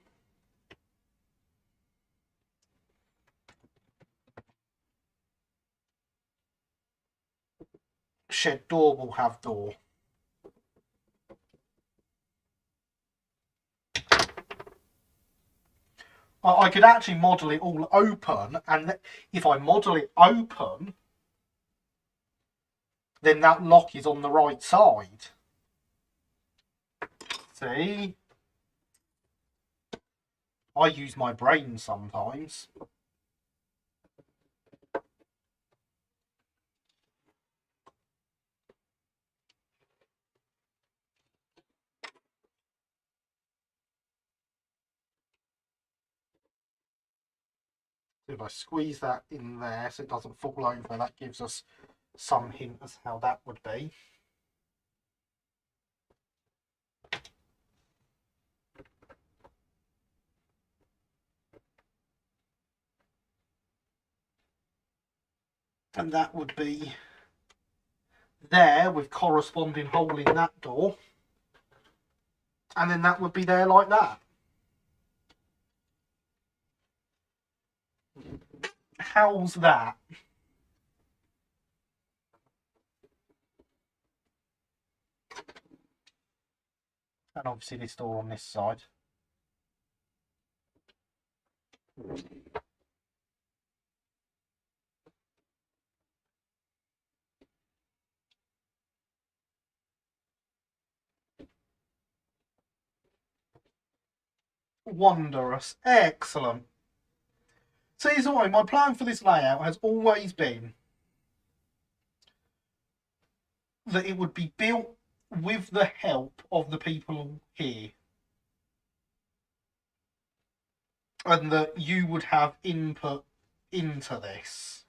Shed door will have door. I could actually model it all open, and if I model it open, then that lock is on the right side. See? I use my brain sometimes. If I squeeze that in there so it doesn't fall over, that gives us some hint as how that would be. And that would be there with corresponding hole in that door. And then that would be there like that. How's that? And obviously this door on this side. Wondrous. Excellent. See, so my plan for this layout has always been that it would be built with the help of the people here. and that you would have input into this.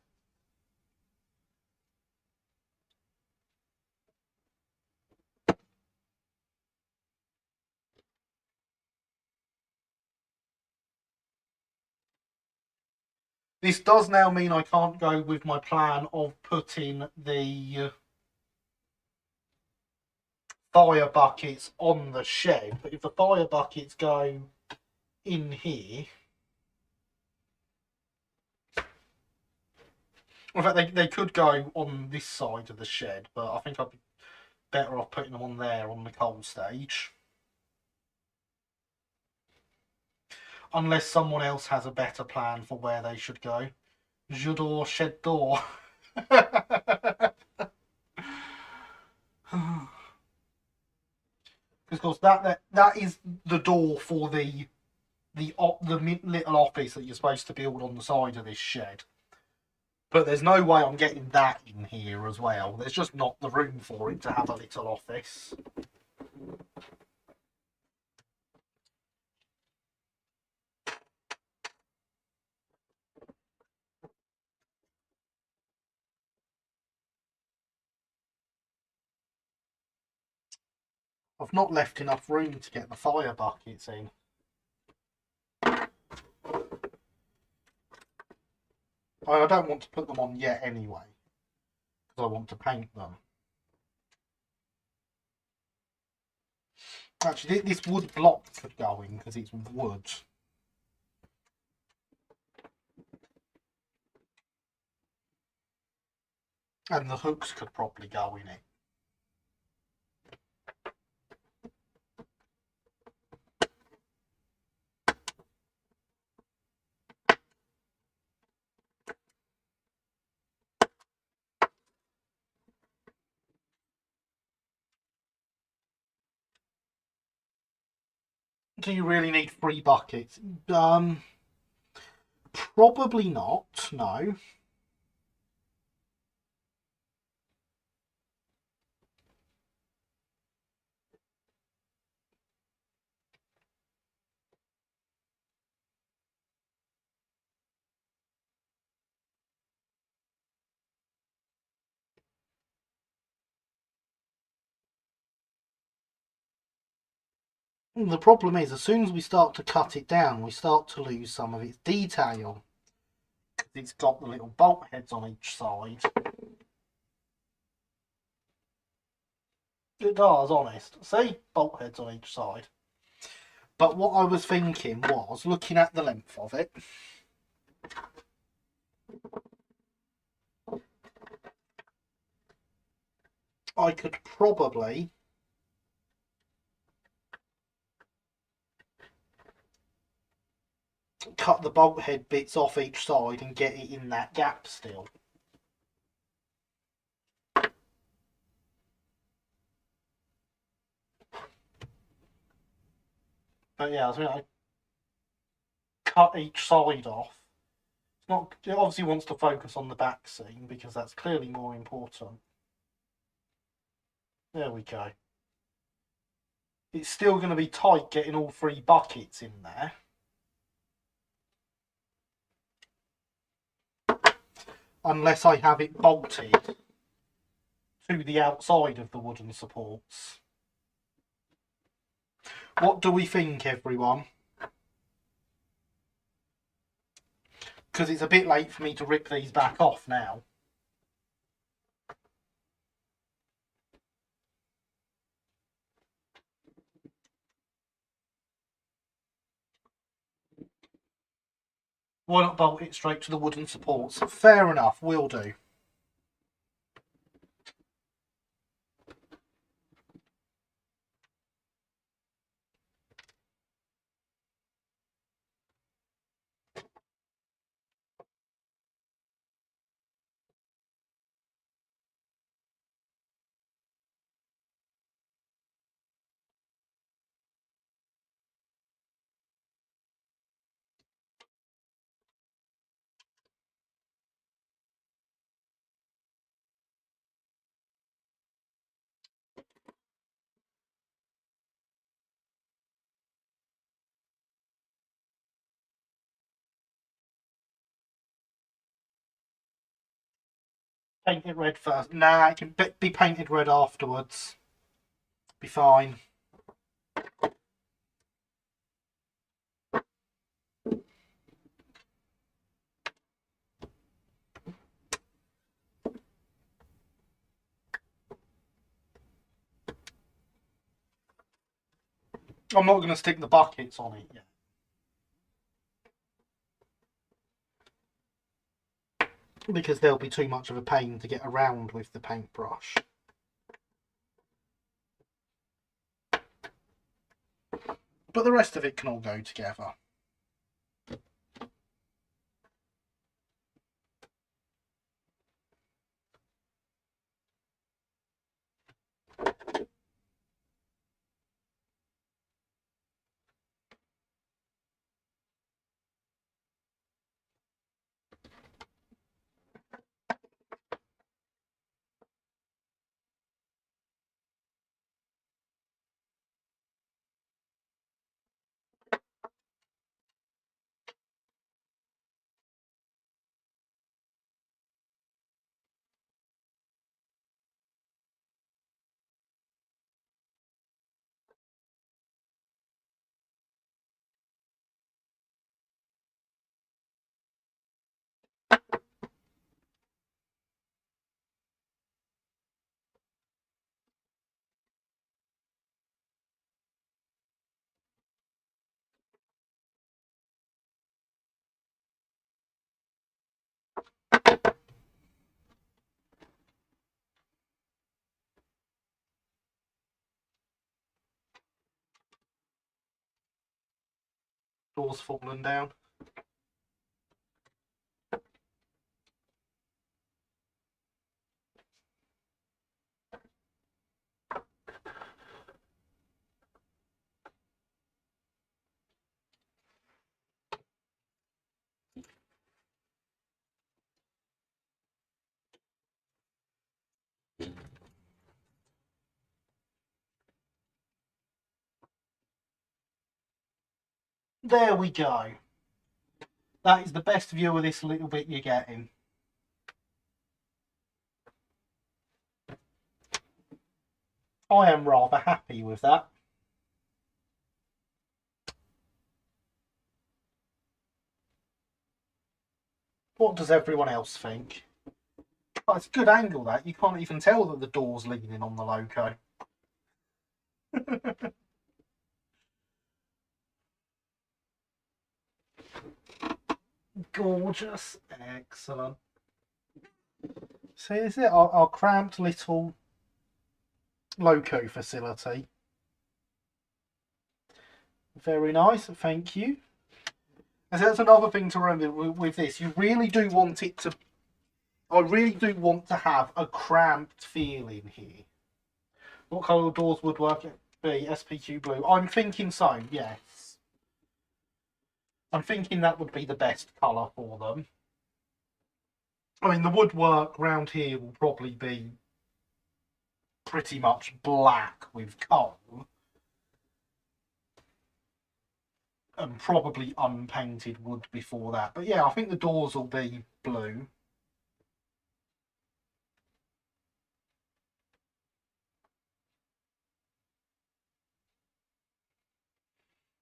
This does now mean I can't go with my plan of putting the fire buckets on the shed, but if the fire buckets go in here, in fact they could go on this side of the shed, but I think I'd be better off putting them on there on the coal stage. Unless someone else has a better plan for where they should go. J'adore shed door. Because that is the door for the little office that you're supposed to build on the side of this shed. But there's no way I'm getting that in here as well. There's just not the room for it to have a little office. I've not left enough room to get the fire buckets in. I don't want to put them on yet anyway, because I want to paint them. Actually, this wood block could go in because it's wood. And the hooks could probably go in it. Do you really need 3 buckets? Probably not, no. The problem is, as soon as we start to cut it down, we start to lose some of its detail. It's got the little bolt heads on each side. It does, honest. See? Bolt heads on each side. But what I was thinking was, looking at the length of it, I could probably cut the bolt head bits off each side and get it in that gap still. But yeah, I cut each side off. It's not. It obviously wants to focus on the back seam because that's clearly more important. There we go. It's still going to be tight getting all 3 buckets in there. Unless I have it bolted to the outside of the wooden supports. What do we think, everyone? Because it's a bit late for me to rip these back off now. Why not bolt it straight to the wooden supports? Fair enough, will do. Paint it red first. Nah, it can be painted red afterwards. Be fine. I'm not going to stick the buckets on it yet. Because there'll be too much of a pain to get around with the paintbrush. But the rest of it can all go together. Door's fallen down. There we go. That is the best view of this little bit you're getting. I am rather happy with that. What does everyone else think? Oh, it's a good angle, that. You can't even tell that the door's leaning on the loco. Gorgeous. Excellent. So is it our cramped little loco facility. Very nice, thank you. And so that's another thing to remember with this. You really do want it to... I really do want to have a cramped feeling here. What colour doors would work it be? SPQ blue. I'm thinking so, yes. I'm thinking that would be the best colour for them. I mean, the woodwork round here will probably be pretty much black with coal. And probably unpainted wood before that. But yeah, I think the doors will be blue.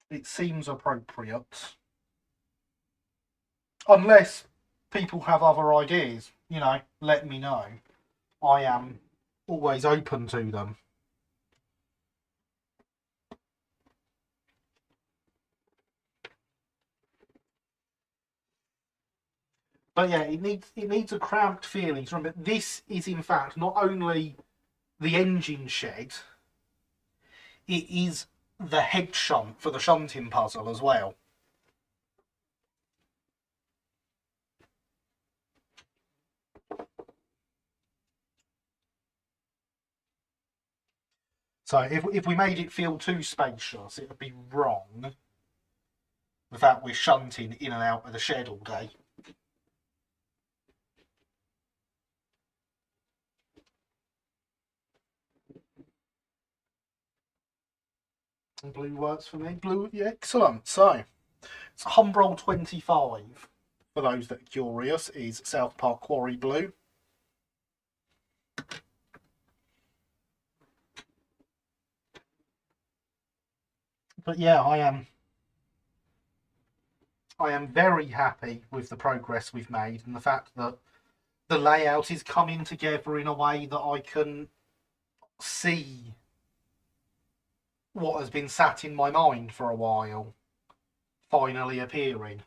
It seems appropriate. Unless people have other ideas, you know, let me know. I am always open to them. But yeah, it needs a cramped feeling. So remember, this is in fact not only the engine shed, it is the head shunt for the shunting puzzle as well. So if we made it feel too spacious, it would be wrong with that we're shunting in and out of the shed all day. And blue works for me. Blue, yeah, excellent. So it's Humbrol 25. For those that are curious, is South Park Quarry blue. But yeah, I am very happy with the progress we've made and the fact that the layout is coming together in a way that I can see what has been sat in my mind for a while finally appearing.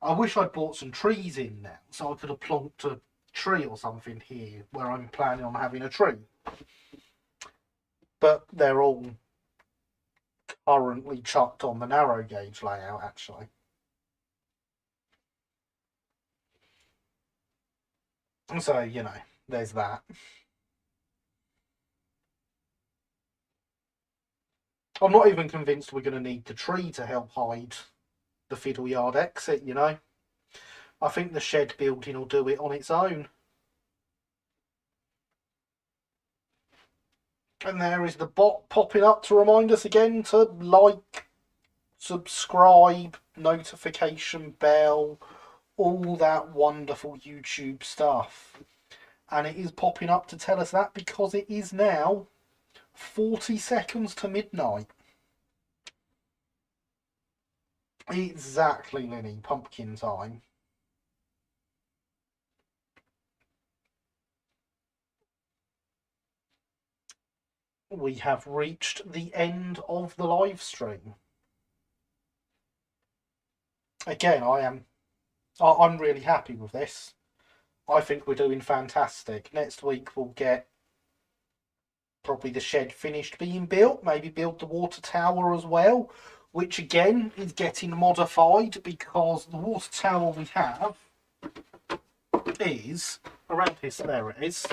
I wish I'd bought some trees in now so I could have plonked a tree or something here where I'm planning on having a tree. But they're all currently chucked on the narrow gauge layout actually. So, you know, there's that. I'm not even convinced we're going to need the tree to help hide the fiddle yard exit, you know. I think the shed building will do it on its own. And there is the bot popping up to remind us again to like, subscribe, notification bell, all that wonderful YouTube stuff. And it is popping up to tell us that because it is now 40 seconds to midnight. Exactly, Linny, pumpkin time. We have reached the end of the live stream. Again, I'm really happy with this. I think we're doing fantastic. Next week we'll get probably the shed finished being built, maybe build the water tower as well, which again is getting modified because the water tower we have is around here, so there it is,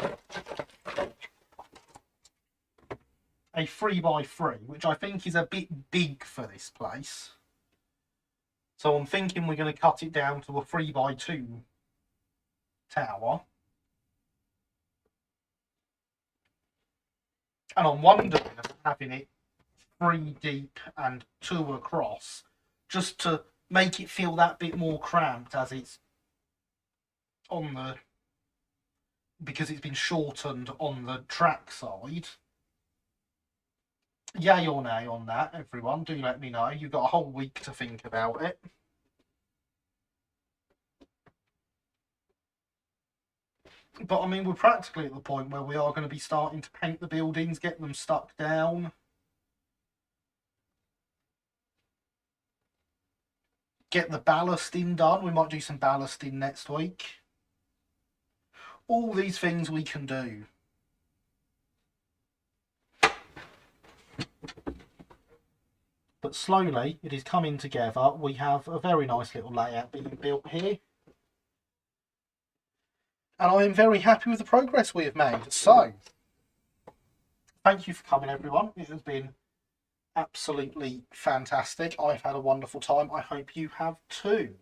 a 3x3, which I think is a bit big for this place. So I'm thinking we're going to cut it down to a 3x2 tower. And I'm wondering about having it 3 deep and 2 across, just to make it feel that bit more cramped as it's on the, because it's been shortened on the track side. Yay or nay on that, everyone? Do let me know. You've got a whole week to think about it. But I mean, we're practically at the point where we are going to be starting to paint the buildings, get them stuck down. Get the ballasting done. We might do some ballasting next week. All these things we can do. But slowly it is coming together. We have a very nice little layout being built here. And I am very happy with the progress we have made. So, thank you for coming, everyone. It has been absolutely fantastic. I've had a wonderful time. I hope you have too.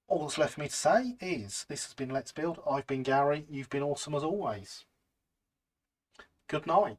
All that's left for me to say is this has been Let's Build. I've been Gary. You've been awesome as always. Good night.